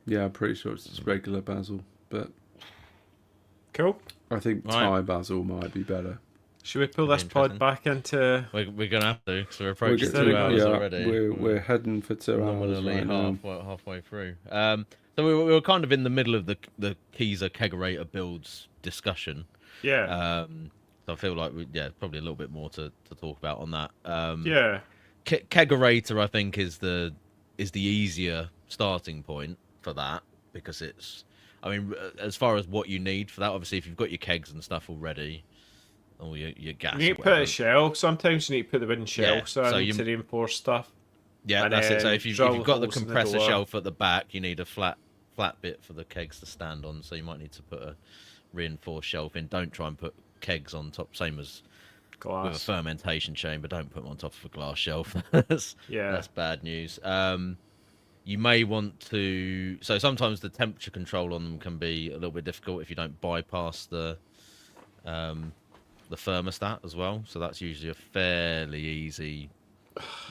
Yeah, I'm pretty sure it's just regular basil, but Cool. I think Right. Thai basil might be better. Should we pull Could be this pod interesting. back into? We're gonna have to, because we're We're approaching getting- 2 hours yeah, already. we're heading for 2 hours Nominally right now. halfway through. So we were kind of in the middle of the Keezer kegerator builds discussion. Yeah. So I feel like probably a little bit more to talk about on that. Yeah. Kegerator, I think, is the easier starting point for that, because it's, I mean, as far as what you need for that, obviously, if you've got your kegs and stuff already, or your gas, You need or to put whatever, a shelf. Sometimes you need to put the wooden shelves so in you- to reinforce stuff. yeah, and that's it. So then if you've drill got the holes in the compressor door. shelf at the back, you need a flat bit for the kegs to stand on. So you might need to put a reinforced shelf in. Don't try and put kegs on top, same as with a Glass. fermentation chamber. Don't put them on top of a glass shelf. Yeah. That's bad news. You may want to. So sometimes the temperature control on them can be a little bit difficult if you don't bypass the thermostat as well. So that's usually a fairly easy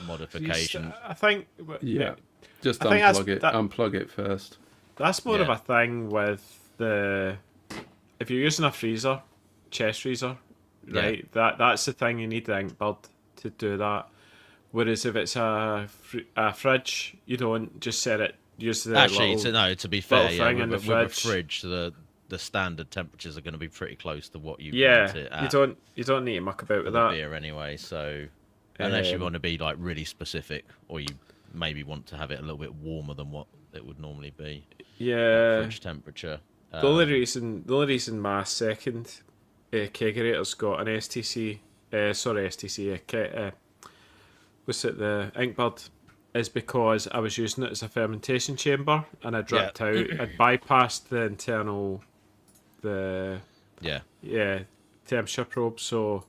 modification. I think. Yeah, just I think that's- unplug it. that- Unplug it first. That's more of Yeah. a thing with the. If you're using a freezer, chest freezer, Yeah. right? That's the thing, you need the ink bird to do that. Whereas if it's a fridge, you don't just set it. Use the Actually, little, to be fair, little thing in with, the with a fridge. fridge, the standard temperatures are going to be pretty close to what you yeah, want it at you don't need to muck about for with the that. beer anyway. So unless you Um, want to be like really specific, or you maybe want to have it a little bit warmer than what it would normally be, Yeah, fridge temperature. the only reason my second kegerator's got an STC, what's it, the Inkbird, is because I was using it as a fermentation chamber and I dripped out. I'd bypassed the internal, Yeah, temperature probe, so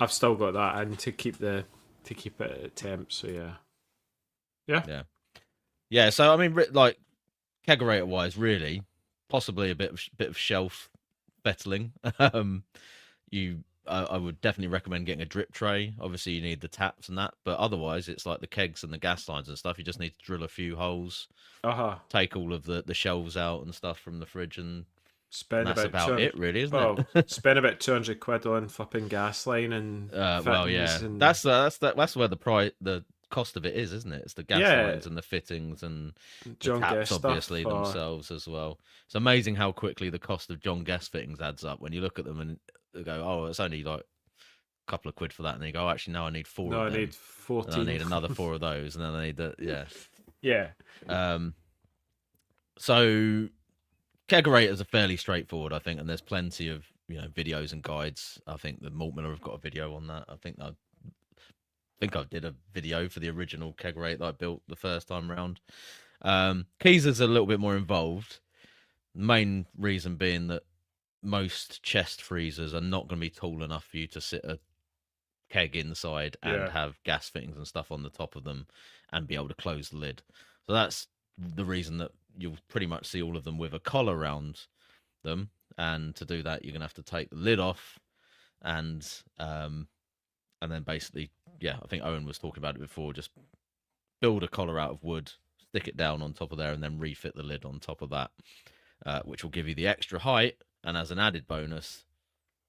I've still got that in to keep it at temp. So yeah. So I mean, like kegerator wise, really, possibly a bit of shelf fettling. I would definitely recommend getting a drip tray. Obviously, you need the taps and that, but otherwise, it's like the kegs and the gas lines and stuff. You just need to drill a few holes, take all of the shelves out and stuff from the fridge, and spend that's about 200 it, really, isn't it? Well, spend about 200 quid on flipping gas line and Well, yeah, fittings and that's where the cost of it is, isn't it? It's the gas Yeah. lines and the fittings and the John taps, Guest obviously stuff, themselves as well. It's amazing how quickly the cost of John Guest fittings adds up when you look at them and they go, "Oh, it's only like a couple of quid for that," and then you go, "Oh, actually, no, I need four No, of I them, need 14. and I need another four of those, and then I need the yeah." Yeah. So kegerators are fairly straightforward, I think, and there's plenty of videos and guides. I think the Malt Miller have got a video on that. I think I did a video for the original kegerator that I built the first time round. Keezer's a little bit more involved. Main reason being that most chest freezers are not going to be tall enough for you to sit a keg inside and Yeah. have gas fittings and stuff on the top of them and be able to close the lid. So that's the reason that you'll pretty much see all of them with a collar around them. And to do that, you're going to have to take the lid off and then basically, I think Owen was talking about it before, just build a collar out of wood, stick it down on top of there, and then refit the lid on top of that, which will give you the extra height. And as an added bonus,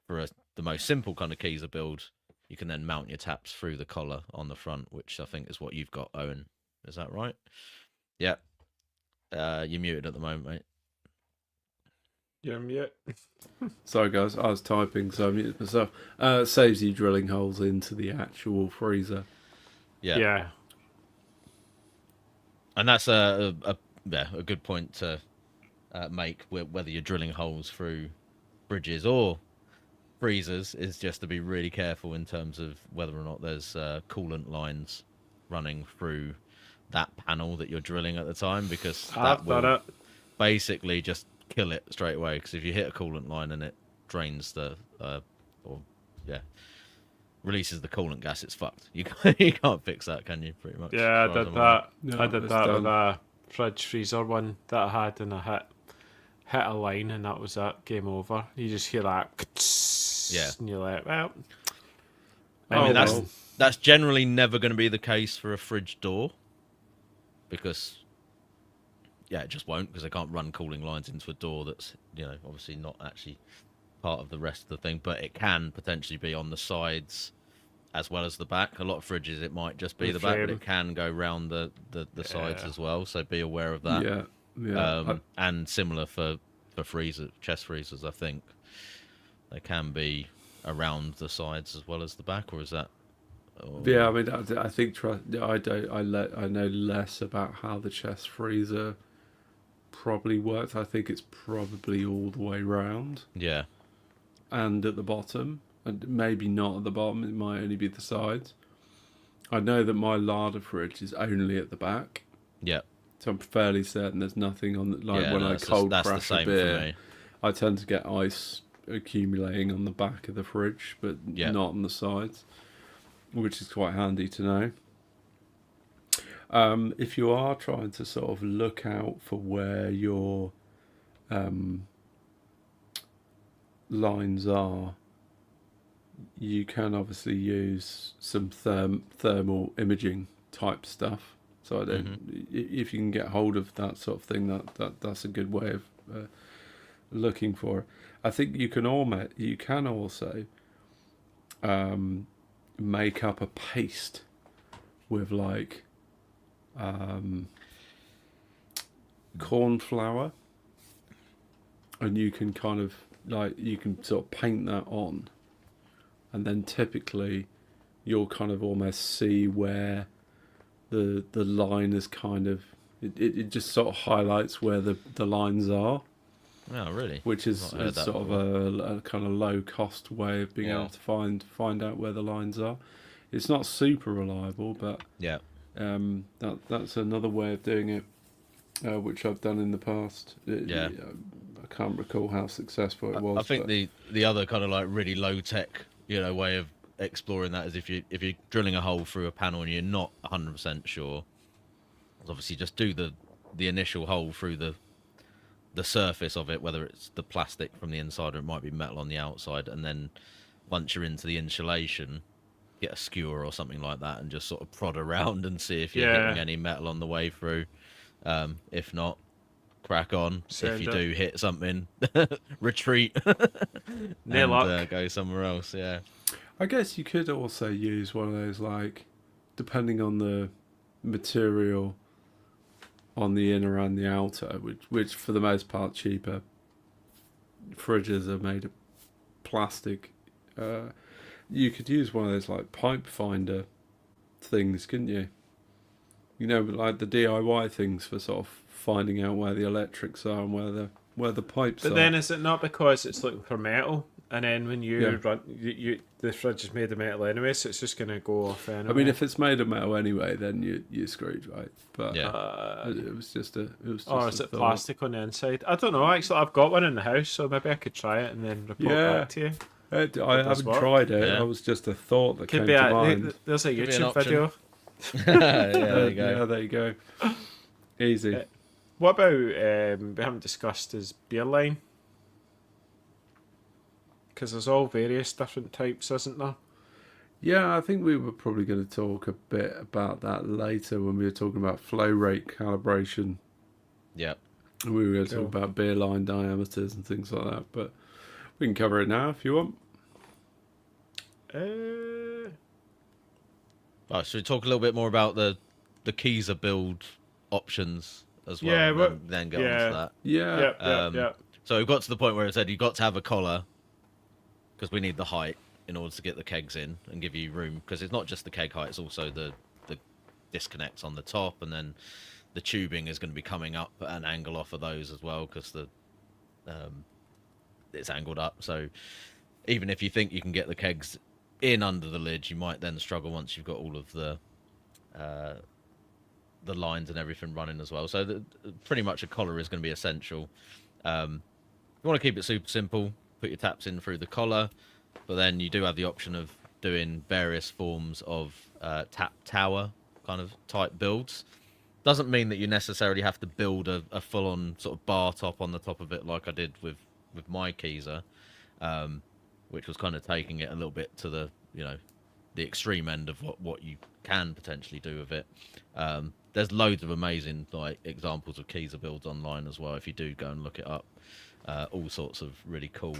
for the most simple kind of Keezer build, you can then mount your taps through the collar on the front, which I think is what you've got, Owen. Is that right? Yeah. You're muted at the moment, mate. Yeah. Sorry, guys, I was typing, so I muted myself. Saves you drilling holes into the actual freezer. Yeah. And that's a good point to make, whether you're drilling holes through fridges or freezers, is just to be really careful in terms of whether or not there's coolant lines running through that panel that you're drilling at the time, because that will basically just kill it straight away. Because if you hit a coolant line and it drains releases the coolant gas, it's fucked. You can't fix that, can you? Pretty much. Yeah, as far as I'm I aware. did it's that done. with a fridge freezer one that I had, and I hit a line, and that was that. Game over. You just hear that, and you're like, well. I mean, well. that's generally never going to be the case for a fridge door, because yeah, it just won't, because they can't run cooling lines into a door that's, obviously not actually part of the rest of the thing, but it can potentially be on the sides as well as the back. A lot of fridges, it might just be The the back, but frame. it can go round the sides Yeah. as well. So be aware of that. Yeah, yeah. And similar for chest freezers, I think they can be around the sides as well as the back, or is that? Yeah, I mean, I think I don't. I know less about how the chest freezer probably works. I think it's probably all the way round Yeah, and at the bottom, and maybe not at the bottom. It might only be the sides. I know that my larder fridge is only at the back, yeah, so I'm fairly certain there's nothing on the, like yeah. when No, I cold that's the crash a same for beer. me. I tend to get ice accumulating on the back of the fridge, but Yeah. not on the sides, which is quite handy to know. If you are trying to sort of look out for where your lines are, you can obviously use some thermal imaging type stuff. So I don't, if you can get hold of that sort of thing, that's a good way of looking for it. I think you can also make up a paste with like corn flour, and you can kind of you can sort of paint that on, and then typically you'll kind of almost see where the line is kind of it just sort of highlights where the lines are, Oh, really? which is Not heard that sort of a kind of low cost way of being Yeah. able to find out where the lines are. It's not super reliable, but Yeah. that's another way of doing it, which I've done in the past. Yeah. I can't recall how successful it was. I think but the other kind of like really low tech, way of exploring that is if you're drilling a hole through a panel and you're not 100% sure, obviously just do the initial hole through the surface of it, whether it's the plastic from the inside or it might be metal on the outside, and then once you're into the insulation, get a skewer or something like that and just sort of prod around and see if you're hitting any metal on the way through. If not, crack on. If you do hit something, retreat and go somewhere else. Yeah. I guess you could also use one of those, like, depending on the material on the inner and the outer, which for the most part cheaper. Fridges are made of plastic. You could use one of those like pipe finder things, couldn't you? Like the DIY things for sort of finding out where the electrics are and where the pipes are. But then is it not because it's looking for metal, and then when you run, the fridge is made of metal anyway, so it's just going to go off anyway? I mean, if it's made of metal anyway, then you're screwed, right? But it was just a. Is it plastic on the inside? I don't know. Actually, I've got one in the house, so maybe I could try it and then report back to you. I haven't tried it. Yeah. It was just a thought that Could came be to mind. There's a Could be an YouTube option. video. There you go. Yeah, there you go. Easy. What about we haven't discussed is beer line? Because there's all various different types, isn't there? Yeah, I think we were probably going to talk a bit about that later when we were talking about flow rate calibration. Yeah. And we were going to talk about beer line diameters and things like that, but we can cover it now if you want. Right, should we talk a little bit more about the Keyser build options as well? Yeah, and then get on to that. Yeah. Yeah. So we've got to the point where it said you've got to have a collar because we need the height in order to get the kegs in and give you room, because it's not just the keg height, it's also the disconnects on the top, and then the tubing is going to be coming up at an angle off of those as well, because it's angled up. So even if you think you can get the kegs in under the lid, you might then struggle once you've got all of the lines and everything running as well. So pretty much a collar is going to be essential. You want to keep it super simple, put your taps in through the collar, but then you do have the option of doing various forms of tap tower kind of type builds. Doesn't mean that you necessarily have to build a full-on sort of bar top on the top of it like I did with my Keyser, which was kind of taking it a little bit to the extreme end of what you can potentially do with it. there's loads of amazing like examples of Keyser builds online as well. If you do go and look it up, all sorts of really cool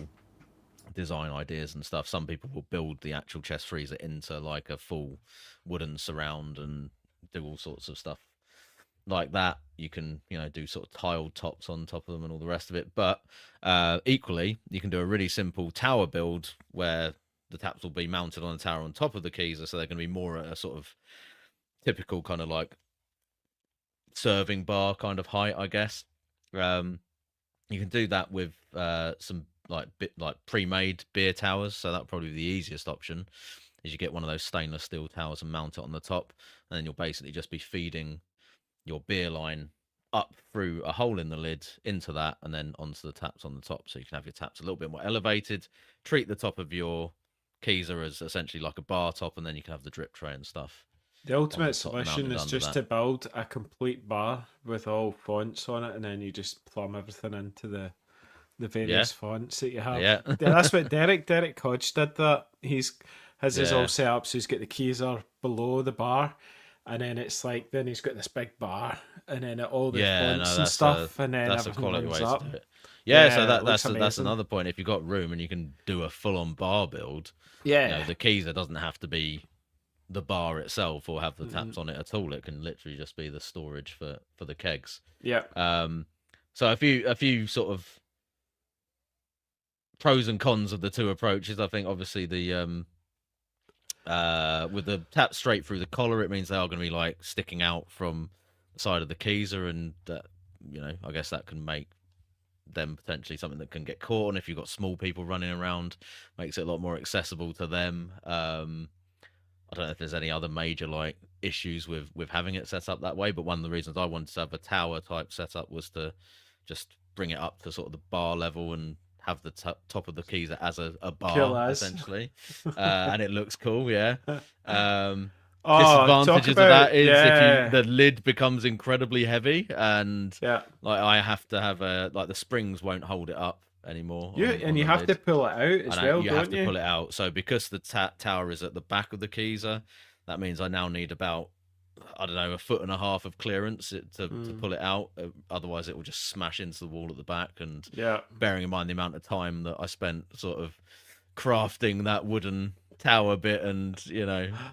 design ideas and stuff. Some people will build the actual chest freezer into like a full wooden surround and do all sorts of stuff like that. You can, do sort of tiled tops on top of them and all the rest of it. But equally, you can do a really simple tower build where the taps will be mounted on a tower on top of the Keyser, so they're going to be more at a sort of typical kind of like serving bar kind of height, I guess. You can do that with some like pre-made beer towers, so that would probably be the easiest option. Is you get one of those stainless steel towers and mount it on the top, and then you'll basically just be feeding your beer line up through a hole in the lid into that, and then onto the taps on the top, so you can have your taps a little bit more elevated. Treat the top of your Keyser as essentially like a bar top, and then you can have the drip tray and stuff. The ultimate solution is just to build a complete bar with all fonts on it, and then you just plumb everything into the various fonts that you have. Yeah. That's what Derek Hodge did. That he's his all set up, so he's got the Keyser below the bar, and then it's like then he's got this big bar, and then all the fonts and stuff, and then that's a everything quality runs way up. to do it. Yeah, so that's another point. If you've got room and you can do a full-on bar build, the Keyser doesn't have to be the bar itself or have the taps on it at all. It can literally just be the storage for the kegs. Yeah. So a few sort of pros and cons of the two approaches. I think obviously the with the tap straight through the collar, it means they are going to be like sticking out from the side of the Keyser, and that I guess that can make them potentially something that can get caught. And if you've got small people running around, makes it a lot more accessible to them. I don't know if there's any other major like issues with having it set up that way, but one of the reasons I wanted to have a tower type setup was to just bring it up to sort of the bar level and have the top of the Keyser as a bar essentially, and it looks cool. Yeah. Disadvantages of that is if the lid becomes incredibly heavy, and like I have to have the springs won't hold it up anymore. You have to pull it out as well. You have to pull it out. So because the tower is at the back of the Keyser, that means I now need about, I don't know, 1.5 foot of clearance to pull it out. Otherwise, it will just smash into the wall at the back. And bearing in mind the amount of time that I spent sort of crafting that wooden tower bit and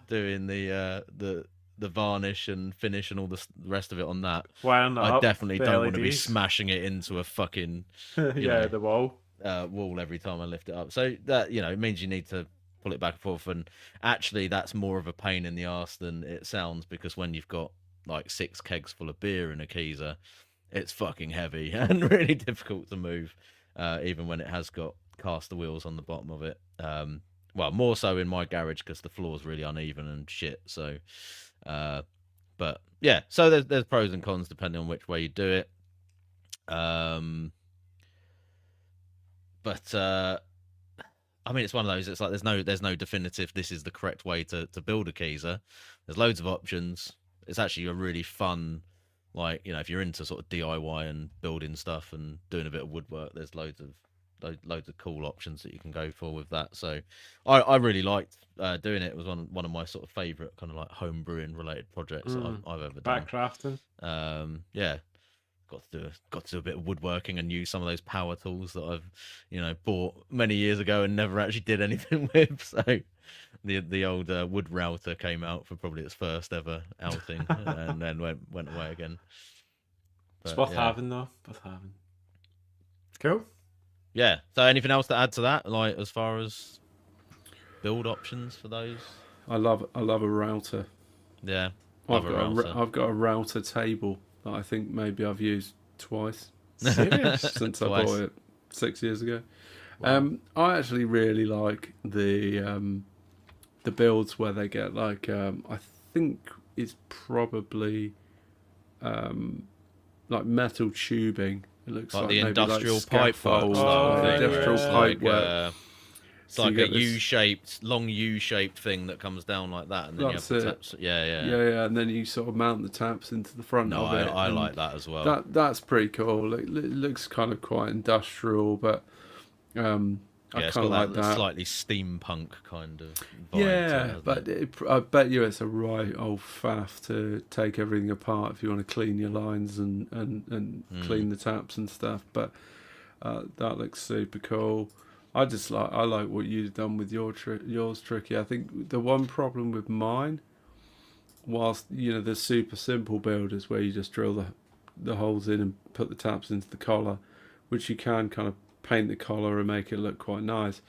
doing the varnish and finish and all the rest of it on that, I definitely don't want to be smashing it into a fucking the wall every time I lift it up. So that it means you need to pull it back and forth, and actually that's more of a pain in the arse than it sounds, because when you've got like 6 kegs full of beer in a Keyser, it's fucking heavy and really difficult to move, even when it has got caster wheels on the bottom of it. Well, more so in my garage because the floor's really uneven and shit. So, but yeah, so there's pros and cons depending on which way you do it. But I mean, it's one of those. It's like there's no definitive. This is the correct way to build a Keyser. There's loads of options. It's actually a really fun, like if you're into sort of DIY and building stuff and doing a bit of woodwork, there's loads of cool options that you can go for with that. So I really liked doing it. It was one of my sort of favorite kind of like home brewing related projects that I've ever done. Backcrafting. Got to do a bit of woodworking and use some of those power tools that I've bought many years ago and never actually did anything with. So the old wood router came out for probably its first ever outing and then went away again. But, it's worth having though. Cool. Yeah. So anything else to add to that, like as far as build options for those? I love a router. Yeah. I've got a router table that I think maybe I've used twice since I bought it 6 years ago. Wow. I actually really like the builds where they get like I think it's probably like metal tubing. It looks like the maybe industrial like pipe work. Industrial pipe work. It's like a long U-shaped thing that comes down like that, and then you have the taps. Yeah, and then you sort of mount the taps into the front of it. I like that as well. That's pretty cool. It looks kind of quite industrial, but I I Yeah, it's kind got of like that that. slightly steampunk kind of vibe to it, Yeah, hasn't but it? I bet you it's a right old faff to take everything apart if you want to clean your lines and clean the taps and stuff. But that looks super cool. I like what you've done with yours, Tricky. I think the one problem with mine, whilst the super simple build is where you just drill the holes in and put the taps into the collar, which you can kind of paint the collar and make it look quite nice.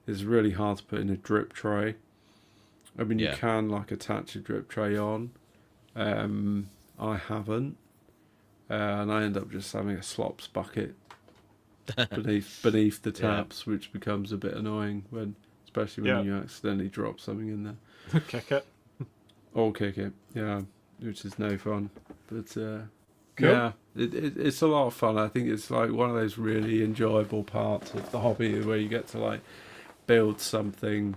It's really hard to put in a drip tray. I mean, you Yeah. can like attach a drip tray on. I haven't, and I end up just having a slops bucket beneath the Yeah. taps, which becomes a bit annoying especially when Yeah. you accidentally drop something in there Kick it. or kick it. Yeah, which is no fun. But Cool. yeah, it's a lot of fun. I think it's like one of those really enjoyable parts of the hobby where you get to like build something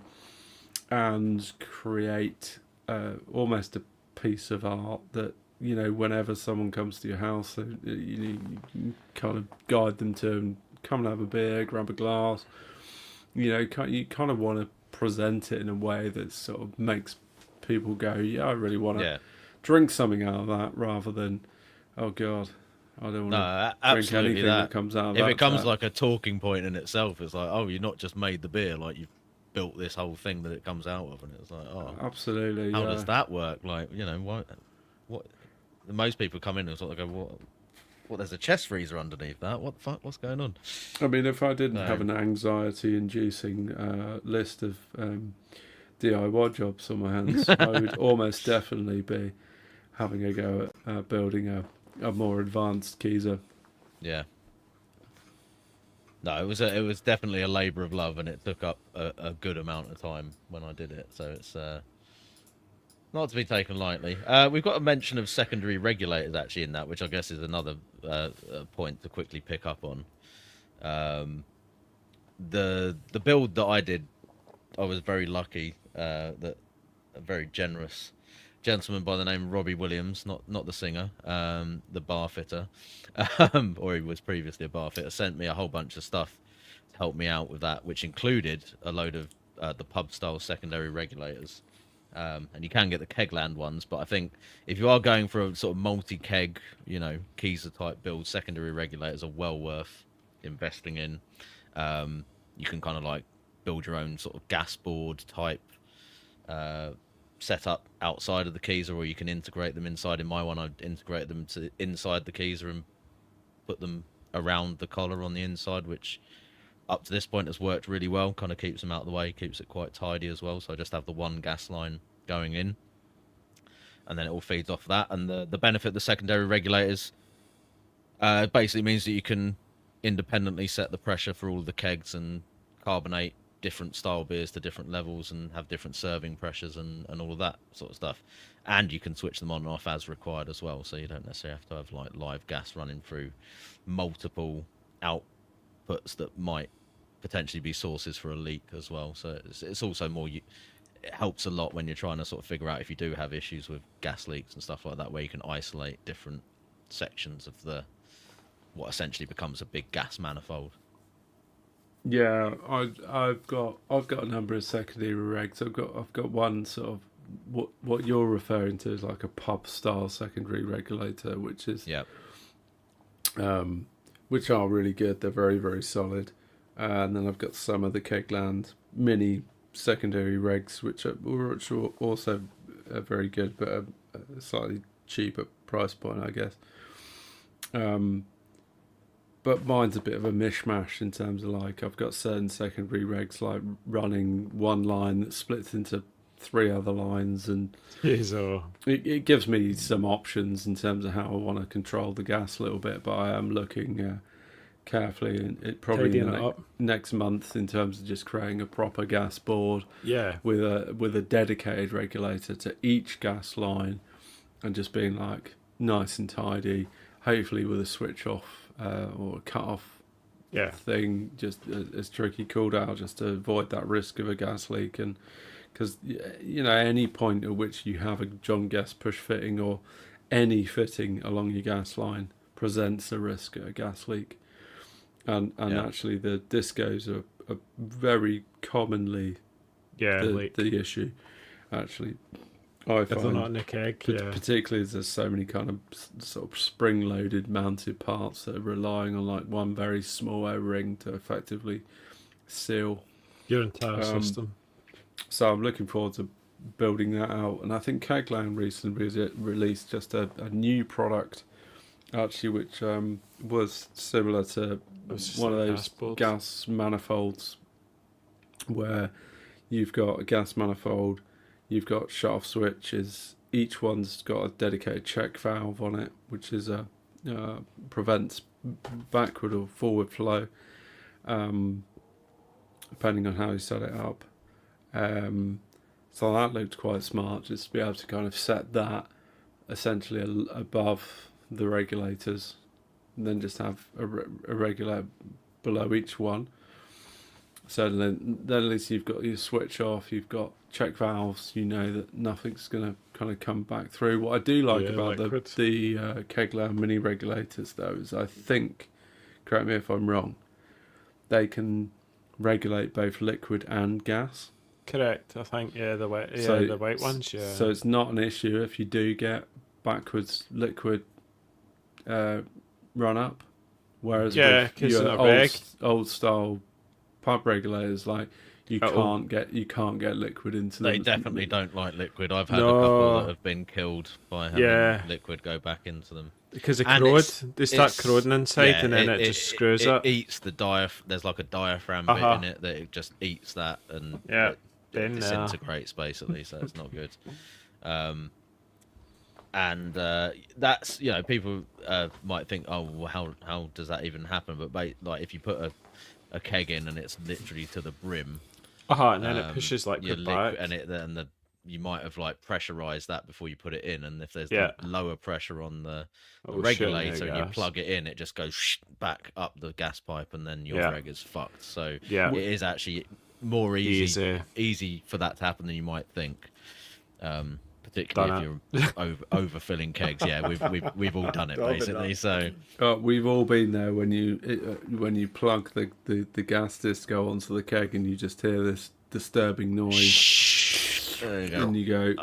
and create almost a piece of art that whenever someone comes to your house, you kind of guide them to come and have a beer, grab a glass. You kind of want to present it in a way that sort of makes people go, yeah, I really want to Yeah. drink something out of that, rather than, oh god, I don't want No, to drink absolutely anything that comes out of if that it comes tap. like a talking point in itself, it's like, oh, you've not just made the beer, like you've built this whole thing that it comes out of, and it's like, oh, Absolutely, how yeah. does that work? Like, what? Most people come in and sort of go, what? What? There's a chest freezer underneath that. What the fuck? What's going on? I mean, if I didn't No. have an anxiety-inducing list of DIY jobs on my hands, I would almost definitely be having a go at building a more advanced Keezer. Yeah. No, it was definitely a labour of love, and it took up a good amount of time when I did it. So it's not to be taken lightly. We've got a mention of secondary regulators actually in that, which I guess is another point to quickly pick up on. The build that I did, I was very lucky that a very generous gentleman by the name of Robbie Williams, not the singer, the bar fitter, or he was previously a bar fitter, sent me a whole bunch of stuff to help me out with that, which included a load of the pub style secondary regulators. And you can get the Kegland ones, but I think if you are going for a sort of multi-keg, Keezer type build, secondary regulators are well worth investing in. You can kind of like build your own sort of gas board type setup outside of the Keezer, or you can integrate them inside. In my one, I'd integrate them to inside the Keezer and put them around the collar on the inside, which up to this point has worked really well. Kind of keeps them out of the way, keeps it quite tidy as well. So I just have the one gas line going in, and then it all feeds off that. And the benefit of the secondary regulators basically means that you can independently set the pressure for all of the kegs and carbonate different style beers to different levels and have different serving pressures and all of that sort of stuff. And you can switch them on and off as required as well, so you don't necessarily have to have like live gas running through multiple outputs that might potentially be sources for a leak as well. So it's also more it helps a lot when you're trying to sort of figure out if you do have issues with gas leaks and stuff like that, where you can isolate different sections of what essentially becomes a big gas manifold. Yeah, I've got a number of secondary regs. I've got one sort of what you're referring to is like a pub style secondary regulator, which is Yeah. which are really good. They're very, very solid. And then I've got some of the Kegland mini secondary regs, which are also very good, but a slightly cheaper price point, I guess. But mine's a bit of a mishmash in terms of like I've got certain secondary regs like running one line that splits into 3 other lines, and it gives me some options in terms of how I want to control the gas a little bit. But I am looking carefully, and it probably in the next month in terms of just creating a proper gas board. Yeah. With a dedicated regulator to each gas line, and just being like nice and tidy. Hopefully with a switch off or a cut off thing, just as Tricky called out, just to avoid that risk of a gas leak. And because any point at which you have a John Guest push fitting or any fitting along your gas line presents a risk of a gas leak. And actually the discos are very commonly the issue. Actually, I if they're not find in a keg, particularly as there's so many kind of sort of spring-loaded mounted parts that are relying on like one very small O-ring to effectively seal your entire system. So I'm looking forward to building that out. And I think Kegland recently released just a new product, actually, which was similar to one of those gas manifolds, where you've got a gas manifold, you've got shut-off switches. Each one's got a dedicated check valve on it, which is prevents backward or forward flow, depending on how you set it up. So that looked quite smart, just to be able to kind of set that essentially above the regulators, and then just have a regulator below each one. So then at least you've got your switch off, you've got check valves, you know that nothing's going to kind of come back through. What I do like about the Kegler mini regulators, though, is I think, correct me if I'm wrong, they can regulate both liquid and gas. Correct, I think, the white ones, yeah. So it's not an issue if you do get backwards liquid run up, whereas with your old style pump regulators, like you can't get liquid into them. They definitely don't like liquid. I've had a couple that have been killed by having liquid go back into them. Because of corrode, they start corroding inside, and then it just screws up. It eats the there's like a diaphragm bit in it that it just eats that, and it disintegrates basically, so it's not good. And that's, people might think, oh, well, how does that even happen? But like if you put a keg in and it's literally to the brim, and then it pushes like the back, and you might have like pressurized that before you put it in, and if there's lower pressure on the regulator and you plug it in, it just goes back up the gas pipe, and then your reg is fucked. So it is actually more easy for that to happen than you might think. Particularly if you're overfilling kegs. Yeah, we've all done it basically. So we've all been there when you plug the gas disco onto the keg and you just hear this disturbing noise. And you go,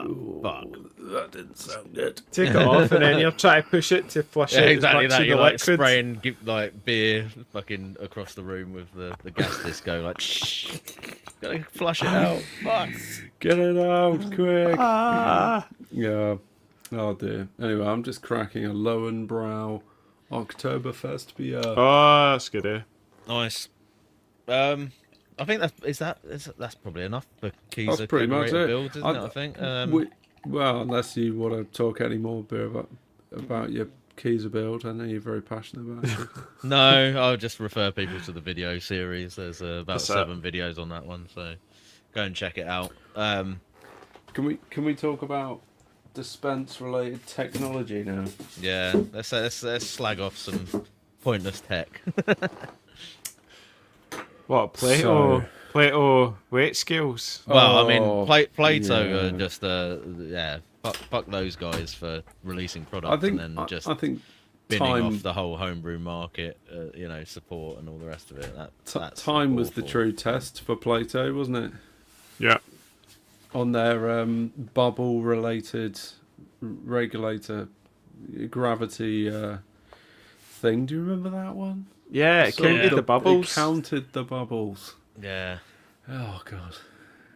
fuck, that didn't sound good. Take it off, and then you're trying to push it to flush it. Exactly that. You're like spraying like beer fucking across the room with the gas disco, like gotta flush it out. Fuck. Get it out quick. Yeah. Oh dear. Anyway, I'm just cracking a Lowenbrow Oktoberfest beer. Oh, that's good. Nice. I think that's probably enough for keys. That's pretty much it. Builds, isn't it? I think. Well, unless you want to talk any more about your Keyser build, I know you're very passionate about it. No, I'll just refer people to the video series. There's about 7 videos on that one, so go and check it out. Can we talk about dispense related technology now? Yeah, let's slag off some pointless tech. What, Plato weight scales? Well, I mean, Plato are just fuck those guys for releasing products and then just binning off the whole homebrew market, support and all the rest of it. That's time awful. Was the true test for Plato, wasn't it? Yeah. On their bubble related regulator gravity thing. Do you remember that one? Yeah, it counted the bubbles. It counted the bubbles. Yeah. Oh god.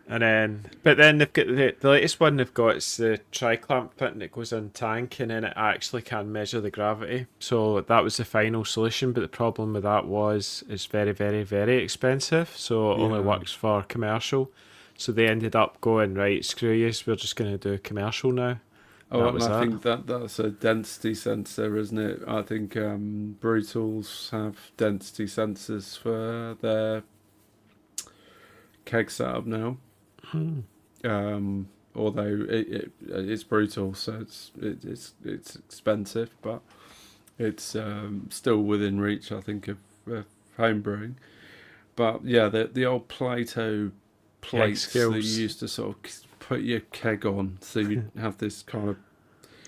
But then they've got the latest one they've got. It's the tri-clamp pin that goes in tank, and then it actually can measure the gravity. So that was the final solution. But the problem with that was it's very, very, very expensive. So it only works for commercial. So they ended up going, right, screw you, we're just going to do a commercial now. Oh, and I think that's a density sensor, isn't it? I think Brutals have density sensors for their keg setup now. Although it's brutal, so it's expensive, but it's still within reach, I think, of home brewing. But yeah, the old Plato plates that you used to sort of put your keg on, so you have this kind of,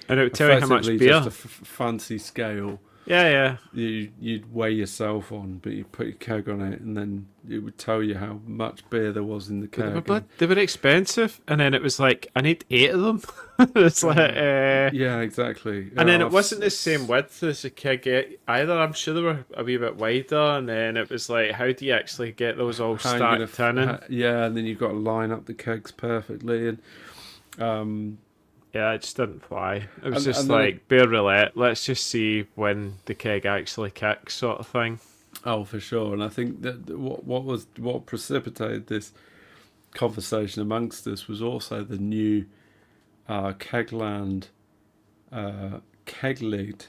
and it would tell you how much beer. Just a fancy scale Yeah. You'd weigh yourself on, but you put your keg on it, and then it would tell you how much beer there was in the keg. They were expensive, and then it was like, I need 8 of them. It's like, Yeah, exactly. and then it wasn't the same width as the keg either. I'm sure they were a wee bit wider, and then it was like, how do you actually get those all How you gonna stacked in? yeah, and then you've got to line up the kegs perfectly, and Yeah, it just didn't fly. It was And- just and then like, beer roulette, let's just see when the keg actually kicks, sort of thing. oh, for sure. And I think that what precipitated this conversation amongst us was also the new Kegland keg lid,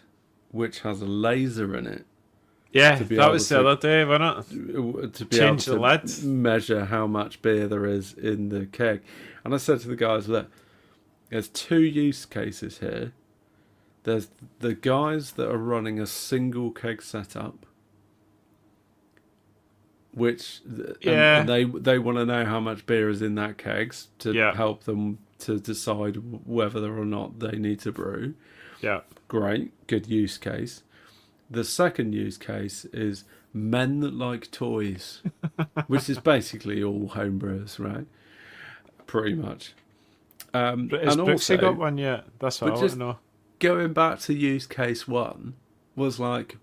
which has a laser in it Yeah, to be that able was the to- other day, wasn't it? to be Change able the to lid. measure how much beer there is in the keg. And I said to the guys, look, there's two use cases here. There's the guys that are running a single keg setup, which Yeah. and they want to know how much beer is in that kegs to Yeah. help them to decide whether or not they need to brew. Yeah. Great, good use case. The second use case is men that like toys, which is basically all homebrewers, right? Pretty much. Has And Brooksy also, got one yet? That's what I but want just- to know. going back to use case one was like,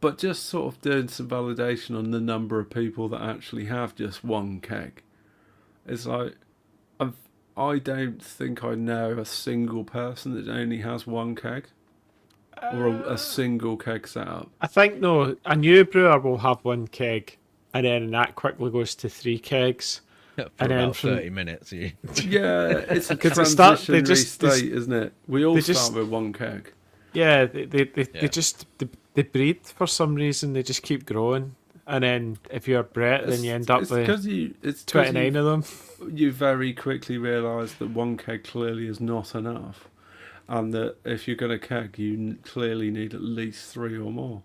but just sort of doing some validation on the number of people that actually have just one keg. It's like, I don't think I know a single person that only has one keg or a single keg setup. I think, no, a new brewer will have one keg, and then that quickly goes to 3 kegs. For And then about from- 30 minutes. You... Yeah, it's a 'Cause transitionary they state, isn't it? We all they start just- with one keg. Yeah, they Yeah. just they breed for some reason. They just keep growing, and then if you're Brett, then you end up with it's 29 of them. you very quickly realise that one keg clearly is not enough, and that if you're going to keg, you clearly need at least 3 or more.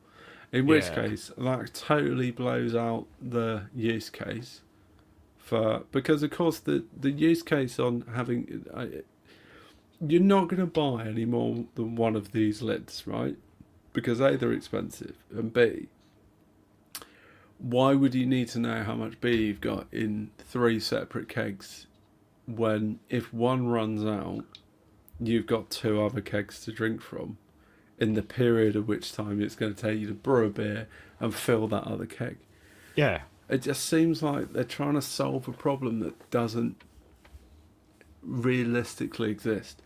In which Yeah. case, that totally blows out the use case because of course the use case on having you're not going to buy any more than one of these lids, right? Because A, they're expensive, and B, why would you need to know how much beer you've got in 3 separate kegs when if one runs out, you've got 2 other kegs to drink from in the period of which time it's going to take you to brew a beer and fill that other keg? Yeah, It just seems like they're trying to solve a problem that doesn't realistically exist.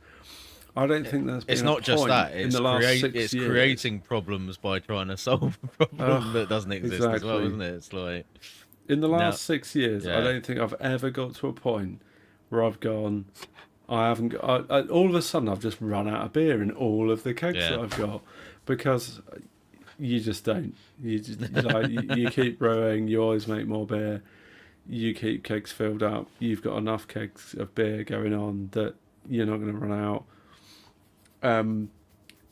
I don't think there's been It's a not just point that. in It's, the last 6 it's years. creating problems by trying to solve a problem Ugh, that doesn't exist as well, exactly. isn't it? It's like... In the No. last 6 years, Yeah. I don't think I've ever got to a point where I've gone, I haven't got, all of a sudden I've just run out of beer in all of the kegs Yeah. that I've got, because you just don't. You just, like, you keep brewing, you always make more beer, you keep kegs filled up, you've got enough kegs of beer going on that you're not going to run out.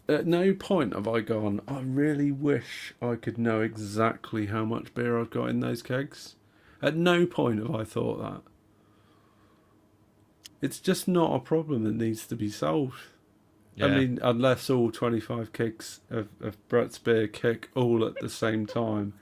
At no point have I gone, I really wish I could know exactly how much beer I've got in those kegs. At no point have I thought that. It's just not a problem that needs to be solved. Yeah. I mean, unless all 25 kegs of Brett's beer kick all at the same time,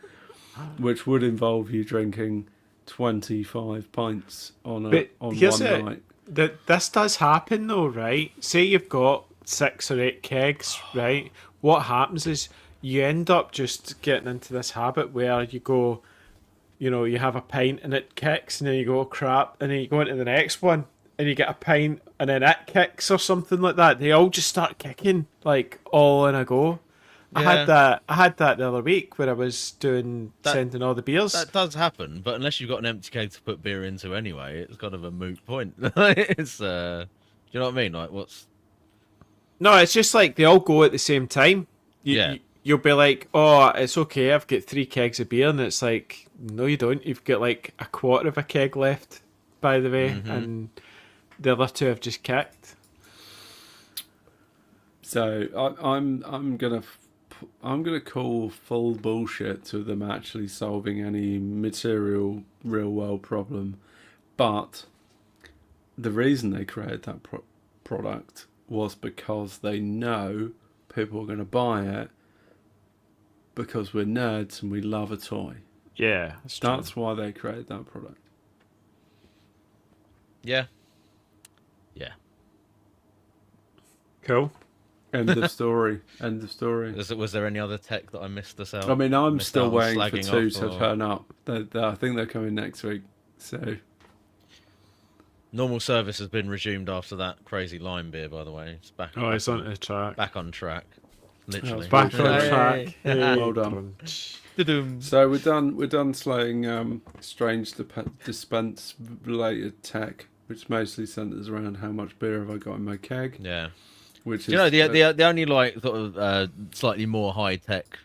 which would involve you drinking 25 pints on but one here's night. this does happen though, right? Say you've got 6 or 8 kegs, right? What happens is you end up just getting into this habit where you go, you know, you have a pint and it kicks, and then you go, oh, crap, and then you go into the next one and you get a pint and then it kicks or something like that. They all just start kicking like all in a go. I had that the other week where I was sending all the beers. That does happen, but unless you've got an empty keg to put beer into anyway, it's kind of a moot point. It's, do you know what I mean? Like, what's... No, it's just like they all go at the same time. Yeah. You'll be like, oh, it's okay, I've got 3 kegs of beer, and it's like, no, you don't. You've got like a quarter of a keg left, by the way, and the other 2 have just kicked. So I'm gonna call full bullshit to them actually solving any material real world problem, but the reason they created that product was because they know people are going to buy it because we're nerds and we love a toy. Yeah, that's true. That's why they created that product. Yeah. Yeah. Cool. End of story. End of story. Was there any other tech that I missed us out? I mean, I'm Missed still out on waiting for slagging 2 off, to or- turn up. I think they're coming next week. So Normal service has been resumed after that crazy lime beer, by the way. It's back. Oh, it's on the track. Back on track. Literally. Back on Hey. track. Well done. So we're done. We're done slaying strange dispense related tech, which mostly centers around how much beer have I got in my keg. Yeah. Which is You know, the only like sort of slightly more high tech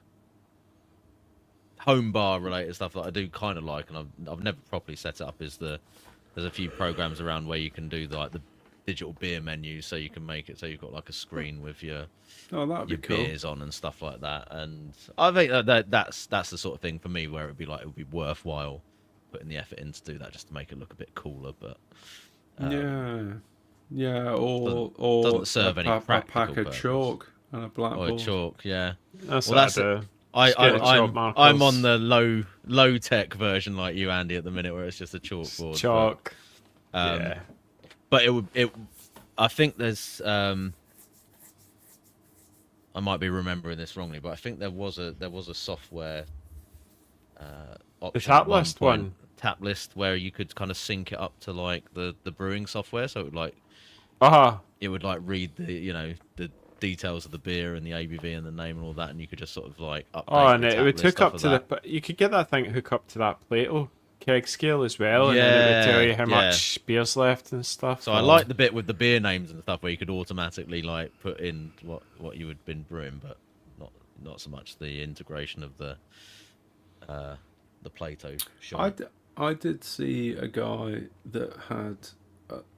home bar related stuff that I do kind of like, and I've never properly set it up, is there's a few programs around where you can do the digital beer menus, so you can make it so you've got like a screen with your that'd be cool. beers on and stuff like that. And I think that's the sort of thing for me where it would be worthwhile putting the effort in to do that, just to make it look a bit cooler. But yeah, or doesn't serve any a pack practical of purpose. chalk and a blackboard. or chalk, yeah. That's Well, what that's I do. I'm chalk markers. I'm on the low tech version like you, Andy, at the minute, where it's just a chalkboard. Chalk. But, Yeah. but I think there's I might be remembering this wrongly, but I think there was a software option tap at one list point, one? tap list, where you could kind of sync it up to like the brewing software, so it would like read the details of the beer and the ABV and the name and all that, and you could just sort of like update Oh, and the it tap would list hook off up of to that. the. You could get that thing hook up to that Plato keg scale as well, and then it would tell you how Yeah, much beer's left and stuff. So I like the bit with the beer names and stuff where you could automatically like put in what you had been brewing, but not so much the integration of the Plato shop. I did see a guy that had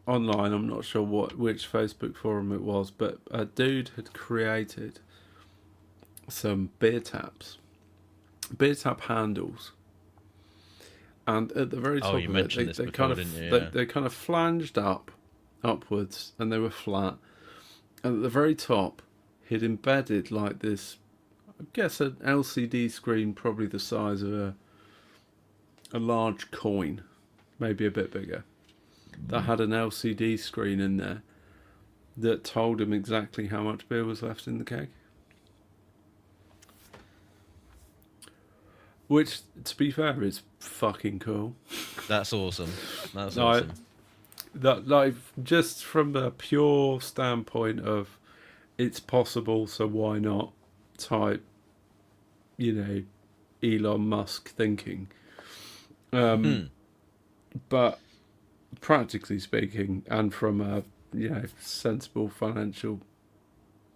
online. I'm not sure which Facebook forum it was, but a dude had created some beer tap handles. And at the very top you of mentioned it, this they before, kind of didn't you? Yeah. they kind of flanged upwards, and they were flat. And at the very top, he'd embedded like this, I guess, an LCD screen, probably the size of a large coin, maybe a bit bigger, that had an LCD screen in there that told him exactly how much beer was left in the keg. Which, to be fair, is fucking cool. That's awesome. That's Like, awesome. That, like, just from a pure standpoint of it's possible, so why not type, Elon Musk thinking. But practically speaking, and from a sensible financial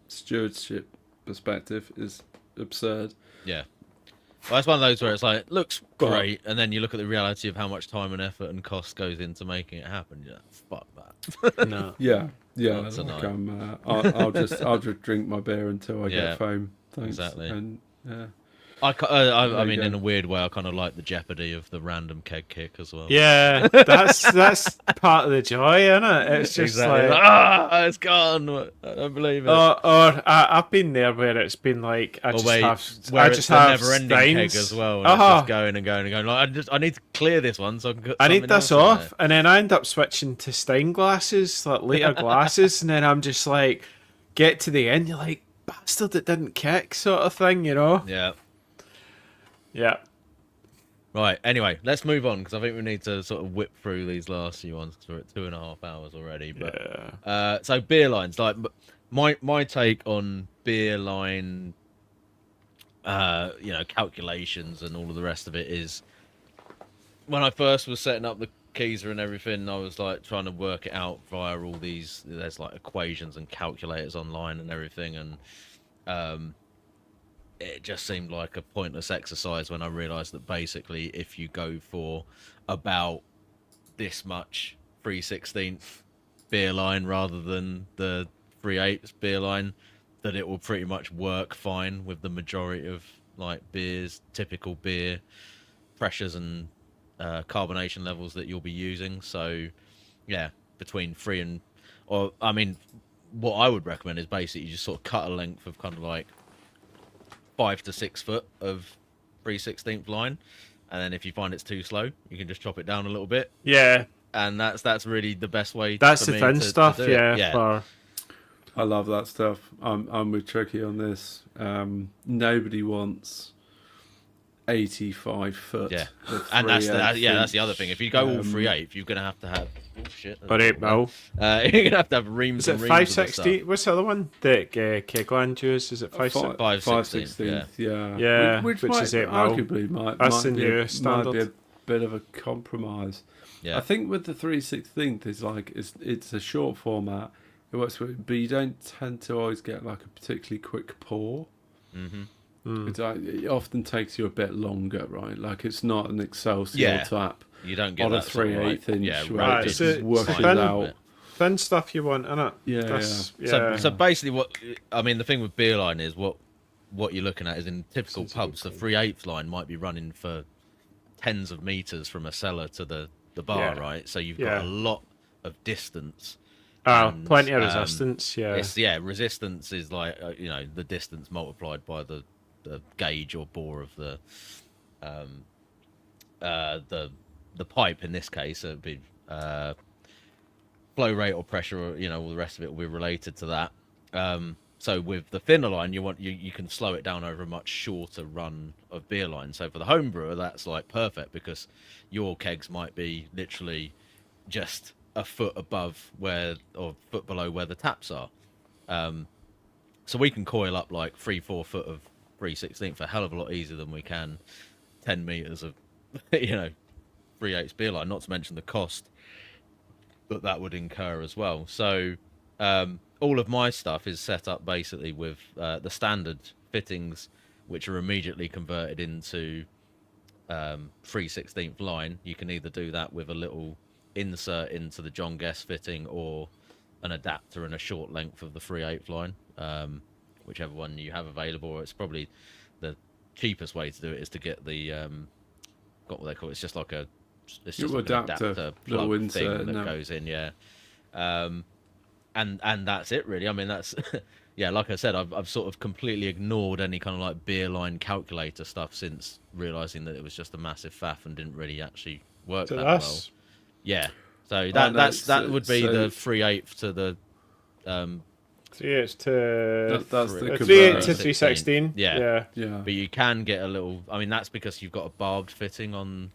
stewardship perspective, is absurd. Yeah. Well, it's one of those where it's like, looks But- great, and then you look at the reality of how much time and effort and cost goes into making it happen. Yeah, fuck that. No. Yeah. That's a Like no. I'll just drink my beer until I Yeah, get foam. Thanks. exactly. And I There you mean, go. in a weird way, I kind of like the jeopardy of the random keg kick as well. Yeah, that's part of the joy, isn't it? It's just Exactly. like, It's gone. I don't believe it. or I've been there where it's been like I Or just where have where I it's just the have never-ending keg steins. as well, and it's just going and going and going. Like, I need to clear this one so I can put I need something this else in off, and then I end up switching to Stein glasses, like liter glasses, and then I'm just like, get to the end, you're like, bastard, it didn't kick, sort of thing, there. Yeah. Yeah. Right. Anyway, let's move on because I think we need to sort of whip through these last few ones because we're at 2.5 hours already. But Yeah. so beer lines, like my take on beer line, calculations and all of the rest of it is, when I first was setting up the Keezer and everything, I was like trying to work it out via all these. There's like equations and calculators online and everything, and it just seemed like a pointless exercise when I realised that basically if you go for about this much 3/16 beer line rather than the 3/8 beer line, that it will pretty much work fine with the majority of like beers, typical beer pressures and carbonation levels that you'll be using. So yeah, between what I would recommend is basically you just sort of cut a length of kind of like 5 to 6 foot of 3/16 line, and then if you find it's too slow, you can just chop it down a little bit, Yeah, and that's really the best way. that's for the me thin to stuff. do it. Yeah, for I love that stuff. I'm with Tricky on this. Nobody wants 85 foot. Yeah, of and that's 3/8 that's the other inch. thing. If you go all 3/8, you're gonna have to have shit. or 8 mil. You're gonna have to have reams Is it and reams of the 560? What's the other one that Kegland uses? Is it 560? 5/16, yeah. Yeah, which which might, is 8 mil. arguably might That's the be new might standard. be a bit of a compromise. Yeah. I think with the 3/16 is like it's a short format. It works, but you don't tend to always get like a particularly quick pour. Mm-hmm. It often takes you a bit longer, right? Like it's not an Excelsior tap You don't get on a that sort of, 3/8 inch yeah, where right, it it's just a- washes it's a out. Thin stuff you want, innit? Yeah, So basically, the thing with beer line is what you're looking at is in typical pubs, the 3/8 line might be running for tens of meters from a cellar to the bar, Yeah. right? So you've Yeah. got a lot of distance. Oh, and, plenty of resistance. Yeah, Resistance is like the distance multiplied by the gauge or bore of the pipe. In this case, it'd be flow rate or pressure, or all the rest of it will be related to that. So with the thinner line, you can slow it down over a much shorter run of beer line. So for the home brewer, that's like perfect because your kegs might be literally just a foot above or foot below where the taps are. So we can coil up like 3-4 foot of 3/16 for a hell of a lot easier than we can 10 meters of 3/8 beer line. Not to mention the cost that would incur as well. So all of my stuff is set up basically with the standard fittings, which are immediately converted into 3/16 line. You can either do that with a little insert into the John Guest fitting or an adapter and a short length of the 3/8 line, whichever one you have available. It's probably the cheapest way to do it is to get the got what they call it. It's just like an adapter little plug insert thing that goes in, and that's it really. I mean, that's like I said, I've sort of completely ignored any kind of like beer line calculator stuff since realizing that it was just a massive faff and didn't really actually work to that well. us. Yeah, so no, that would be so- the 3/8 to the 3/8 to That's the 3/8 to converter. 3/16. Yeah. Yeah. But you can get a little. I mean, that's because you've got a barbed fitting on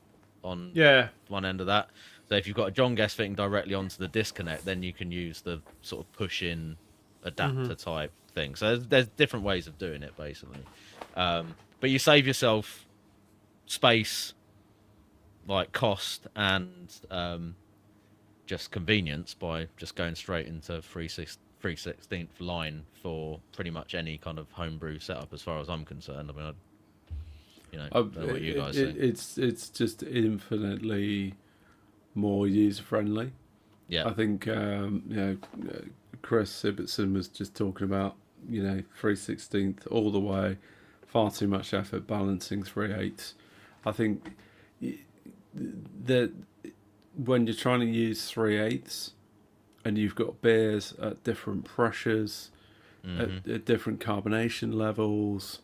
Yeah. one end of that. So if you've got a John Guest fitting directly onto the disconnect, then you can use the sort of push-in adapter type thing. So there's different ways of doing it, basically. But you save yourself space, like cost, and just convenience by just going straight into 3/16 line for pretty much any kind of homebrew setup, as far as I'm concerned. I mean, don't know what you guys think. It's just infinitely more user friendly. Yeah. I think Chris Ibbotson was just talking about 3/16 all the way, far too much effort balancing 3/8. I think that when you're trying to use 3/8 and you've got beers at different pressures, at different carbonation levels,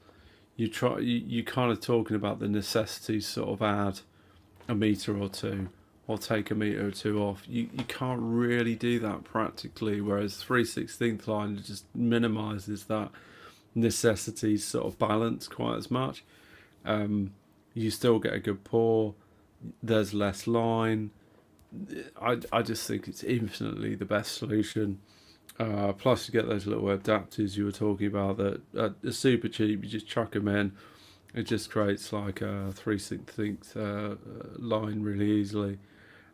you kind of talking about the necessity to sort of add a meter or two or take a meter or two off. You can't really do that practically, whereas 3/16 line just minimises that necessity sort of balance quite as much. You still get a good pour. There's less line. I just think it's infinitely the best solution. Plus, you get those little adapters you were talking about that are super cheap. You just chuck them in. It just creates like a 3/16 line really easily.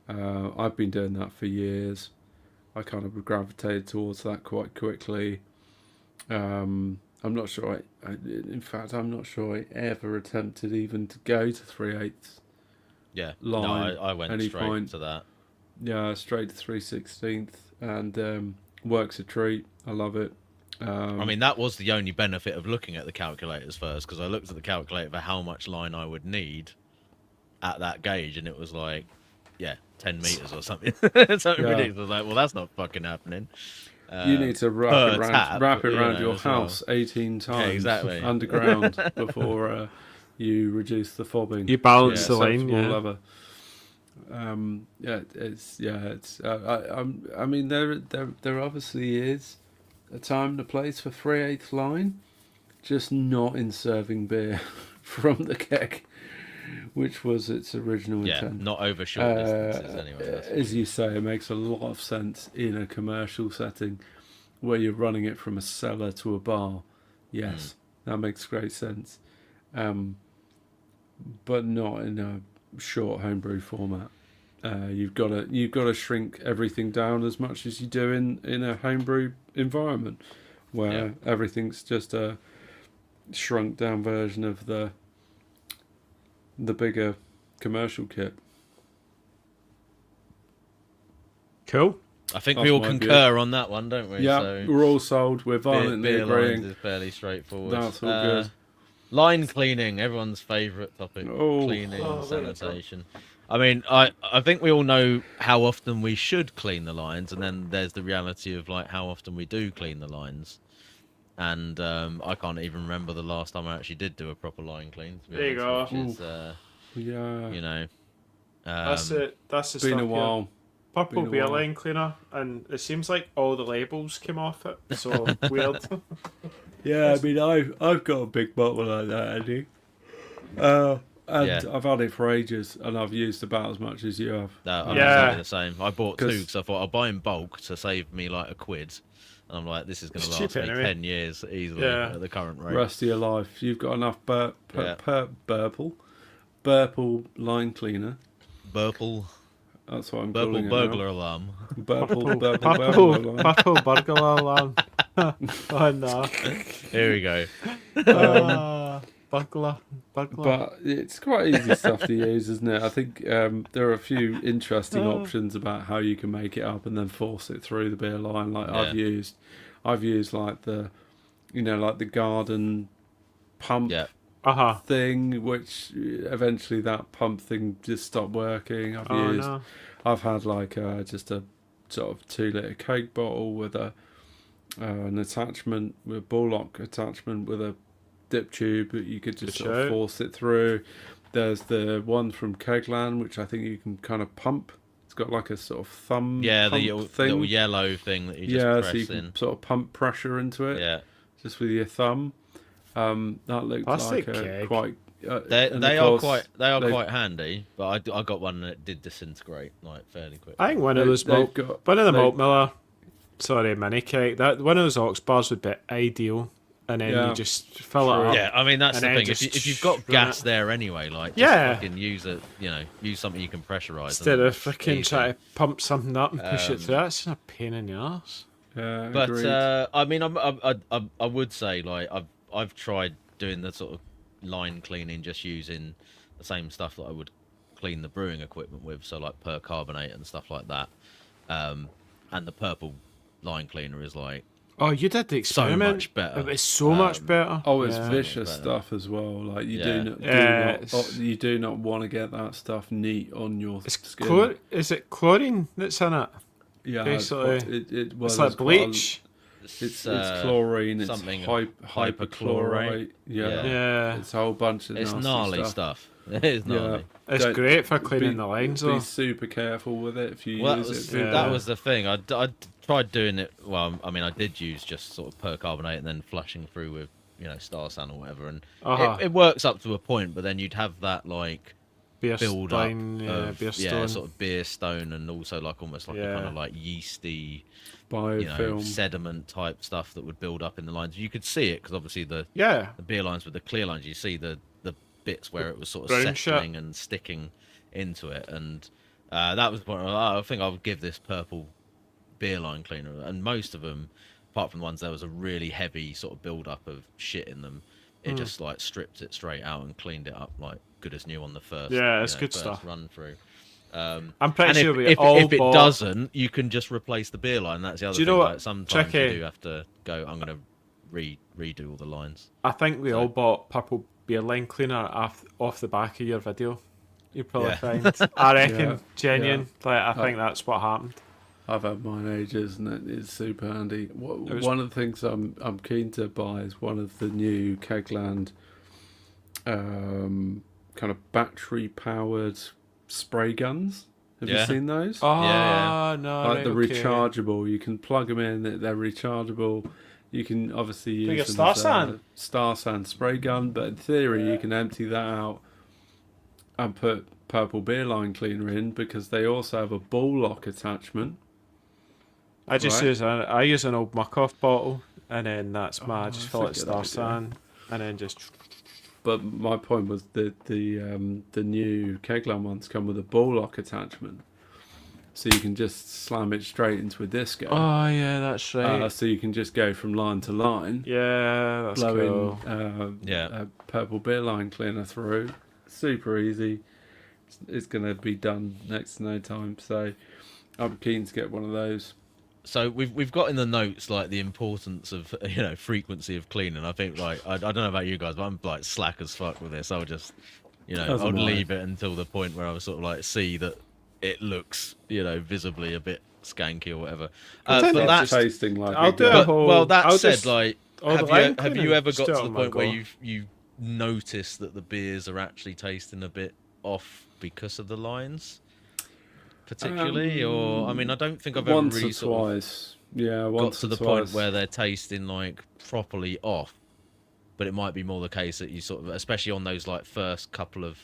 I've been doing that for years. I kind of gravitated towards that quite quickly. I'm not sure. In fact, I'm not sure I ever attempted even to go to 3/8. Yeah. Line no, I went any straight point. to that. Yeah, straight to 3/16, and works a treat. I love it. I mean, that was the only benefit of looking at the calculators first, because I looked at the calculator for how much line I would need at that gauge, and it was like, 10 meters or something. Something Yeah. ridiculous. Like, well, that's not fucking happening. You need to per wrap tap, it you around know, your as well. house 18 times exactly. underground before you reduce the fobbing. You balance to the an line, acceptable yeah. level. I mean, there obviously is a time and a place for 3/8 line, just not in serving beer from the keg, which was its original Yeah, intent. not over short distances anyway. That's As you say, it makes a lot of sense in a commercial setting where you're running it from a cellar to a bar. Yes, that makes great sense. But not in a short homebrew format. You've got to shrink everything down as much as you do in a homebrew environment, where everything's just a shrunk down version of the bigger commercial kit. Cool. I think That's we all my view. concur on that one, don't we? Yeah, So we're all sold. We're violently beer agreeing. lines is fairly straightforward. That's all good. Line cleaning, everyone's favourite topic. Oh. Cleaning, Oh, sanitation. I mean, I think we all know how often we should clean the lines, and then there's the reality of like how often we do clean the lines. And I can't even remember the last time I actually did do a proper line clean. To be There you honest, go. Which is, Yeah, you know, That's it. That's the been stuff a here. while. Purple Been a beer while. line cleaner, and it seems like all the labels came off it. So weird. Yeah, I mean, I've got a big bottle like that, Andy. And Yeah. I've had it for ages, and I've used about as much as you have. I'm Yeah. exactly the same. I bought 2 'Cause- because I thought I'll buy in bulk to save me like £1. And I'm like, this is going to It's last cheap me anyway. 10 years easily Yeah. at the current rate. Rest of your life, you've got enough Burple line cleaner. Burple That's what I'm calling it burglar alarm. now. Burple Purple burglar alarm. Oh no. Here we go. Burglar. But it's quite easy stuff to use, isn't it? I think there are a few interesting options about how you can make it up and then force it through the beer line. Like Yeah. I've used like the garden pump Uh-huh. thing, which eventually that pump thing just stopped working. Oh no. I've had like just a sort of 2 litre Coke bottle with an attachment, with a ball lock attachment with a dip tube that you could just Good sort of shout. force it through. There's the one from Kegland, which I think you can kind of pump. It's got like a sort of thumb Yeah, pump the little thing. yellow thing that you just So press you can in. sort of pump pressure into it Yeah. just with your thumb. That looked Plastic like a keg. quite. They and they of are course, quite they've- quite handy, but I got one that did disintegrate like fairly quick. I think one of They- those they've malt, got- one of the they- malt Miller, sorry, mini keg. That one of those ox bars would be ideal, and then Yeah. you just fill True. it up. Yeah, I mean that's And the then thing. just If you've got run gas it. there anyway, like just Yeah. fucking use something you can pressurize Instead and of fucking easy. trying to pump something up and push it Um, through, that's just a pain in the arse. Yeah, But agreed. I mean, I would say like I've tried doing the sort of line cleaning just using the same stuff that I would clean the brewing equipment with, so like percarbonate and stuff like that. And the purple line cleaner is like Oh, you did the so experiment. much better. It was so much better. Oh, it's Yeah. vicious better. stuff as well. Like you Yeah. Yeah, you do not want to get that stuff neat on your It's skin. is it chlorine that's in it? Yeah, basically, it It's was like bleach. It's chlorine. It's something hyperchlorite. Yeah. Yeah. It's a whole bunch of It's nasty gnarly stuff. It is gnarly. It's Don't- great for cleaning be- the lines, Be though. super careful with it if you Well, use it. yeah. that was the thing. I tried doing it. Well, I mean, I did use just sort of percarbonate and then flashing through with Star San or whatever, and Uh-huh. it works up to a point. But then you'd have that like Beer build stone, up yeah, of beer stone. sort of beer stone, and also like almost like a Yeah. kind of like yeasty, Biofilm. sediment type stuff that would build up in the lines. You could see it because obviously the Yeah. beer lines with the clear lines, you see the bits where it was sort of Brown shit. settling and sticking into it, and that was one. I think I would give this purple beer line cleaner, and most of them, apart from the ones there was a really heavy sort of build up of shit in them. It just like stripped it straight out and cleaned it up like good as new on the first. Yeah, it's good first stuff. run through. I'm And pretty sure we if all it bought... doesn't, you can just replace the beer line. That's the other Do you thing. know what? Like, sometimes Tricky. you do have to go. I'm going to redo all the lines. I think we So- all bought purple beer line cleaner off the back of your video. You probably Yeah. find. I reckon, Yeah. genuine. Like, I think that's what happened. I've had mine ages, and it's super handy. was- One of the things I'm keen to buy is one of the new Kegland kind of battery powered spray guns. Have you Yeah. seen those? Oh, Yeah, no, Like right, the okay. rechargeable. You can plug them in. They're rechargeable. You can obviously Like use a them Star as San? Star San spray gun, but in theory you can empty that out and put purple beer line cleaner in, because they also have a ball lock attachment. I just Right. use an old muck off bottle, and then that's I just that's fill a it good Star idea. San, and then just But my point was that the new Kegland ones come with a ball lock attachment, so you can just slam it straight into a disco. oh yeah, that's right. So you can just go from line to line, Yeah, that's blowing cool. Yeah. purple beer line cleaner through. Super easy. It's going to be done next to no time. So I'm keen to get one of those. So we've got in the notes like the importance of frequency of cleaning. I think like I don't know about you guys, but I'm like slack as fuck with this. I'll just As I'll am I. leave it until the point where I sort of like see that it looks visibly a bit skanky or whatever. But It's that's tasting like I'll a do a gun. whole- well. That I'll said, just- like all the have line you cleaning ever got still to the on my point where go. you noticed that the beers are actually tasting a bit off because of the lines, particularly? Or I mean, I don't think I've ever Once really or sort of twice. Yeah, got once to or the twice. point where they're tasting like properly off, but it might be more the case that you sort of, especially on those like first couple of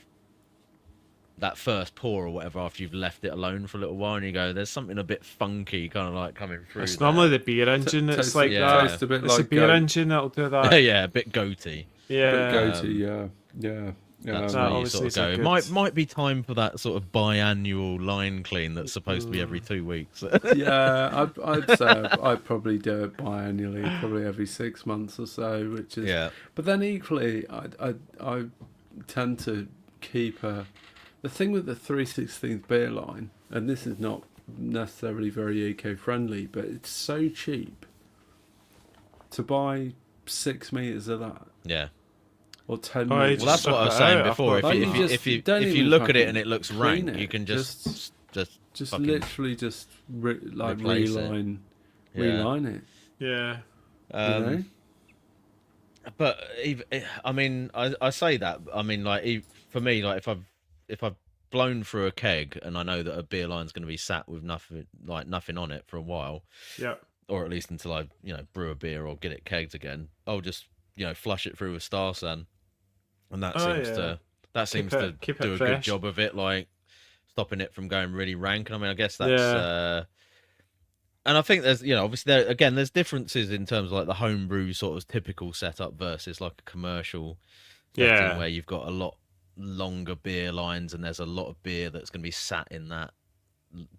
that first pour or whatever, after you've left it alone for a little while, and you go, there's something a bit funky kind of like coming through It's there. normally the beer engine that's Tastes- like yeah. that. Tastes a bit It's like the beer goat. engine that'll do that. Yeah, a bit goaty. Yeah, But goatee, yeah. That's That where you obviously sort of is go. a It good- might be time for that sort of biannual line clean that's supposed to be every 2 weeks. Yeah, I'd say I'd probably do it biannually, probably every 6 months or so, which is. Yeah. But then equally, I tend to keep a. The thing with the 3/16 beer line, and this is not necessarily very eco-friendly, but it's so cheap to buy 6 meters of that Yeah. or 10 Oh, you meters. Well, that's Just what I was suck it saying out. before. Like, you don't If you even look at it fucking and it looks clean rank, it, you can just fucking literally just replace it. reline it. yeah. You know? But I mean, I say that. I mean, like for me, like if I've blown through a keg and I know that a beer line's going to be sat with nothing on it for a while, Yeah. or at least until I brew a beer or get it kegged again, I'll just flush it through with Star San, and that seems to keep do it a fresh. good job of it, like stopping it from going really rank. And I mean, I guess that's and I think there's obviously there's differences in terms of like the homebrew sort of typical setup versus like a commercial setting where you've got a lot longer beer lines and there's a lot of beer that's going to be sat in that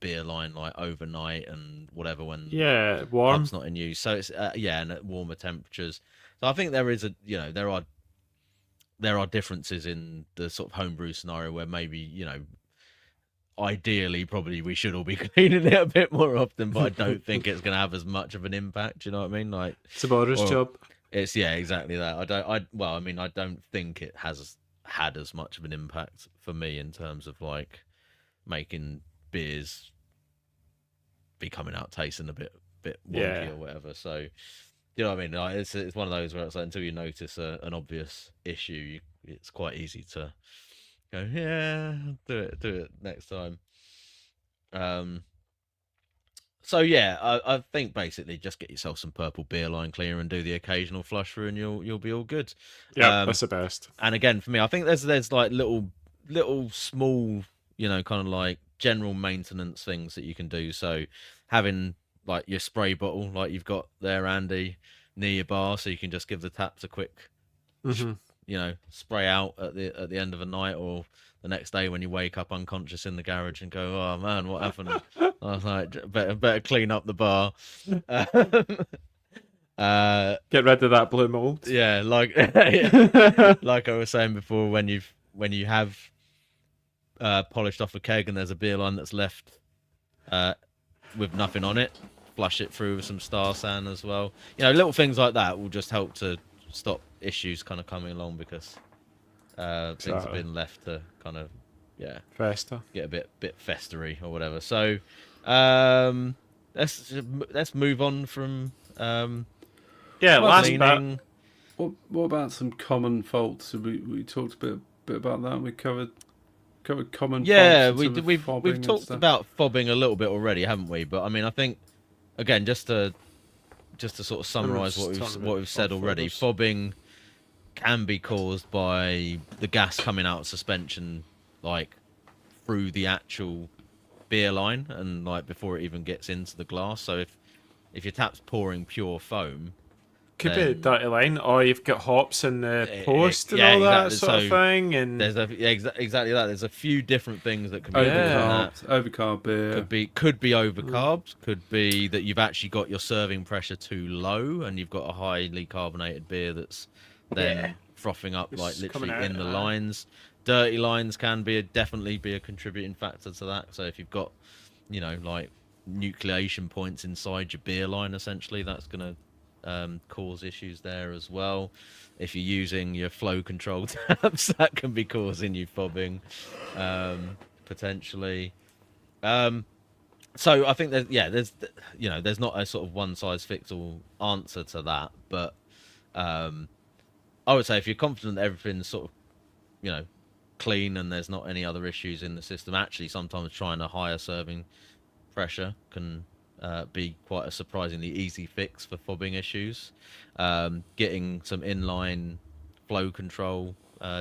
beer line like overnight and whatever when warm. pub's not in use. So it's and at warmer temperatures. So I think there is there are differences in the sort of homebrew scenario where maybe ideally probably we should all be cleaning it a bit more often, but I don't think it's going to have as much of an impact. You know what I mean? Like It's a border's job. it's exactly that. I don't think it has had as much of an impact for me in terms of like making beers be coming out tasting a bit wonky or whatever. So you know what I mean? Like, it's one of those where it's like until you notice an obvious issue, it's quite easy to go, do it next time. So I think basically just get yourself some purple beer line cleaner and do the occasional flush through, and you'll be all good. Yeah, that's the best. And again, for me, I think there's like little small, kind of like general maintenance things that you can do. So having like your spray bottle, like you've got there, Andy, near your bar, so you can just give the taps a quick, spray out at the end of a night or the next day when you wake up unconscious in the garage and go, oh man, what happened? I was like, better clean up the bar. Get rid of that blue mold. Yeah, like like I was saying before, when you have polished off a keg and there's a beer line that's left with nothing on it, flush it through with some Star San as well. Little things like that will just help to stop issues kind of coming along because things have been left to kind of Fester. get a bit festery or whatever. So let's move on from Yeah, Well, last bit. cleaning. What about some common faults? We talked a bit about that. We covered common Yeah, faults in terms of we've fobbing and talked stuff. about fobbing a little bit already, haven't we? But I mean, I think again, just to sort of And we've summarise just talked about what we've said fob already, fobbers. fobbing can be caused by the gas coming out of suspension, like through the actual beer line, and like before it even gets into the glass. So if your tap's pouring pure foam, Could be a then dirty line, or you've got hops in the post and yeah, all that exactly. sort of So thing. And there's exactly that. There's a few different things that can be causing that. Overcarb beer. Could be overcarbs. Could be that you've actually got your serving pressure too low, and you've got a highly carbonated beer that's then frothing up like It's literally coming out, in the lines. Dirty lines can definitely be a contributing factor to that. So if you've got, like nucleation points inside your beer line, essentially, that's gonna cause issues there as well. If you're using your flow control taps, that can be causing you fobbing, potentially. So I think there's not a sort of one size fits all answer to that, but I would say if you're confident that everything's sort of, clean and there's not any other issues in the system, actually sometimes trying a higher serving pressure can be quite a surprisingly easy fix for fobbing issues. Getting some inline flow control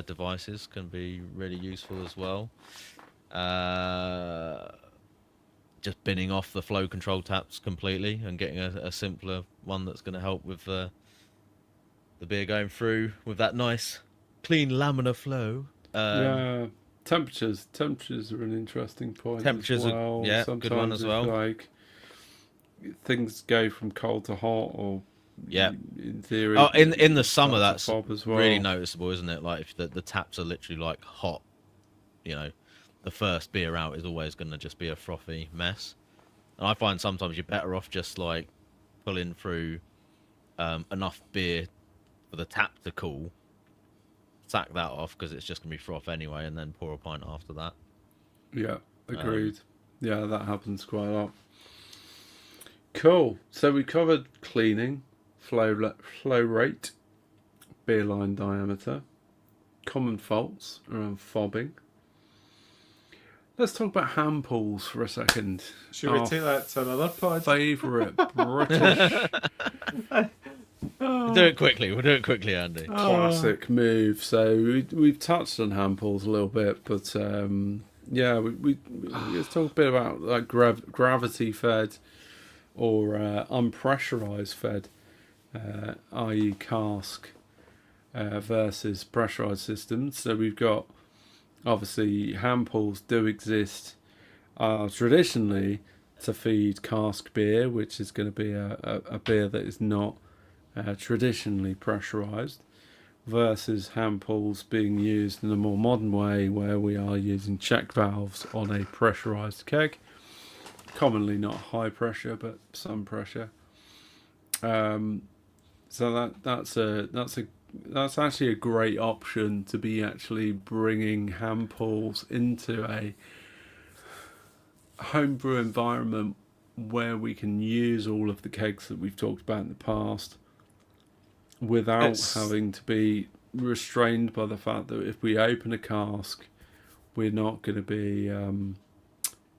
devices can be really useful as well. Just binning off the flow control taps completely and getting a simpler one that's going to help with the beer going through with that nice clean laminar flow. Yeah, temperatures are an interesting point Temperatures as well. are Sometimes good one as if, well. like things go from cold to hot, or Yeah. in theory, Oh, in the it summer starts that's to fob as well. really noticeable, isn't it? Like if the taps are literally like hot, the first beer out is always going to just be a frothy mess. And I find sometimes you're better off just like pulling through enough beer for the tap to cool, sack that off because it's just going to be froth anyway, and then pour a pint after that. Yeah, agreed. Yeah, that happens quite a lot. Cool. So we covered cleaning, flow rate, beer line diameter, common faults around fobbing. Let's talk about hand pulls for a second. should we take that to another pod? Favourite British We'll do it quickly, Andy. classic move. So we've touched on hand pulls a little bit, but yeah, we let's talk a bit about like gravity fed or unpressurized fed, i.e. cask versus pressurized systems. So we've got obviously hand pulls do exist traditionally to feed cask beer, which is going to be a beer that is not traditionally pressurized, versus hand pulls being used in a more modern way where we are using check valves on a pressurized keg, commonly not high pressure but some pressure. So that's actually a great option to be actually bringing hand pulls into a homebrew environment where we can use all of the kegs that we've talked about in the past without having to be restrained by the fact that if we open a cask, we're not going to be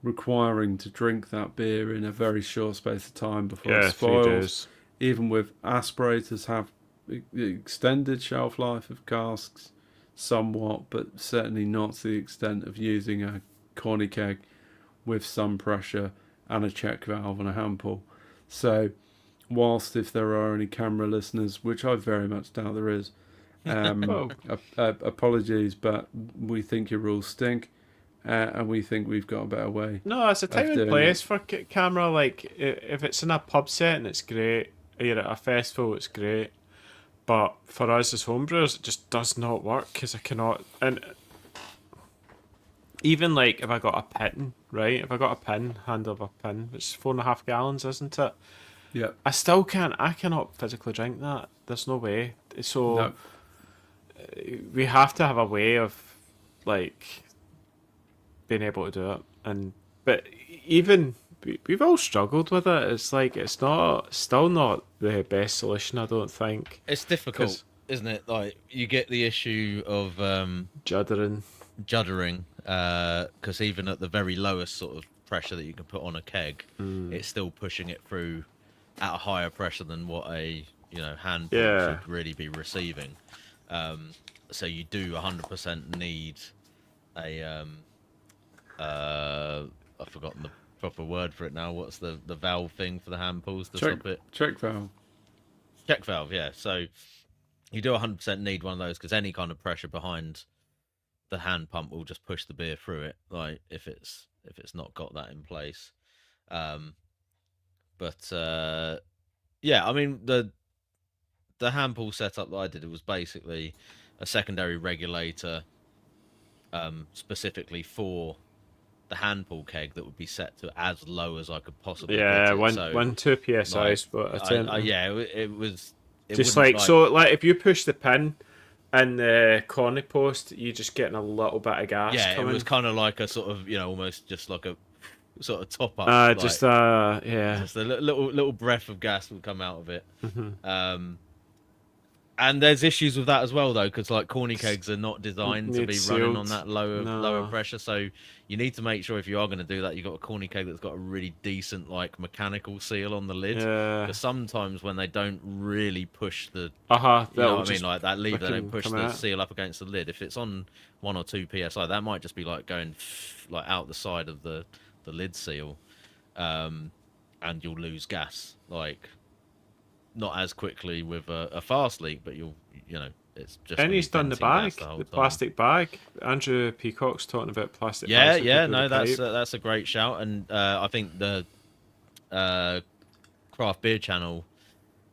requiring to drink that beer in a very short space of time before it spoils. Even with aspirators have extended shelf life of casks somewhat, but certainly not to the extent of using a corny keg with some pressure and a check valve and a hand pull. So whilst if there are any camera listeners, which I very much doubt there is, apologies, but we think your rules stink, and we think we've got a better way. No, it's a time and place for camera. Like if it's in a pub setting, it's great. You're at a festival, it's great. But for us as homebrewers, it just does not work because I cannot. And even like if I got a pin, right? If I got a pin, handle of a pin, which is 4.5 gallons, isn't it? Yeah. I still can't. I cannot physically drink that. There's no way. So No. We have to have a way of like being able to do it. But even we've all struggled with it. It's like it's still not the best solution. I don't think. It's difficult, isn't it? Like you get the issue of Juddering. juddering, because even at the very lowest sort of pressure that you can put on a keg, it's still pushing it through at a higher pressure than what a hand pump should really be receiving. So you do 100% need a I've forgotten the proper word for it now. What's the valve thing for the hand pulls to stop it? Check valve. Check valve, yeah. So you do 100% need one of those because any kind of pressure behind the hand pump will just push the beer through it. Like if it's not got that in place. But yeah, I mean the hand pull setup that I did, it was basically a secondary regulator specifically for the hand pull keg that would be set to as low as I could possibly get it. 2 psi. It was just like if you push the pin in the corner post, you're just getting a little bit of gas. Yeah, coming. It was kind of like a sort of almost just like a sort of top up. Just a little breath of gas would come out of it. And there's issues with that as well, though, because like corny kegs are not designed to be running on that lower pressure. So you need to make sure if you are going to do that, you've got a corny keg that's got a really decent like mechanical seal on the lid. Because sometimes when they don't really push the, you know what I mean, like that lever, they don't push the seal up against the lid. If it's on 1 or 2 psi, that might just be like going like out the side of the lid seal, and you'll lose gas like. Not as quickly with a fast leak, but it's just. And he's done the bag, the plastic bag. Andrew Peacock's talking about plastic. bags. That's a great shout, and I think the Craft Beer Channel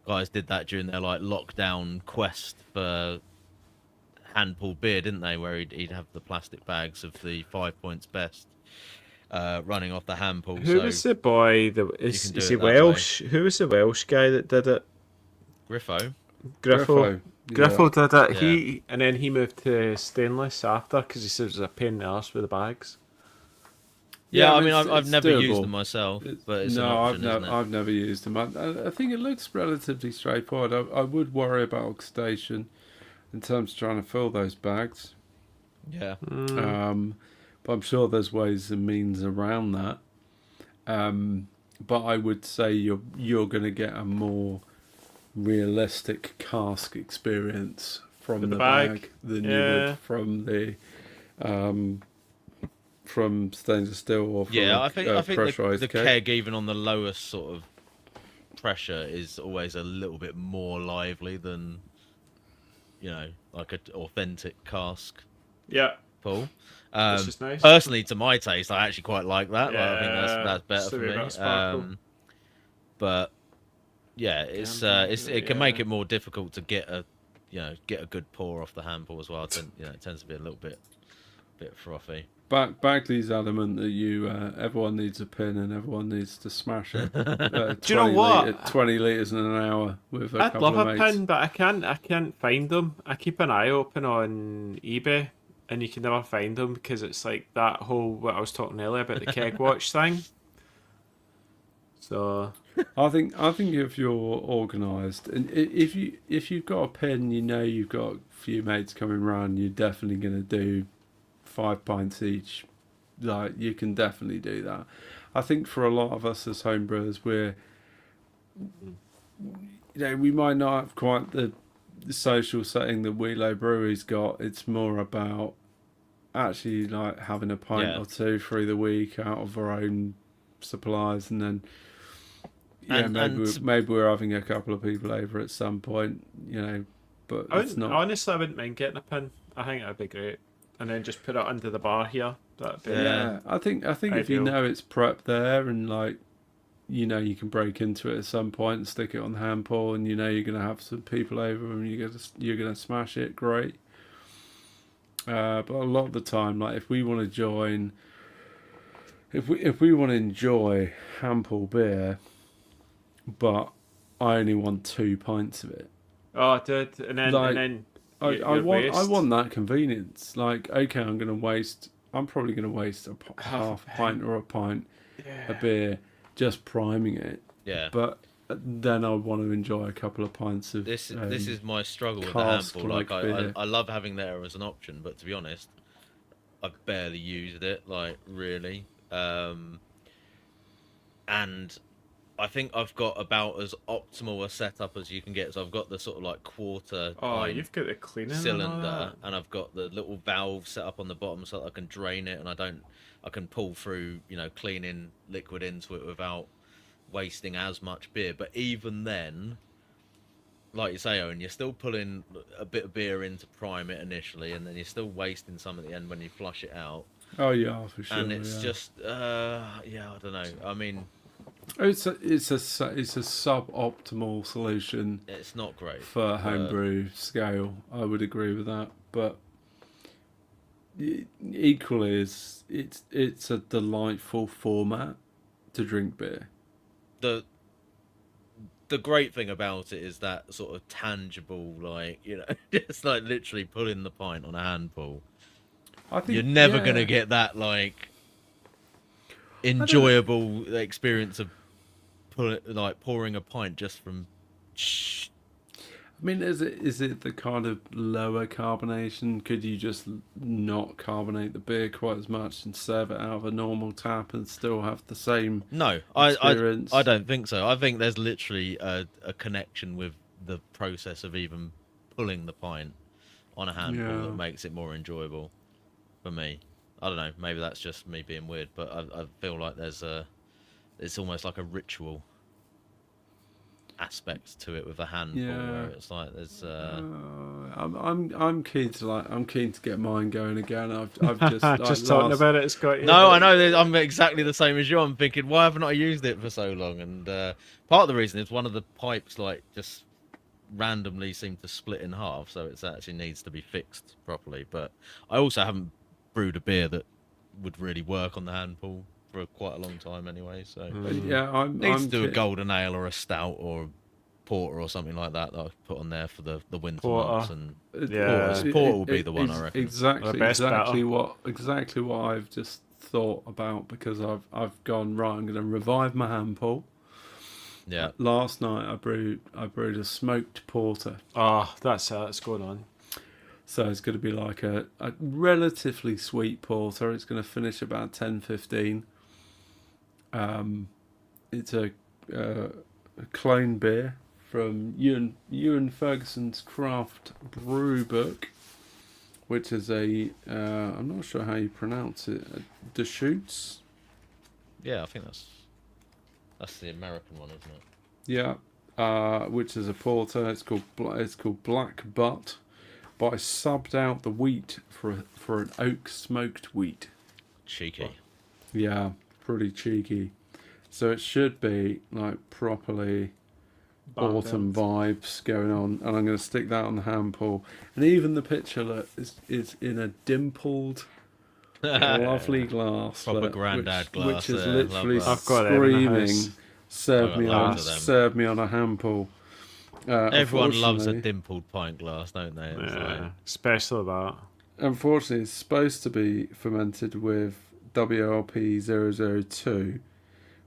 guys did that during their like lockdown quest for hand pulled beer, didn't they? Where he'd have the plastic bags of the 5 points best. Running off the hand pull. Who was the boy? Is he Welsh? Who was the Welsh guy that did it? Griffo did it. And then he moved to stainless after because he said it was a pain in the arse with the bags. Yeah, I mean, I've never used them myself, but it's an option, isn't it? I've never used them. I think it looks relatively straightforward. I would worry about oxidation in terms of trying to fill those bags. Yeah. But I'm sure there's ways and means around that. But I would say you're going to get a more realistic cask experience from the bag than you would from the from stainless steel or from I think the keg. keg, even on the lowest sort of pressure, is always a little bit more lively than like an authentic cask. Yeah. Pull. Which is nice. Personally, to my taste, I actually quite like that. Yeah, I think that's better for me. But yeah, it can make it more difficult to get a good pour off the hand pull as well. It tends to be a little bit frothy. Bagley's adamant that everyone needs a pin and everyone needs to smash it. Do you know what? 20 litres in an hour with a I'd couple love of a mates. pin, but I can't find them. I keep an eye open on eBay, and you can never find them because it's like that whole what I was talking earlier about the keg watch thing. So I think if you're organised and if you've got a pin, you've got a few mates coming round, you're definitely going to do 5 pints each. Like you can definitely do that. I think for a lot of us as homebrewers, we might not have quite the social setting that Wheelo Brewery's got. It's more about actually like having a pint or two through the week out of our own supplies, and then maybe we're having a couple of people over at some point, but it's not. Honestly, I wouldn't mind getting a pin. I think that'd be great, and then just put it under the bar here. That'd be I think if you know it's prepped there and like you can break into it at some point and stick it on the hand pull, and you're going to have some people over and you're going to smash it. Great. But a lot of the time, like if we want to join, if we want to enjoy hand pull beer, but I only want 2 pints of it. Oh, dude, and then I want that convenience. Like, okay, I'm probably going to waste a half pint or a pint of beer, just priming it. Yeah. But then I want to enjoy a couple of pints of This is my struggle with the cask handful. Like beer. I love having there as an option, but to be honest, I've barely used it. Like really, and I think I've got about as optimal a setup as you can get. So I've got the sort of like quarter Oh, pint you've got the cleaning cylinder, and I've got the little valve set up on the bottom so that I can drain it, and I can pull through, cleaning liquid into it without wasting as much beer. But even then, like you say, Owen, you're still pulling a bit of beer in to prime it initially, and then you're still wasting some at the end when you flush it out. Oh yeah, for sure. And it's yeah. just, I don't know. I mean, It's a suboptimal solution it's not great for homebrew scale. I would agree with that, but equally, it's a delightful format to drink beer. The great thing about it is that sort of tangible, like, just like literally pulling the pint on a handful. I think You're never gonna get that like enjoyable experience of pouring a pint just from. I mean, is it the kind of lower carbonation? Could you just not carbonate the beer quite as much and serve it out of a normal tap and still have the same No, experience? I don't think so. I think there's literally a connection with the process of even pulling the pint on a handful that makes it more enjoyable for me. I don't know. Maybe that's just me being weird, but I feel like it's almost like a ritual aspect to it with a handful where it's like there's I'm keen to get mine going again. I've just just talking about it. It's got you. No, I know. I'm exactly the same as you. I'm thinking, why haven't I used it for so long? And part of the reason is one of the pipes like just randomly seemed to split in half, so it actually needs to be fixed properly. But I also haven't brewed a beer that would really work on the handful for quite a long time anyway. So I'm needs to do a golden ale or a stout or a porter or something like that I put on there for the winter months. And porter will be the one, I reckon. Exactly what I've just thought about, because I've gone right. I'm going to revive my hand pull. Yeah. Last night I brewed a smoked porter. Oh, that's going on. So it's going to be like a relatively sweet porter. It's going to finish about 10-15. It's a clone beer from Ewan Ferguson's Craft Brew Book, which is I'm not sure how you pronounce it, Deschutes. Yeah, I think that's the American one, isn't it? Yeah, which is a porter. It's called Black Butt, but I subbed out the wheat for an oak smoked wheat. Cheeky. Yeah, pretty cheeky. So it should be like properly autumn vibes going on, and I'm going to stick that on the hand pull. And even the picture is in a dimpled, lovely glass, proper grandad glass, which is literally I've got it in the house. screaming, serve me on a hand pull. Everyone loves a dimpled pint glass, don't they? Especially that. Unfortunately, it's supposed to be fermented with WLP 002,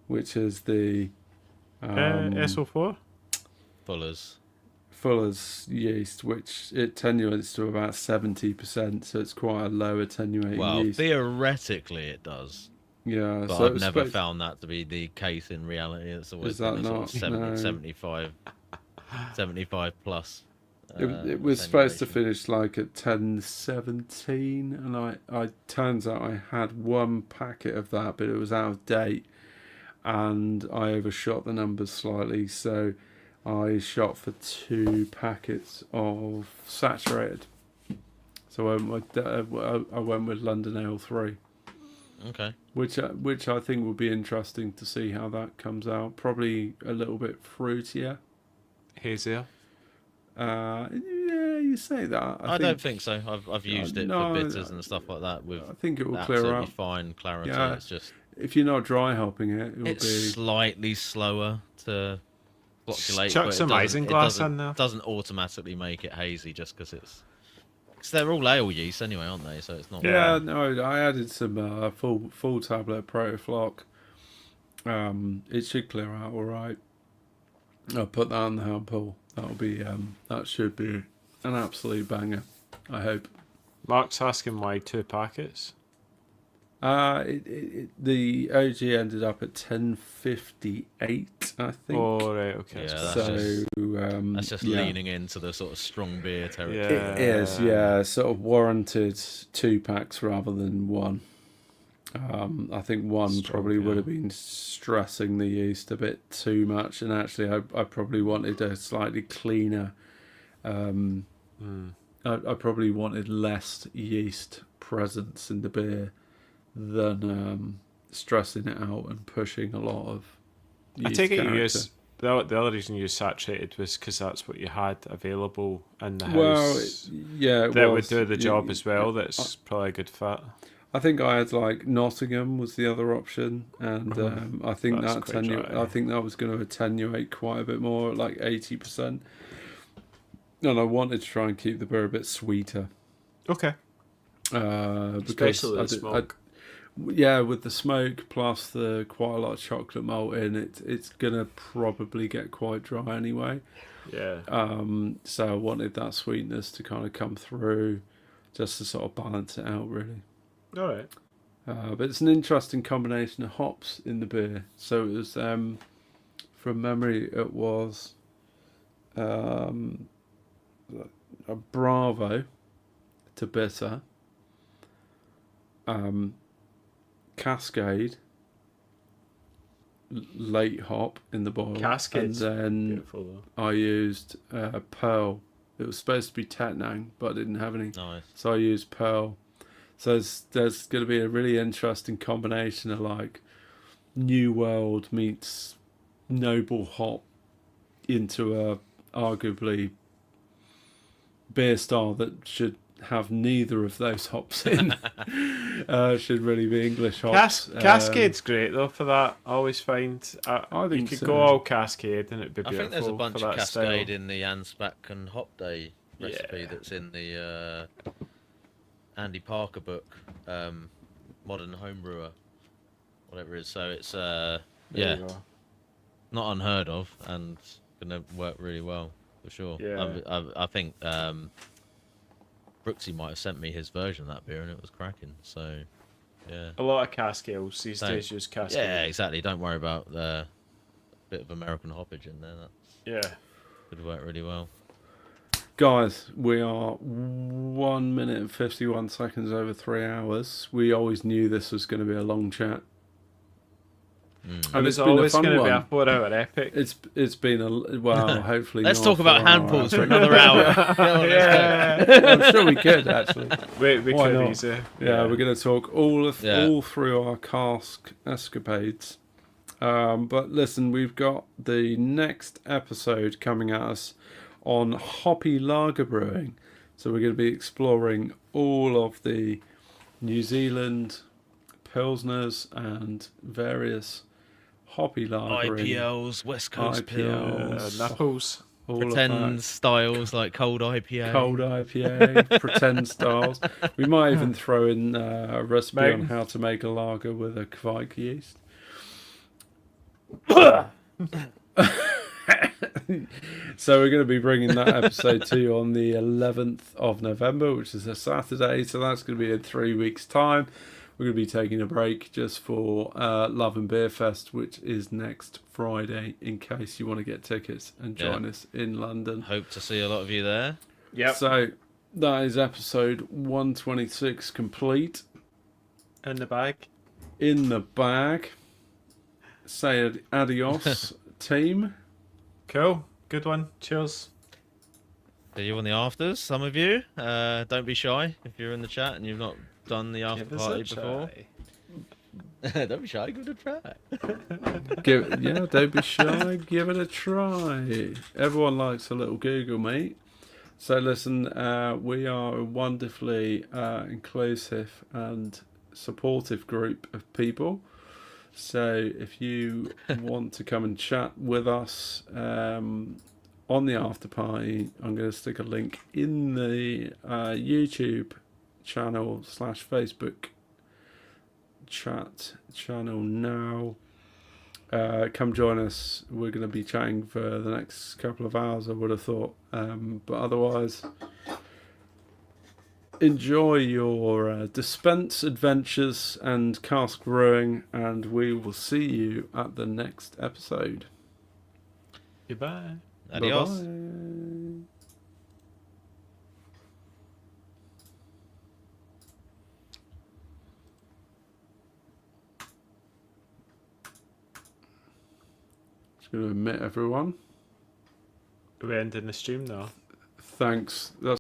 which is the SO4? Fuller's yeast, which it attenuates to about 70%, so it's quite a low attenuating yeast. Theoretically it does. Yeah, but so I've never found that to be the case in reality. It's always been not? Sort of No. 75 plus. It was supposed to finish like at 10-17, and I turns out I had one packet of that, but it was out of date, and I overshot the numbers slightly, so I shot for 2 packets of saturated. So I went with London Ale 3. Okay. Which I think will be interesting to see how that comes out. Probably a little bit fruitier. Hazier. Yeah, you say that. I don't think so. I've used it for bitters and stuff like that with I think it will clear absolutely up. fine clarity. Yeah. It's just If you're not dry hopping it, it's slightly slower to flocculate. Chuck but some isinglass in there. It doesn't automatically make it hazy just because they're all ale yeast anyway, aren't they? So it's not. Yeah, no, I added some full tablet Protoflock It should clear out all right. I'll put that on the hand pull. That'll be that should be an absolute banger. I hope. Mark's asking why 2 packets. The OG ended up at 10.58, I think. Oh, right, okay. Yeah, that's that's good. That's just yeah. leaning into the sort of strong beer territory. Yeah. It is, yeah, sort of warranted 2 packs rather than 1. I think 1 Strong, probably would yeah. have been stressing the yeast a bit too much, and actually I probably wanted a slightly cleaner. I probably wanted less yeast presence in the beer than stressing it out and pushing a lot of yeast I take it you character. use the other reason you used saturated was because that's what you had available in the Well, house. yeah, That would was. do the job You- as well. That's probably a good fit. I think I had like Nottingham was the other option, and I think That's that quite dry. I think that was going to attenuate quite a bit more, like 80%. And I wanted to try and keep the beer a bit sweeter, Okay. because Especially I the did- smoke. yeah, with the smoke plus the quite a lot of chocolate malt in it, it's gonna probably get quite dry anyway. Yeah. So I wanted that sweetness to kind of come through, just to sort of balance it out, really. All right. But it's an interesting combination of hops in the beer. So it was, from memory, it was a Bravo to bitter, Cascade, late hop in the boil, Cascade's and then beautiful though. I used Pearl. It was supposed to be Tetnang, but I didn't have any. Nice. So I used Pearl. So there's going to be a really interesting combination of like New World meets Noble hop into a arguably beer style that should have neither of those hops in. Should really be English hops. Cascade's great though for that. I always find I think you could so. go all Cascade and it'd be I beautiful. think there's a bunch for of that Cascade style. in the Anspach and Hop Day recipe Yeah. that's in the Andy Parker book, Modern Homebrewer, whatever it is. So it's There yeah, you go. not unheard of and gonna work really well for sure. Yeah. I think Brooksy might have sent me his version of that beer and it was cracking. So yeah. A lot of Cascades these So- days use Cascade. Yeah, exactly. Don't worry about the bit of American hoppage in there. That Yeah. could work really well. Guys, we are 1 minute and 51 seconds over 3 hours. We always knew this was going to be a long chat. It And was it's been a always fun going to be a one. 4-hour epic. It's been a well, hopefully. Let's not talk about 4 hand hours. pulls for another hour. Come on, let's go. I'm sure we could actually. We Why could not? easily. Yeah, we're going to talk all Yeah. through our cask escapades. But listen, we've got the next episode coming at us on hoppy lager brewing. So we're going to be exploring all of the New Zealand pilsners and various hoppy lagering. IPLs, West Coast IPLs. pills, Nipples. all pretend of that. styles like cold IPA. Cold IPA, pretend styles. We might even throw in a recipe on Mate. how to make a lager with a Kveik yeast. So we're going to be bringing that episode to you on the 11th of November, which is a Saturday. So that's going to be in 3 weeks' time. We're going to be taking a break just for Love and Beer Fest, which is next Friday, in case you want to get tickets and join us in London. Hope to see a lot of you there. Yep. So that is episode 126 complete. In the bag. In the bag. Say adios, team. Cool. Good one. Cheers. See you on the afters, some of you. Don't be shy if you're in the chat and you've not done the after Give us party a before. try. Don't be shy, give it a try. Don't be shy, give it a try. Everyone likes a little Google, mate. So listen, we are a wonderfully inclusive and supportive group of people. So if you want to come and chat with us on the after party, I'm going to stick a link in the YouTube channel / Facebook chat channel now. come join us. We're going to be chatting for the next couple of hours, I would have thought. But otherwise, enjoy your dispense adventures and cask brewing, and we will see you at the next episode. Goodbye. Adios. Bye-bye. Just going to admit everyone. Are we ending the stream now? Thanks. That's